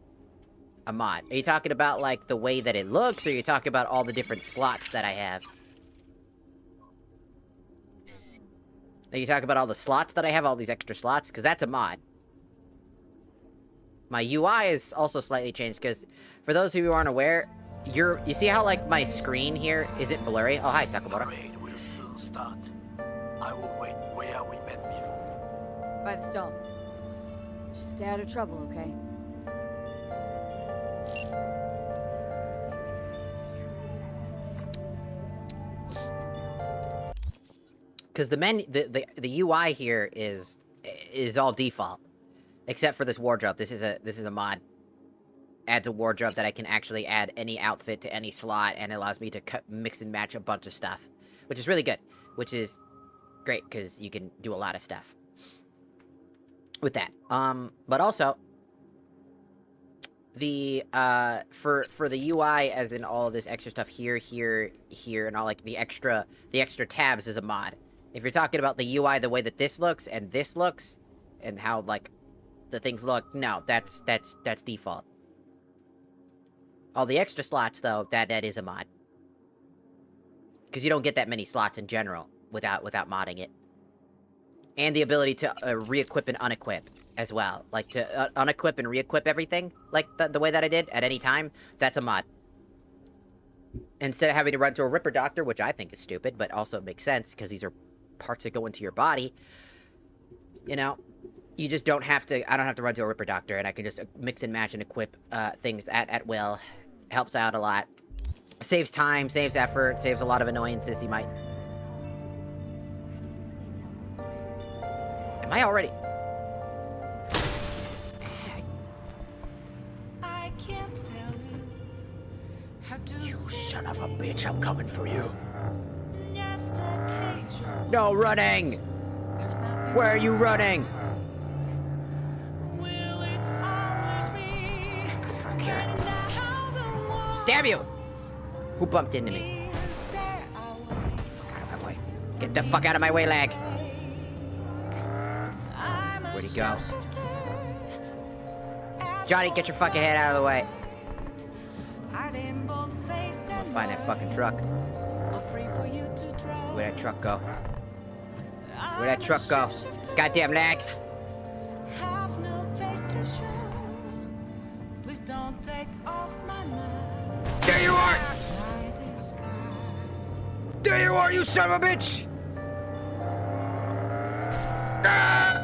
a mod? Are you talking about, like, the way that it looks, or are you talking about all the different slots that I have? Are you talking about all the slots that I have, all these extra slots? Because that's a mod. My UI is also slightly changed, because for those of you who aren't aware, you see how, like, my screen here isn't blurry? Oh, hi, Takamura. Parade will soon start. I will wait where we met before. By the stalls. Just stay out of trouble, okay? Because the UI here is all default, except for this wardrobe. This is a mod. Adds a wardrobe that I can actually add any outfit to any slot, and it allows me to mix and match a bunch of stuff. which is really good, which is great because you can do a lot of stuff with that. But also the for the UI, as in all of this extra stuff here, and all like the extra tabs is a mod. If you're talking about the UI the way that this looks and this looks, and how like the things look, no, that's default. All the extra slots though, that is a mod. Because you don't get that many slots in general without modding it. And the ability to re-equip and unequip as well. Like to unequip and re-equip everything, like the way that I did at any time, that's a mod. Instead of having to run to a Ripper Doctor, which I think is stupid, but also makes sense because these are parts that go into your body, you know, you just don't have to, I don't have to run to a Ripper Doctor, and I can just mix and match and equip things at will. Helps out a lot. Saves time, saves effort, saves a lot of annoyances you might... Am I already... I can't tell you how to You son of a bitch, I'm coming for you. just occasionally. No running! There's nothing Where are you running? Will it always be? Fuck you. Burning down the walls? Damn you! Who bumped into me? Is there a way? Out of my way. Get the fuck out of my way, lag! I'm a Where'd he go? shifter at Johnny, get your fucking head out of the way. hiding both face I'll and find that fucking truck. are free for you to try. Where'd that truck go? Where'd that truck go? Goddamn lag! Have no face to show. Please don't take off my mask. There you are! Night is sky. There you are, you son of a bitch! Ah!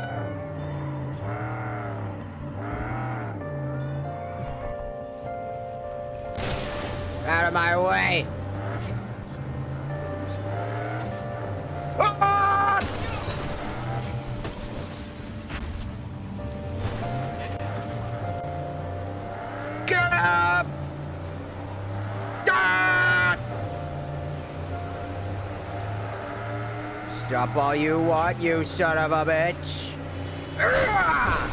Out of my way! Ah! Get up! Ah! Stop all you want, you son of a bitch! Ah!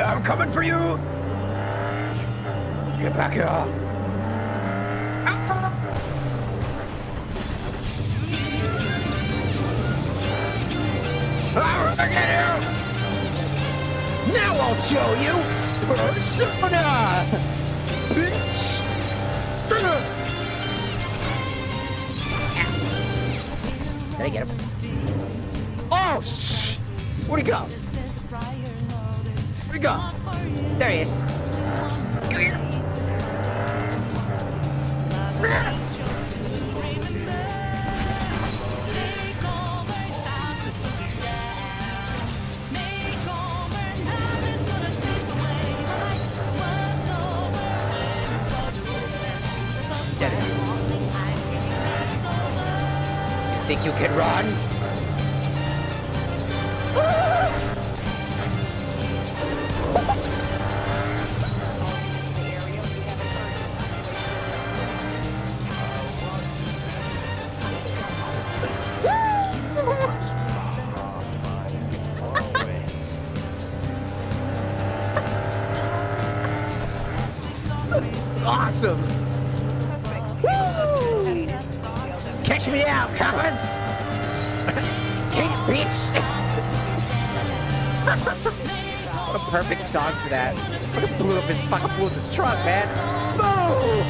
I'm coming for you! Get back here! I'll get you! Now I'll show you! Persona! Bitch! Did I get him? Oh, shh! Where'd he go? Where'd he go? There he is. Come here. Get it. You think you can run? Awesome! Woo! Catch me now, coppers! Can't bitch! What a perfect song for that. Fucking blew up his truck, man. Boom!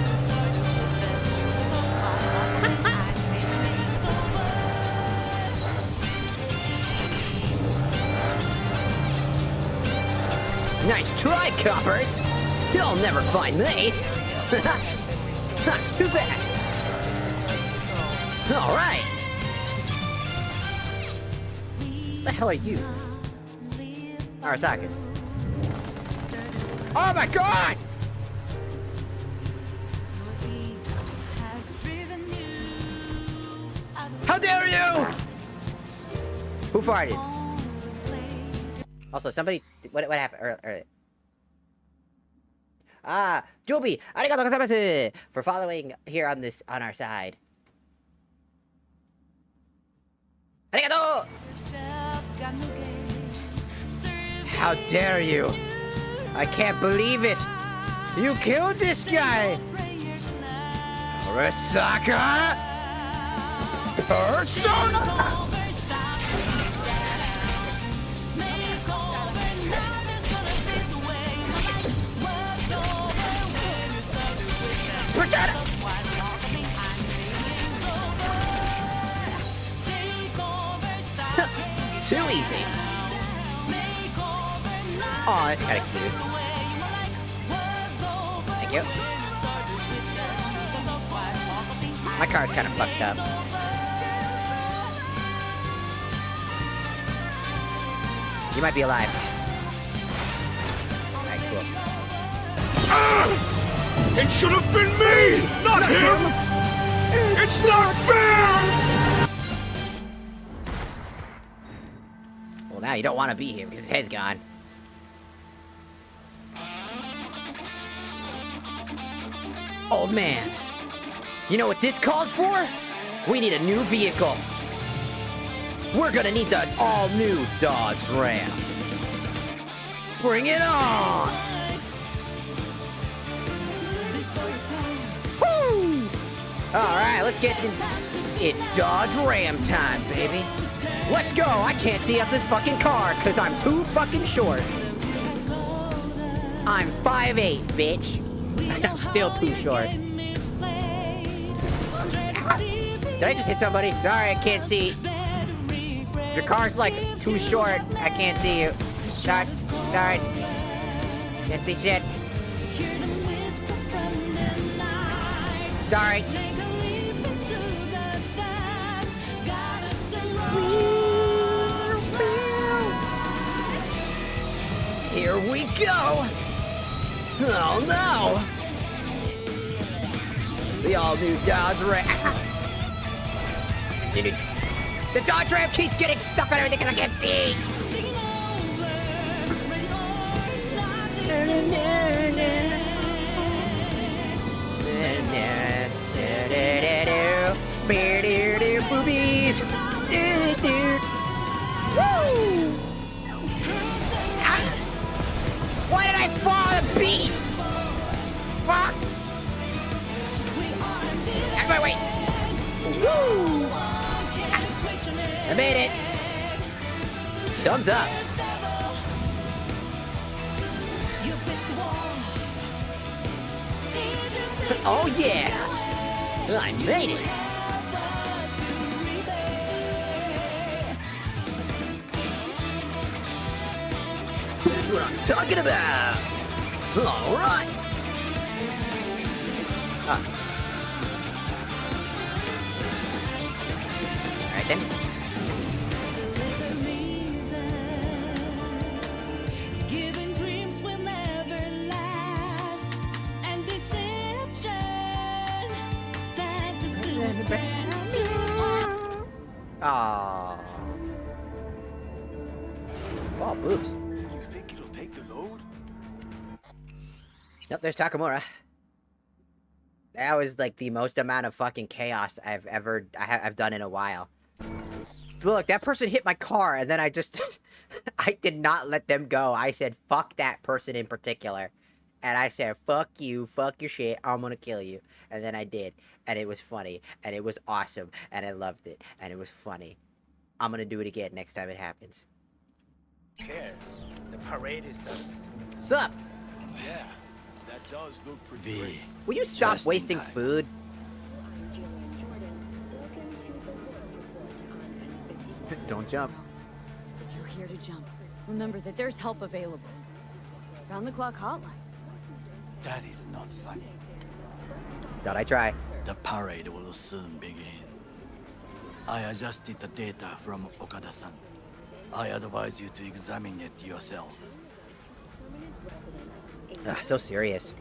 Nice try, coppers! You'll never find me! Too fast! Alright! The hell are you? Arasaka's. Oh my god! How dare you! Who farted? Also, somebody... What happened earlier? Joby, arigatou gozaimasu for following here on our side. Arigatou! How dare you? I can't believe it! You killed this guy! Arasaka! Persona! Persona! Too easy. Oh, that's kind of cute. Thank you. My car's kind of fucked up. You might be alive. Alright, cool. It should have been me, not him! It's not fair! Well, now you don't want to be here because his head's gone. Old man. You know what this calls for? We need a new vehicle. We're gonna need the all-new Dodge Ram. Bring it on! Woo! Alright, let's get in. It's Dodge Ram time, baby. Let's go! I can't see up this fucking car because I'm too fucking short. I'm 5'8", bitch. I'm still too short. Did I just hit somebody? Sorry, I can't see. Your car's like too short. I can't see you. Sorry. Can't see shit. Sorry. Here we go. Oh no. The all-new Dodge Ram. The Dodge Ram keeps getting stuck on everything because I can't see! Boobies! Woo! Why did I fall on the beat? Fuck! Out of my way! Woo! I made it! Thumbs up! Oh yeah! I made it! That's what I'm talking about! Alright! Alright then. Aww. Oh, boobs. You think it'll take the load? Nope, there's Takamura. That was like the most amount of fucking chaos I've done in a while. Look, that person hit my car, and then I just I did not let them go. I said fuck that person in particular. And I said, fuck you, fuck your shit, I'm gonna kill you. And then I did. And it was funny. And it was awesome. And I loved it. And it was funny. I'm gonna do it again next time it happens. Who cares? The parade is done. Sup? Yeah, that does look pretty great. Will you stop Just in wasting time. food? Don't jump. If you're here to jump, remember that there's help available. Round-the-clock hotline. That is not funny. Thought I try. The parade will soon begin. I adjusted the data from Okada-san. I advise you to examine it yourself. So serious.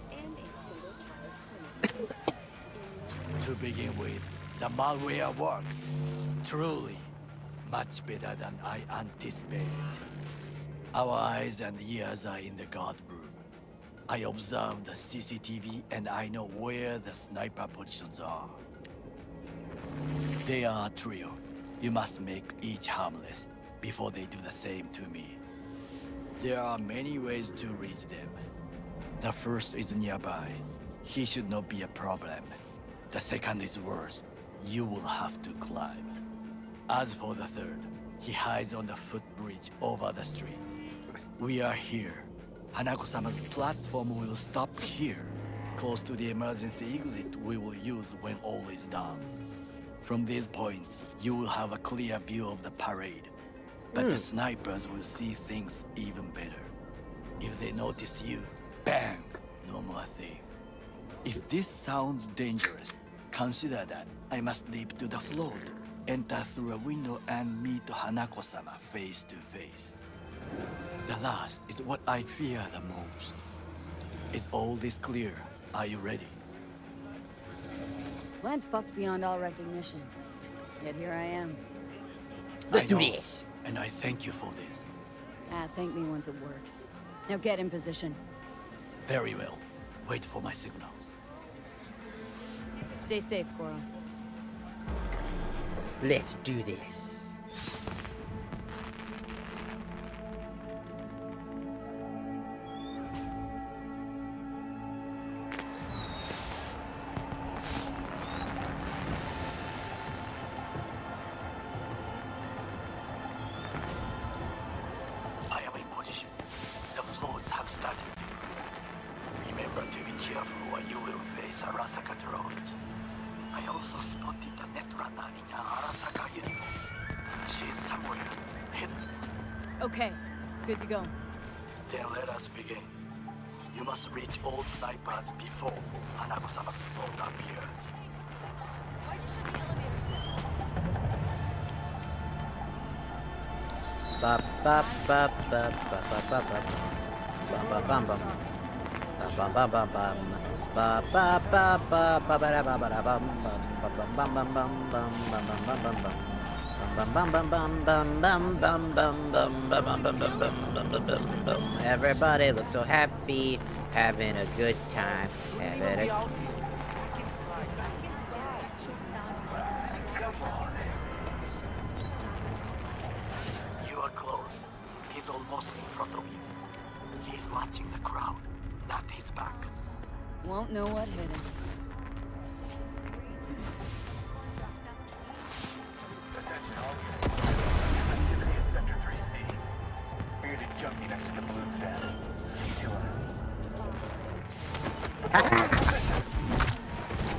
To begin with, the malware works. Truly, much better than I anticipated. Our eyes and ears are in the guard room. I observed the CCTV and I know where the sniper positions are. They are a trio. You must make each harmless before they do the same to me. There are many ways to reach them. The first is nearby. He should not be a problem. The second is worse. You will have to climb. As for the third, he hides on the footbridge over the street. We are here. Hanako-sama's platform will stop here, close to the emergency exit we will use when all is done. From these points, you will have a clear view of the parade. But the snipers will see things even better. If they notice you, bang! No more thief. If this sounds dangerous, consider that I must leap to the float, enter through a window and meet Hanako-sama face to face. The last is what I fear the most. Is all this clear? Are you ready? Plan's fucked beyond all recognition. Yet here I am. Let's do this. And I thank you for this. Thank me once it works. Now get in position. Very well. Wait for my signal. Stay safe, Goro. Let's do this. I am in position. The floats have started to move. Remember to be careful or you will face Arasaka drones. I also spotted the netrunner in an Arasaka uniform. She is somewhere hidden. Okay, good to go. Then let us begin. You must reach all snipers before Hanako-sama's float appears. Ba ba ba ba ba ba ba ba. Ba bum bum. Ba bum bum bum. Ba ba ba ba ba ba ba ba bum bum bum bum bum bum bum bum bum bum bum. Bum bum bum bum bum bum bum bum bum bum bum bum bum bum bum bum. Everybody looks so happy, having a good time. Having a You are close. He's almost in front of you. He's watching the crowd, not his back. Won't know what hit him. Attention all units. Activity in Sector 3C. Bearded junkie next to the balloon stand.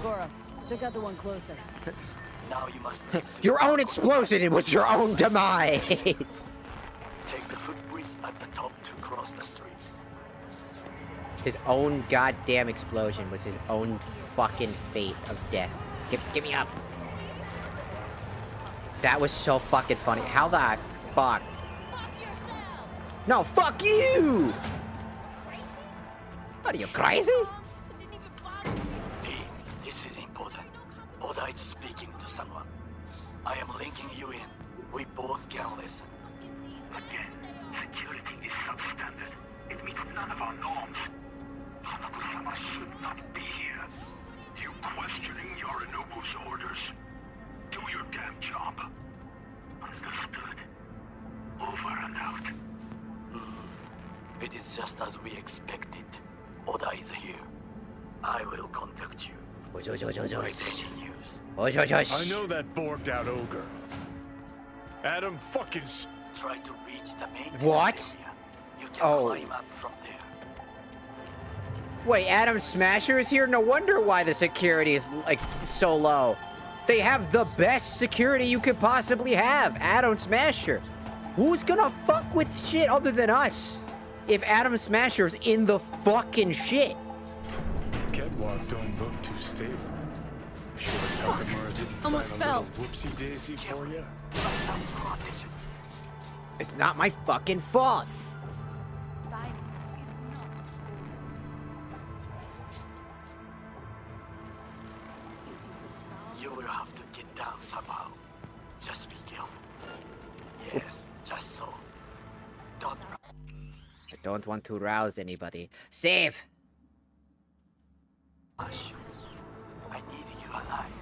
Goro, took out the one closer. Now you must Your own explosion, it was your own demise. take the footbridge at the top to cross the street. His own goddamn explosion was his own fucking fate of death. Give me up. That was so fucking funny. How the fuck? No, fuck you! What are you, crazy? P, this is important. Oda is speaking to someone. I am linking you in. We both can listen. Again, security is substandard. It meets none of our norms. Hanako-sama should not be here. You questioning Yorinobu's orders? Do your damn job. Understood. Over and out. It is just as we expected. Oda is here. I will contact you. Wait any news. I know that borked out ogre. Adam fucking Try to reach the main What? area. You can Oh. climb up from there. Wait, Adam Smasher is here? No wonder why the security is, like, so low. They have the best security you could possibly have. Adam Smasher. Who's gonna fuck with shit other than us? If Adam Smasher's in the fucking shit. Catwalk don't look too stable. Sure Takamura didn't Almost plan a fell. little whoopsie daisy for you? It's not my fucking fault. You will have to get down somehow. Just be careful. Yes, just so. Don't run. I don't want to rouse anybody. Save! Hush. I need you alive,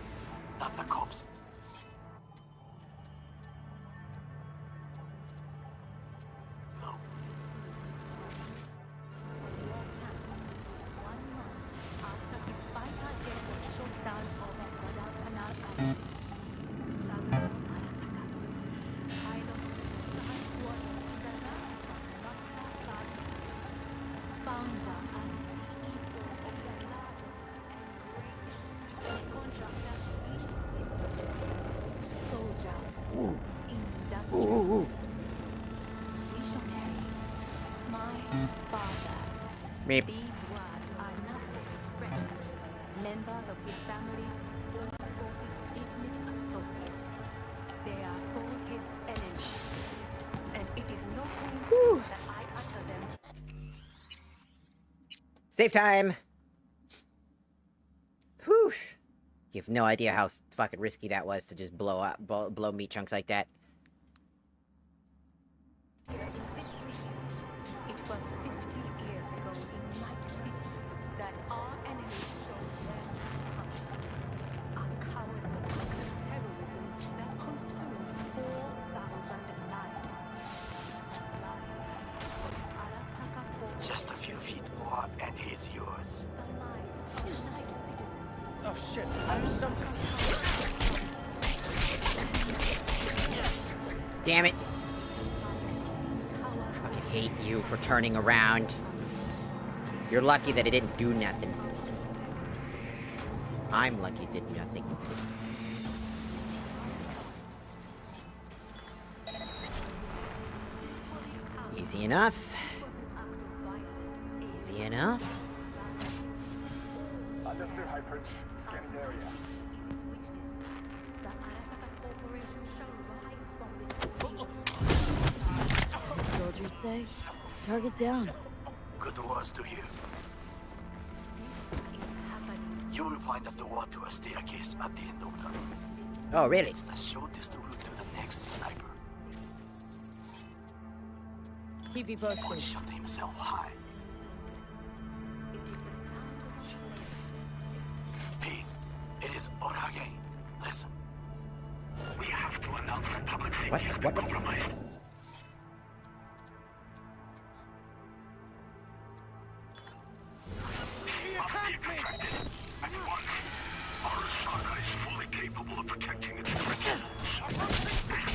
not the corpse. No. Meep. These words are not for his friends, members of his family, or for his business associates. They are for his enemies. And it is no coincidence that I utter them. Save time! Whew. You have no idea how fucking risky that was to just blow meat chunks like that. Here in this city, it was 50 years ago in Night City that our enemies showed their true color. A cowardly act of terrorism that consumed 4,000 lives. Just a few feet more and he's yours. The lives of Night citizens. Oh shit, I'm something. Damn it! I fucking hate you for turning around. You're lucky that it didn't do nothing. I'm lucky it did nothing. Easy enough. Easy enough. Understood, High Prince. Scanning the area. Soldiers say, target down. Good words to hear. You will find a door to a staircase at the end of the room. Oh, really? It's the shortest route to the next sniper. Keep you He would posted. shot himself high. Pete, it is order again. Listen. We have to announce that public safety What? has been What? compromised. Must be extracted at once. Arasaka is fully capable of protecting its principles.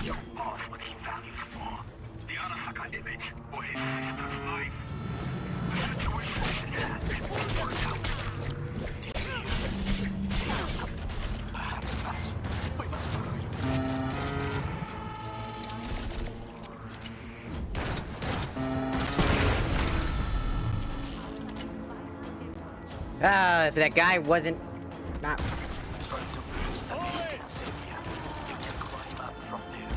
Your boss what he values more. The Arasaka image or his sister's life. The situation has been worked out. Did you hear? Perhaps not. We must hurry. If that guy wasn't... not... Try to reach the maintenance area. You can climb up from there.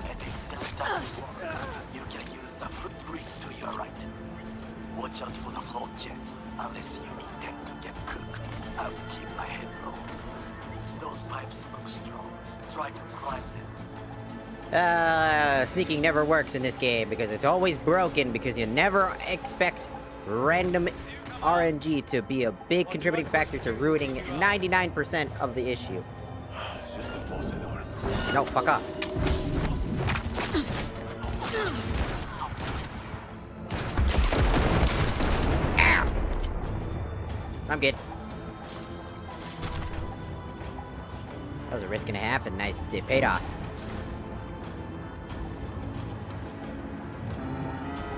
And if that doesn't work, you can use the footbridge to your right. Watch out for the float jets. Unless you intend to get cooked, I will keep my head low. Those pipes look strong. Try to climb them. Sneaking never works in this game because it's always broken because you never expect random RNG to be a big contributing factor to ruining 99% of the issue. It's just a false alarm. No, fuck off. Ow! I'm good. That was a risk and a half, and it paid off.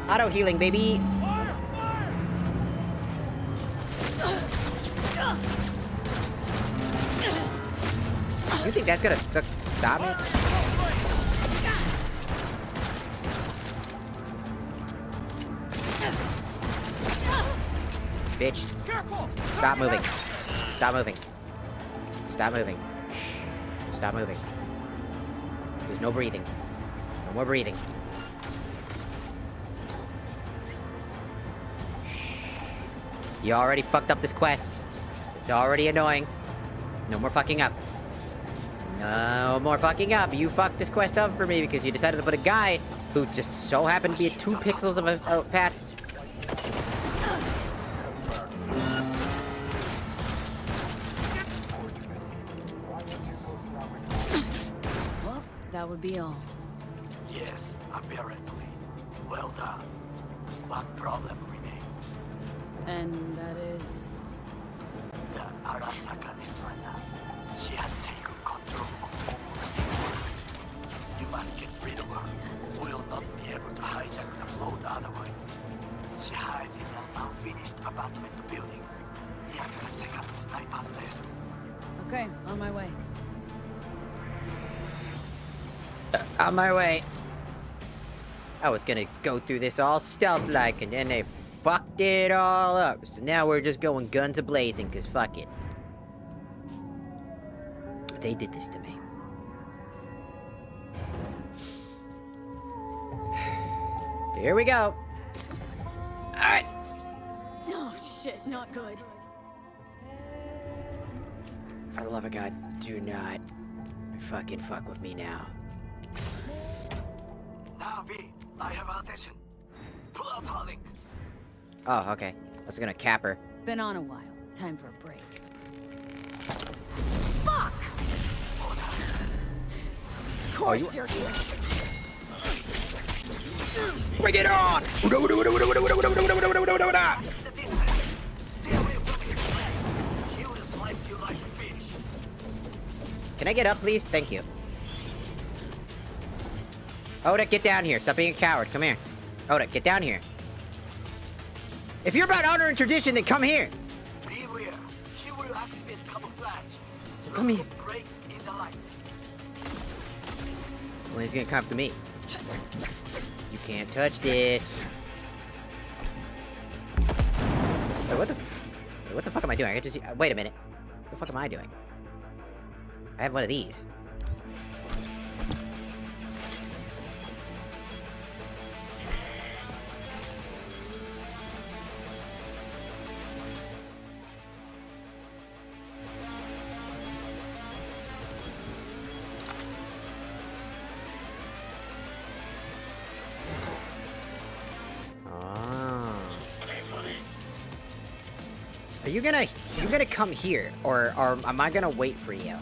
Auto healing, baby. You think that's gonna stop me? Bitch. Stop moving. Stop moving. Stop moving. Shh. Stop moving. There's no breathing. No more breathing. You already fucked up this quest. It's already annoying. No more fucking up. No more fucking up. You fucked this quest up for me because you decided to put a guy who just so happened to be at 2 pixels of a path. Well, that would be all. Yes, apparently. Well done. One problem remains. And that is... The Arasaka Emperor. She has taken control of all the works. You must get rid of her. We'll not be able to hijack the float otherwise. She hides in an unfinished apartment building, near to the second sniper's nest. Okay, on my way. On my way. I was gonna go through this all stealth-like, and then they fucked it all up. So now we're just going guns a-blazing, cause fuck it. They did this to me. Here we go. Alright. Oh, shit, not good. For the love of God, do not fucking fuck with me now. Now, B, I have attention. Pull up, Harling. Oh, okay. I was gonna cap her. Been on a while. Time for a break. Fuck! Of course you're here. Bring it on! Stay away from his friend. He will slice you like fish. Can I get up, please? Thank you. Oda, get down here. Stop being a coward. Come here. Oda, get down here. If you're about honor and tradition, then come here. Beware. He will activate camouflage. Come here. Breaks in the light. Well, he's gonna come to me. You can't touch this. Wait, what the fuck am I doing? I just wait a minute. What the fuck am I doing? I have one of these. Are you gonna come here, or am I gonna wait for you?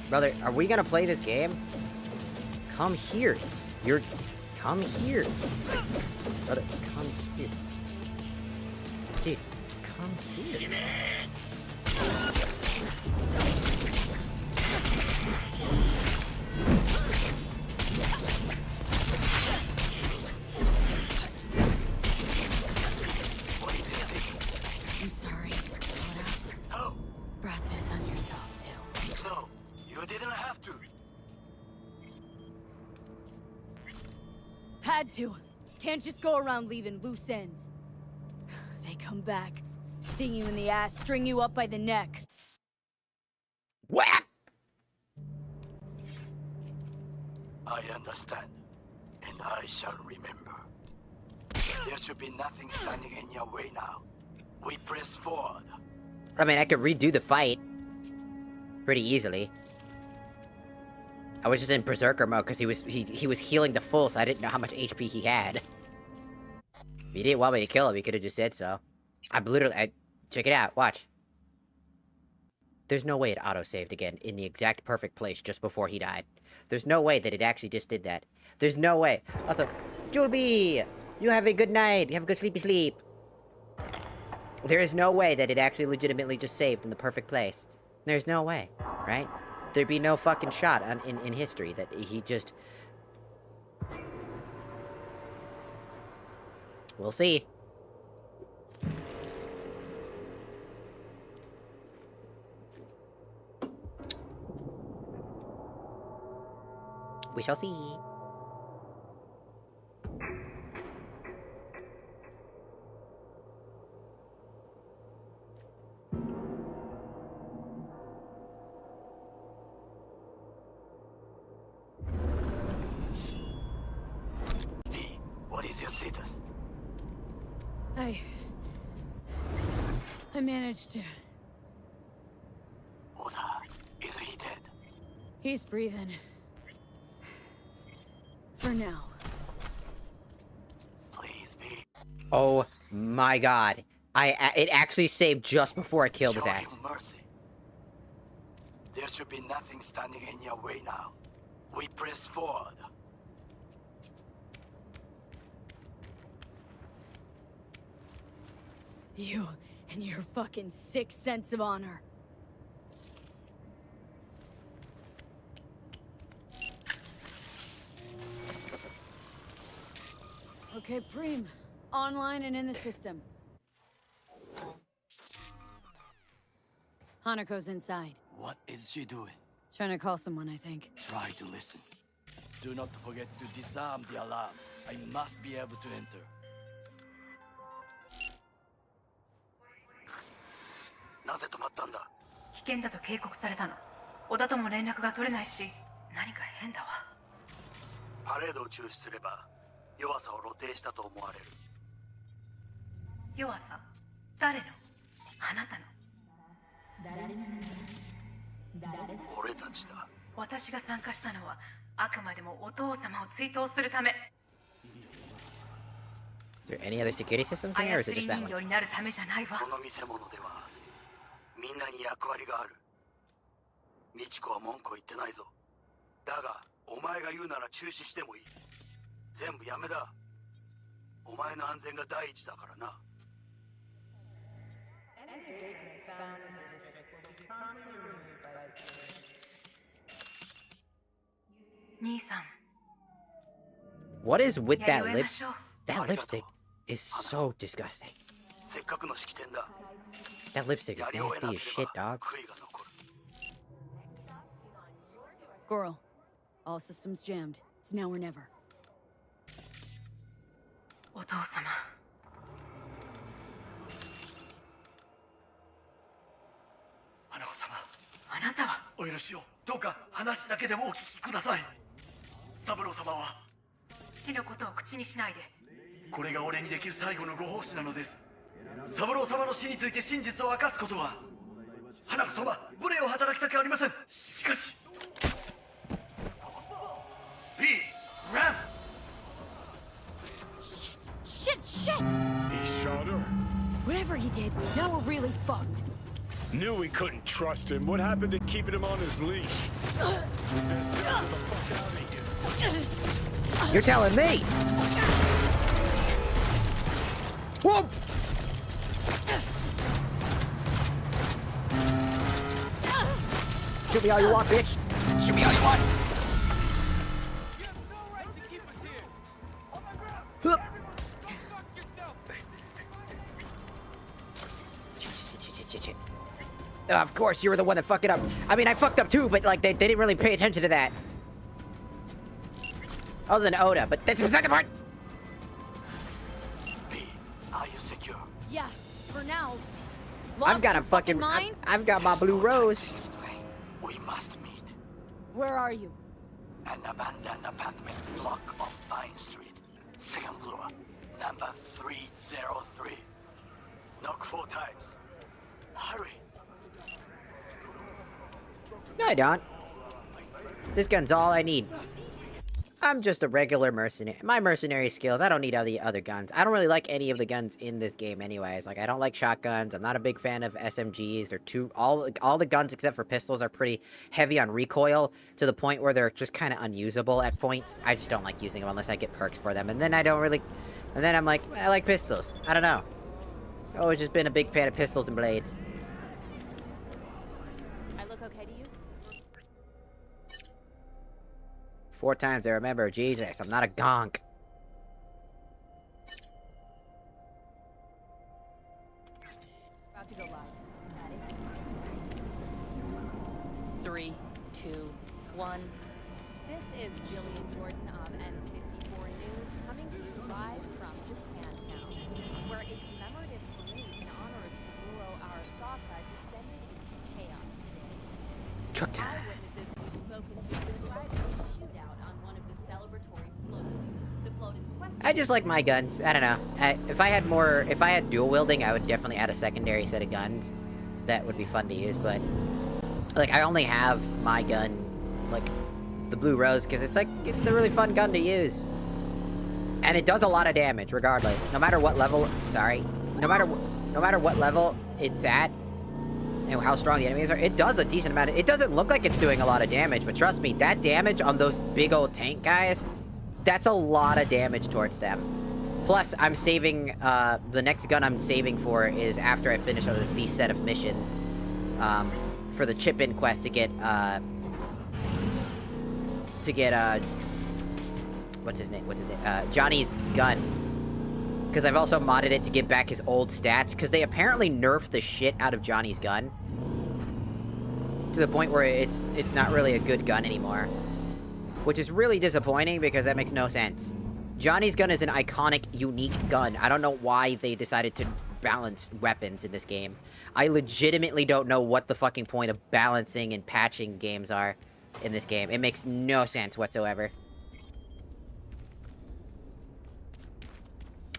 Brother, are we gonna play this game? Come here. Come here. Brother, come here. Dude, come here. I'm sorry. No. Brought this on yourself, too. No, you didn't have to. Had to. Can't just go around leaving loose ends. They come back, sting you in the ass, string you up by the neck. Whap! I understand, and I shall remember. There should be nothing standing in your way now. We press forward. I mean, I could redo the fight pretty easily. I was just in berserker mode because he was healing to full, so I didn't know how much HP he had. If he didn't want me to kill him, he could have just said so. Check it out. Watch. There's no way it auto-saved again in the exact perfect place just before he died. There's no way that it actually just did that. There's no way. Also, Juleby, you have a good night. You have a good sleepy sleep. There is no way that it actually legitimately just saved in the perfect place. There's no way, right? There'd be no fucking shot in history that he just... We'll see. We shall see. What is your status? I managed to... Oda, is he dead? He's breathing. For now. Please be. Oh my god. It actually saved just before I killed his ass. Mercy. There should be nothing standing in your way now. We press forward. You and your fucking sick sense of honor. Okay, Preem. Online and in the system. Hanako's inside. What is she doing? Trying to call someone, I think. Try to listen. Do not forget to disarm the alarms. I must be able to enter. なぜ止まったんだ? 危険だと警告されたの。小田とも連絡が取れないし、何か変だわ。パレードを中止すれば、弱さを露呈したと思われる。弱さ？誰の？あなたの？俺たちだ。私が参加したのは、あくまでもお父様を追悼するため。Is there any other security systems in here, or is it just that 人 one? 形になるためじゃないわ。この見せ物では、みんなに役割がある。美智子は文句を言ってないぞ。だが、お前が言うなら中止してもいい。全部やめだ。お前の安全が第一だからな。兄さん。 What is with that やり終え lip? ましょう。 That lipstick is so disgusting. せっかくの式典だ。 That lipstick is nasty as shit, dog. Girl, all systems jammed. It's now or never. お父様。花子様。あなたは。お許しを。どうか話だけでもお聞きください。三郎様は。父のことを口にしないで。これが俺にできる最後のご奉仕なのです。三郎様の死について真実を明かすことは、花子様、無礼を働きたくありません。しかし、V、ラン。Shit! He shot her. Whatever he did, now we're really fucked. Knew we couldn't trust him. What happened to keeping him on his leash? Just get the fuck out of here. You're telling me? Whoa! Shoot me all you want, bitch! Shoot me all you want! Hup. Shit. Of course, you were the one that fucked it up. I mean, I fucked up too, but like, they didn't really pay attention to that. Other than Oda, but that's the second part! V, are you secure? Yeah, for now. I've got a fucking mind? I've got my blue rose. Explain. We must meet. Where are you? An abandoned apartment block on Pine Street. Second floor. Number 303. Knock 4 times. Hurry. No, I don't. This gun's all I need. I'm just a regular mercenary. My mercenary skills, I don't need all the other guns. I don't really like any of the guns in this game anyways. Like, I don't like shotguns. I'm not a big fan of SMGs. They're all the guns except for pistols are pretty heavy on recoil to the point where they're just kind of unusable at points. I just don't like using them unless I get perks for them. And then I'm like, I like pistols. I don't know. I've always just been a big fan of pistols and blades. I look okay to you? 4 times I remember. Jesus, I'm not a gonk. About to go live. 3, 2, 1. This is Jillian Jordan of N54 News, coming to you live from Japantown, where a commemorative parade in honor of Saburo Arasaka descended into chaos today. Truck time. Eyewitnesses we've spoken to described a shootout on one of the celebratory floats. The float in question... I just like my guns. I don't know. If I had dual wielding, I would definitely add a secondary set of guns. That would be fun to use, but like I only have my gun, like the Blue Rose, because it's a really fun gun to use. And it does a lot of damage regardless. No matter what level, no matter what level it's at, and how strong the enemies are, it does a decent amount. It doesn't look like it's doing a lot of damage, but trust me, that damage on those big old tank guys, that's a lot of damage towards them. Plus, I'm saving, the next gun I'm saving for is after I finish these set of missions, for the chip-in quest to get, what's his name? Johnny's gun. Because I've also modded it to get back his old stats, because they apparently nerfed the shit out of Johnny's gun. To the point where it's not really a good gun anymore. Which is really disappointing, because that makes no sense. Johnny's gun is an iconic, unique gun. I don't know why they decided to balance weapons in this game. I legitimately don't know what the fucking point of balancing and patching games are in this game. It makes no sense whatsoever.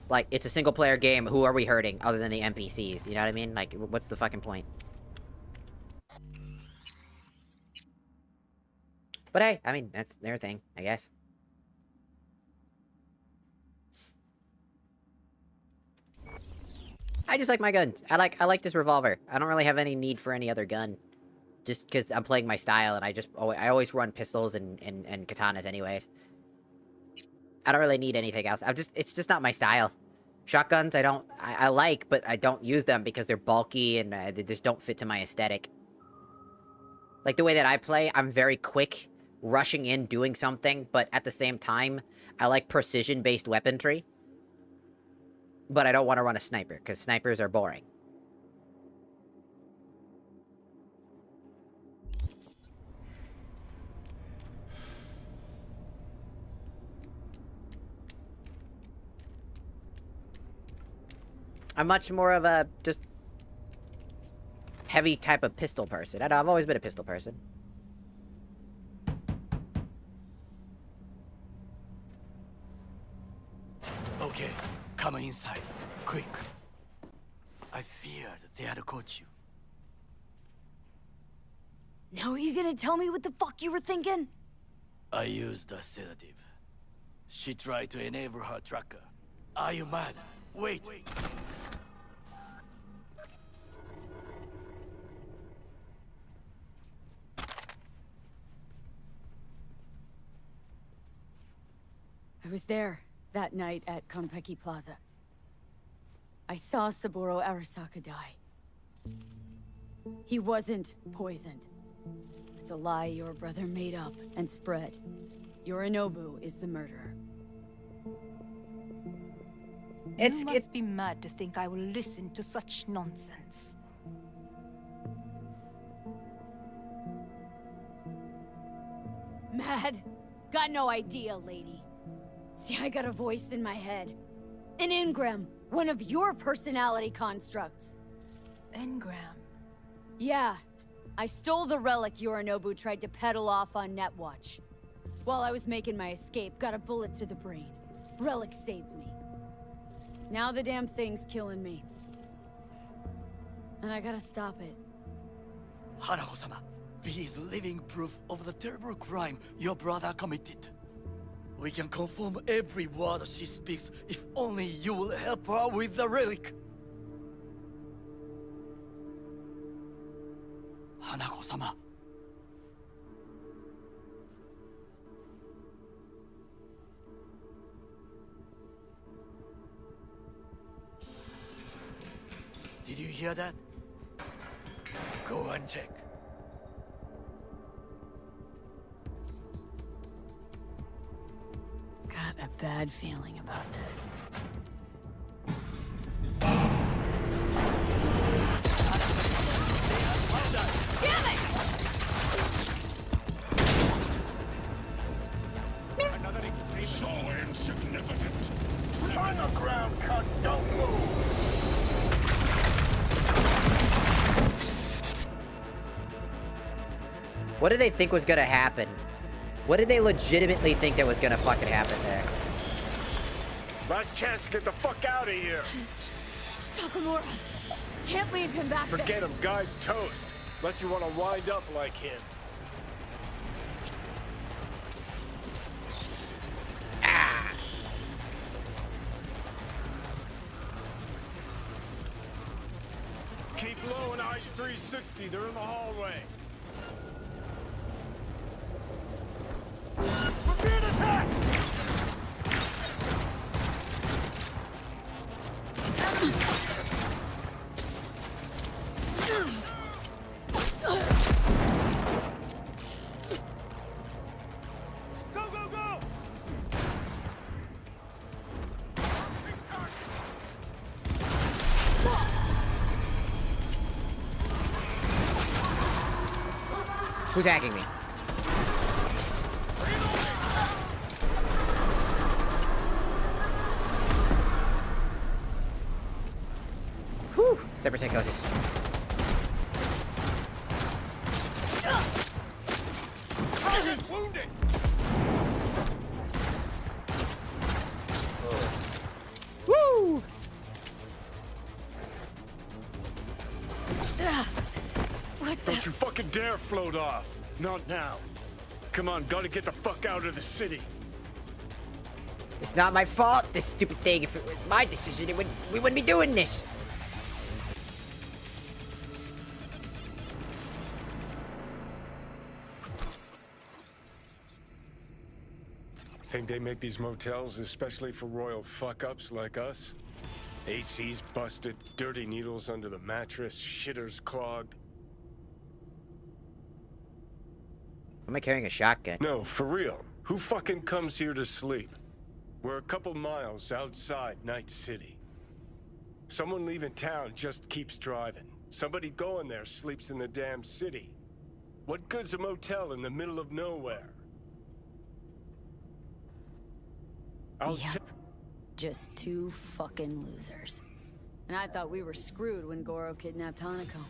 Like, it's a single-player game, who are we hurting, other than the NPCs, you know what I mean? Like, what's the fucking point? But hey, I mean, that's their thing, I guess. I just like my guns. I like this revolver. I don't really have any need for any other gun. Just because I'm playing my style, and I always run pistols and katanas anyways. I don't really need anything else. It's just not my style. Shotguns, I like, but I don't use them because they're bulky and they just don't fit to my aesthetic. Like, the way that I play, I'm very quick, rushing in, doing something, but at the same time, I like precision-based weaponry. But I don't want to run a sniper, because snipers are boring. I'm much more of a, just, heavy type of pistol person. I've always been a pistol person. Okay, come inside, quick. I feared they had caught you. Now are you gonna tell me what the fuck you were thinking? I used a sedative. She tried to enable her tracker. Are you mad? Wait! I was there that night at Konpeki Plaza. I saw Saburo Arasaka die. He wasn't poisoned. It's a lie your brother made up and spread. Yorinobu is the murderer. You must be mad to think I will listen to such nonsense. Mad? Got no idea, lady. See, I got a voice in my head. An engram, one of your personality constructs. Engram? Yeah. I stole the relic Yorinobu tried to peddle off on Netwatch. While I was making my escape, got a bullet to the brain. Relic saved me. Now the damn thing's killing me. And I gotta stop it. Hanako-sama, V is living proof of the terrible crime your brother committed. We can confirm every word she speaks if only you will help her with the relic. Hanako-sama. Did you hear that? Go and check. Got a bad feeling about this. Damn it! Another so insignificant. On the ground, cut, don't move. What did they think was gonna happen? What did they legitimately think that was gonna fucking happen there? Last chance to get the fuck out of here. Takamura! Can't leave him back there. Forget him, guy's toast. Unless you want to wind up like him. Ah! Keep below an ICE 360. They're in the hallway. We're being attacked! Go, go, go! Who's hacking me? Whew! Separate psychosis. Wounded! Woo! Don't you fucking dare float off. Not now. Come on, gotta get the fuck out of the city. It's not my fault, this stupid thing. If it was my decision, we wouldn't be doing this. Think they make these motels especially for royal fuck-ups like us? AC's busted, dirty needles under the mattress, shitters clogged. Am I carrying a shotgun? No, for real. Who fucking comes here to sleep? We're a couple miles outside Night City. Someone leaving town just keeps driving. Somebody going there sleeps in the damn city. What good's a motel in the middle of nowhere? Yep. Just two fucking losers. And I thought we were screwed when Goro kidnapped Hanako.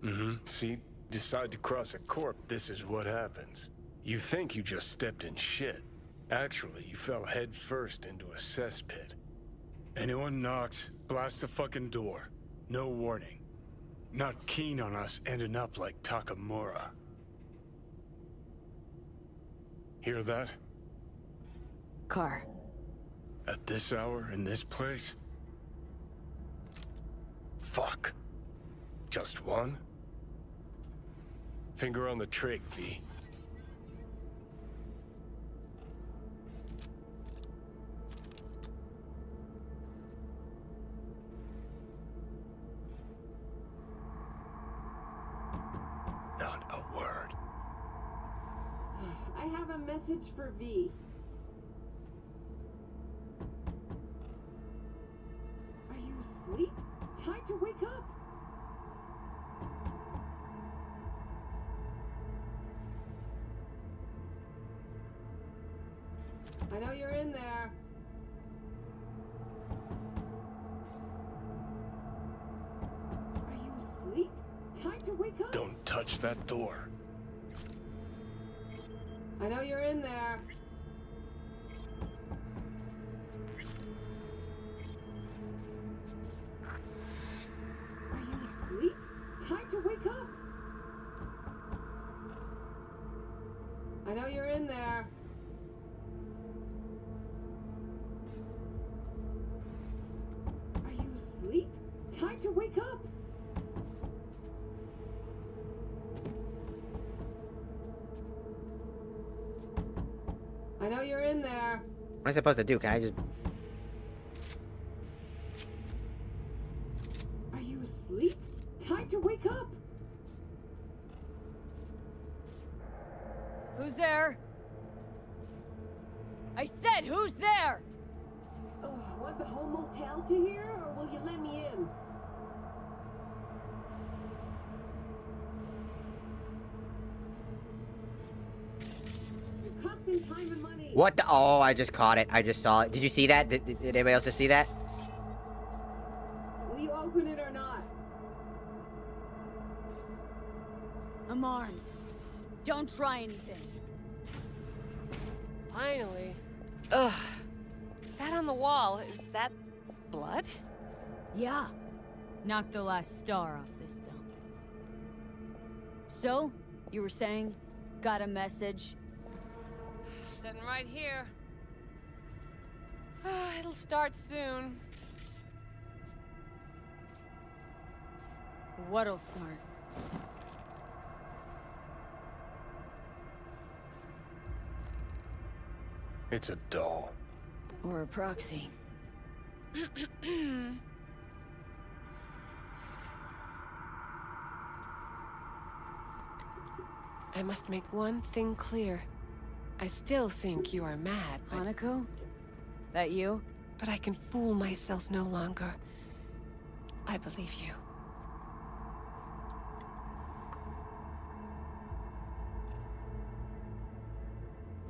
Mm-hmm. See? Decide to cross a corp, this is what happens. You think you just stepped in shit. Actually, you fell head first into a cesspit. Anyone knocks, blast the fucking door. No warning. Not keen on us ending up like Takamura. Hear that? Car. At this hour, in this place? Fuck. Just one? Finger on the trig, V. Not a word. I have a message for V. Are you asleep? Time to wake up! I know you're in there. Are you asleep? Time to wake up! Don't touch that door. I know you're in there. Are you asleep? Time to wake up! I know you're in there. Are you asleep? Time to wake up! I know you're in there. What am I supposed to do? Can I just... Are you asleep? Time to wake up! Who's there? I said, who's there? Oh, want the whole motel to hear, or will you let me in? You're costing time and money. What the... Oh, I just caught it. I just saw it. Did you see that? Did anybody else just see that? Will you open it or not? I'm armed. Don't try anything. Finally. Ugh. That on the wall, is that blood? Yeah. Knocked the last star off this dome. So, you were saying, got a message? Sitting right here. It'll start soon. What'll start? It's a doll. Or a proxy. I must make one thing clear. I still think you are mad, but... Hanako? That you? But I can fool myself no longer. I believe you.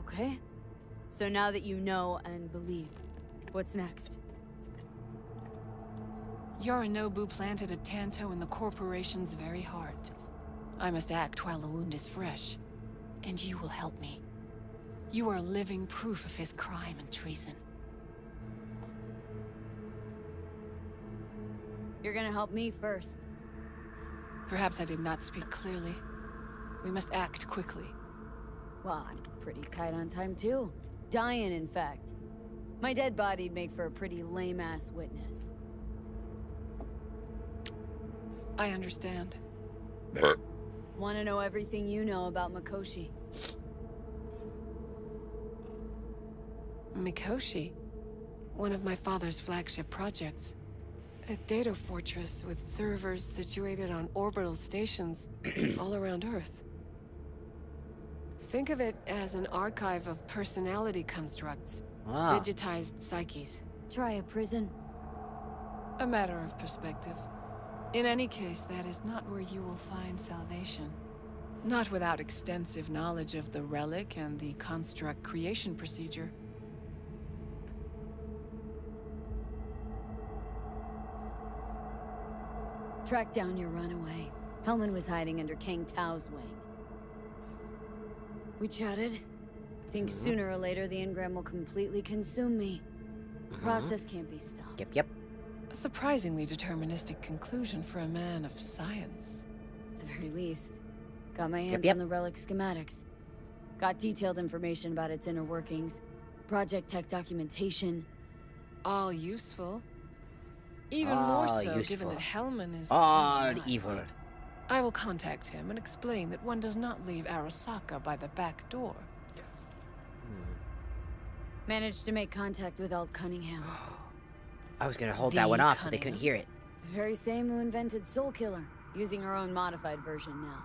Okay. So now that you know and believe, what's next? Yorinobu planted a Tanto in the corporation's very heart. I must act while the wound is fresh. And you will help me. You are living proof of his crime and treason. You're gonna help me first. Perhaps I did not speak clearly. We must act quickly. Well, I'm pretty tight on time too. Dying, in fact. My dead body'd make for a pretty lame-ass witness. I understand. Want to know everything you know about Mikoshi? Mikoshi? One of my father's flagship projects. A data fortress with servers situated on orbital stations all around Earth. Think of it as an archive of personality constructs. Digitized psyches. Try a prison. A matter of perspective. In any case, that is not where you will find salvation. Not without extensive knowledge of the relic and the construct creation procedure. Track down your runaway. Hellman was hiding under Kang Tao's wing. We chatted. Think sooner or later the engram will completely consume me. Process can't be stopped. Yep. A surprisingly deterministic conclusion for a man of science. At the very least. Got my hands on the relic schematics. Got detailed information about its inner workings. Project tech documentation. All useful. Even more so given that Hellman is all still evil. I will contact him and explain that one does not leave Arasaka by the back door. Managed to make contact with Alt Cunningham. I was gonna hold that one off so they couldn't hear it. The very same who invented Soul Killer, using her own modified version now.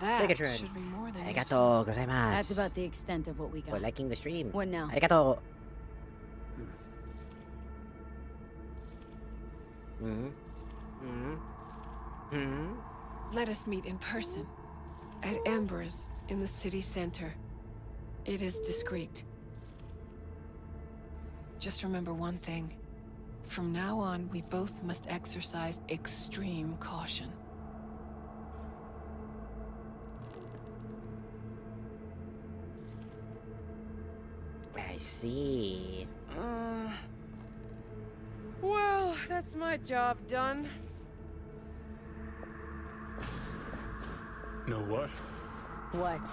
That should be more than Arigato gozaimasu. That's about the extent of what we got. For liking the stream. What now? Arigato. Let us meet in person. At Embers, in the city center. It is discreet. Just remember one thing. From now on, we both must exercise extreme caution. I see. Well, that's my job done. Know what? What?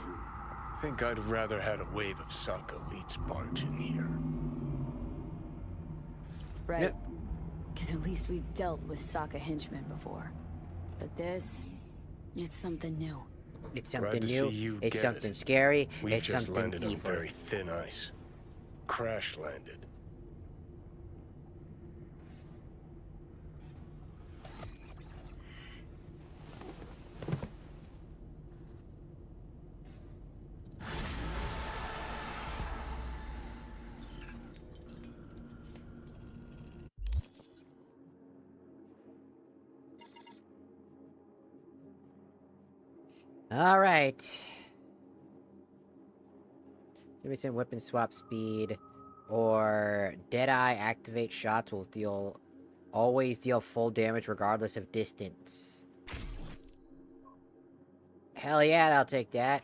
Think I'd have rather had a wave of Sokka elites barge in here. Right. Because at least we've dealt with Sokka henchmen before. But this, it's something new. It's something new. It's something scary. We've it's just something landed evil. on very thin ice. Crash landed. All right. 30% weapon swap speed, or Deadeye activate shots will always deal full damage regardless of distance. Hell yeah, I'll take that.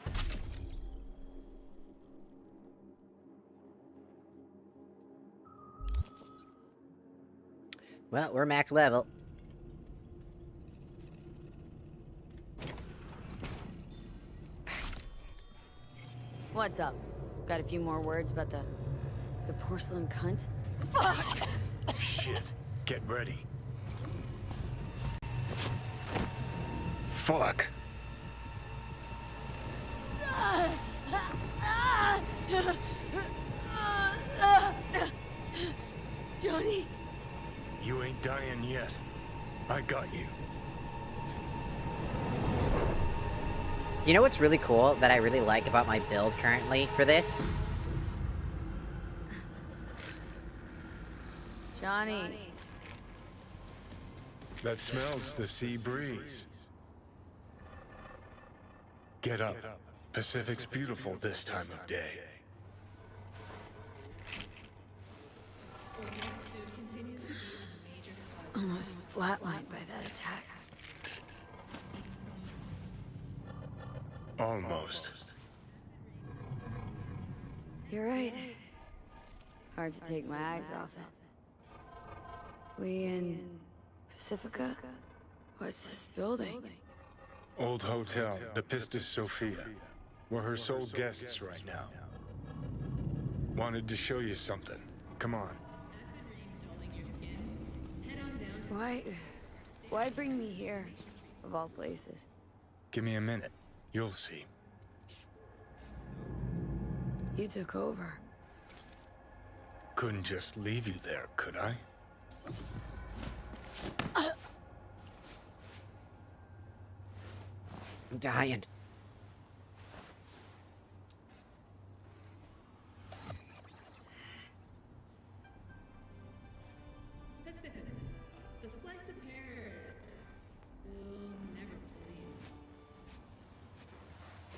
Well, we're max level. What's up? Got a few more words about the porcelain cunt? Fuck! Shit. Get ready. Fuck. Johnny! You ain't dying yet. I got you. You know what's really cool that I really like about my build currently for this? Johnny. That smells the sea breeze. Get up. Pacific's beautiful this time of day. Almost flatlined by that attack. Almost. You're right. Hard to take my eyes off it. We in Pacifica? What's this building? Old hotel, the Pistis Sophia. We're her sole guests right now. Wanted to show you something. Come on. Why bring me here, of all places? Give me a minute. You'll see. You took over. Couldn't just leave you there, could I? I'm dying.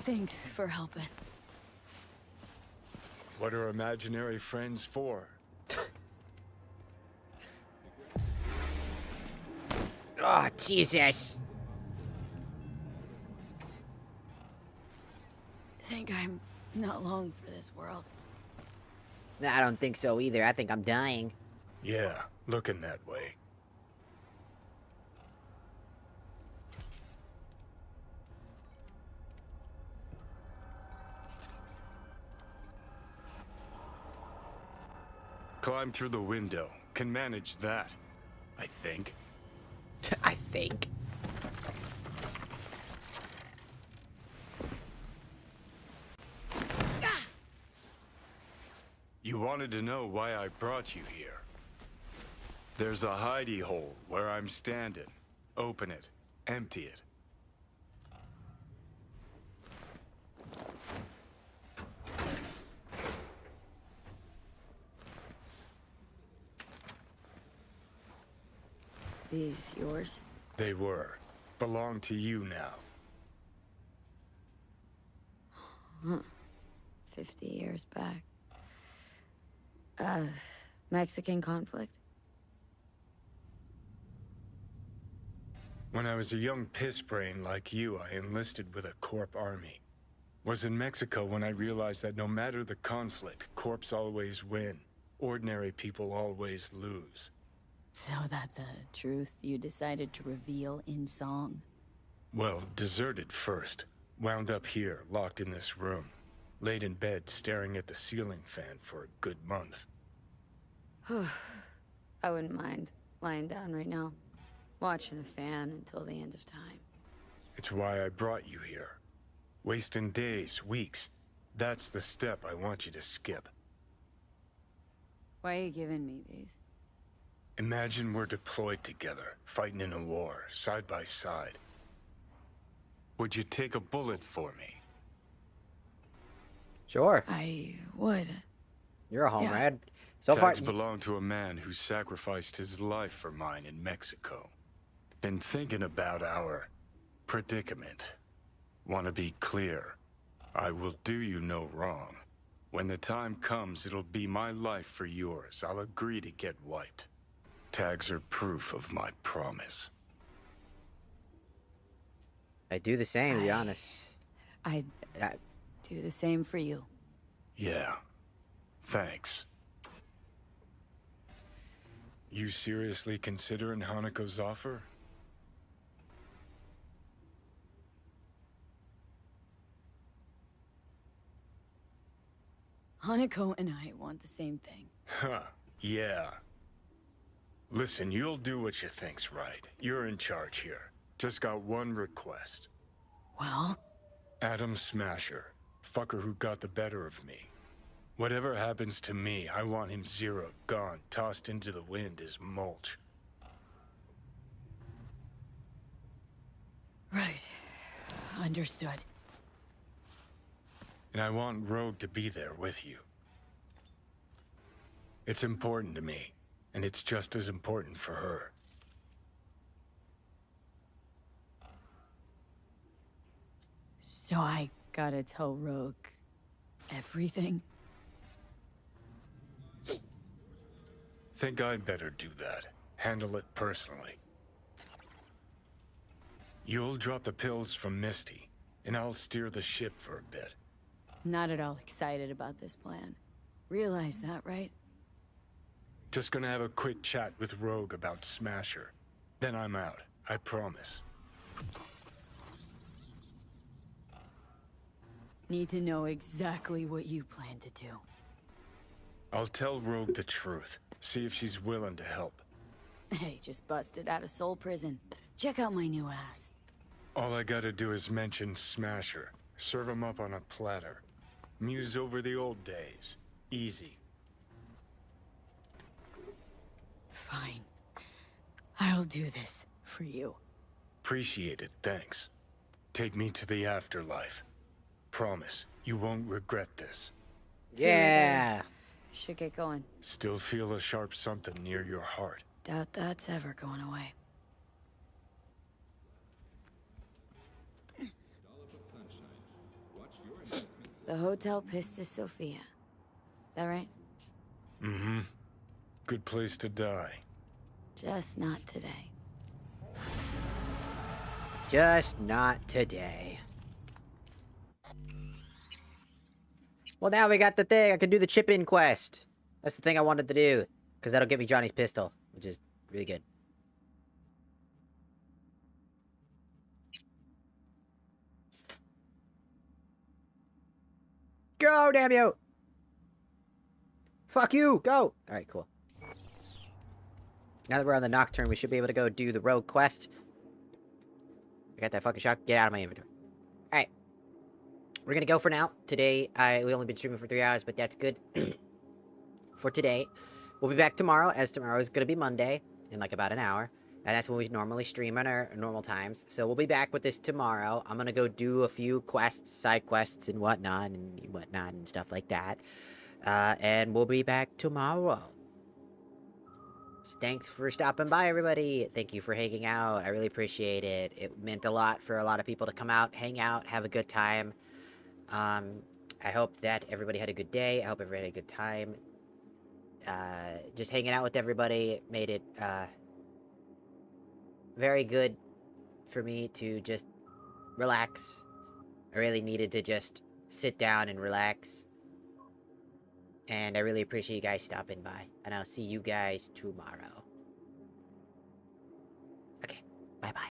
Thanks for helping. What are imaginary friends for? Oh, Jesus. Think I'm not long for this world. I don't think so either. I think I'm dying. Yeah, looking that way. Climb through the window. Can manage that, I think. I think. You wanted to know why I brought you here. There's a hidey hole where I'm standing. Open it. Empty it. These yours? They were. Belong to you now. 50 years back. Mexican conflict? When I was a young pissbrain like you, I enlisted with a Corp army. Was in Mexico when I realized that no matter the conflict, Corps always win. Ordinary people always lose. So that the truth you decided to reveal in song? Well, deserted first. Wound up here, locked in this room. Laid in bed, staring at the ceiling fan for a good month. I wouldn't mind lying down right now, watching a fan until the end of time. It's why I brought you here. Wasting days, weeks. That's the step I want you to skip. Why are you giving me these? Imagine we're deployed together, fighting in a war, side by side. Would you take a bullet for me? Sure. I would. You're a homrad. So far, Tags belong to a man who sacrificed his life for mine in Mexico. Been thinking about our predicament. Want to be clear. I will do you no wrong. When the time comes, it'll be my life for yours. I'll agree to get wiped. Tags are proof of my promise. I do the same, to be honest. I do the same for you. Yeah. Thanks. You seriously considering Hanako's offer? Hanako and I want the same thing. Huh. Yeah. Listen, you'll do what you think's right. You're in charge here. Just got one request. Well? Adam Smasher. Fucker who got the better of me. Whatever happens to me, I want him zeroed, gone, tossed into the wind as mulch. Right. Understood. And I want Rogue to be there with you. It's important to me, and it's just as important for her. So I gotta tell Rogue everything? Think I'd better do that. Handle it personally. You'll drop the pills from Misty, and I'll steer the ship for a bit. Not at all excited about this plan. Realize that, right? Just gonna have a quick chat with Rogue about Smasher. Then I'm out, I promise. Need to know exactly what you plan to do. I'll tell Rogue the truth. See if she's willing to help. Hey, just busted out of Soul Prison. Check out my new ass. All I gotta do is mention Smasher. Serve him up on a platter. Muse over the old days. Easy. Fine. I'll do this for you. Appreciate it, thanks. Take me to the afterlife. Promise, you won't regret this. Yeah! Should get going. Still feel a sharp something near your heart. Doubt that's ever going away. The Hotel Pistis Sophia. That right? Mm-hmm. Good place to die. Just not today. Just not today. Well, now we got the thing. I can do the chip-in quest. That's the thing I wanted to do. Because that'll get me Johnny's pistol. Which is really good. Go, damn you! Fuck you! Go! Alright, cool. Now that we're on the Nocturne, we should be able to go do the Rogue quest. I got that fucking shot. Get out of my inventory. Alright. We're gonna go for now. Today, we only been streaming for 3 hours, but that's good. For today. We'll be back tomorrow, as tomorrow is gonna be Monday, in like about an hour. And that's when we normally stream on our normal times. So we'll be back with this tomorrow. I'm gonna go do a few quests, side quests and whatnot, and stuff like that. And we'll be back tomorrow. So thanks for stopping by, everybody. Thank you for hanging out. I really appreciate it. It meant a lot for a lot of people to come out, hang out, have a good time. I hope that everybody had a good day. I hope everybody had a good time. Just hanging out with everybody made it, very good for me to just relax. I really needed to just sit down and relax. And I really appreciate you guys stopping by. And I'll see you guys tomorrow. Okay, bye-bye.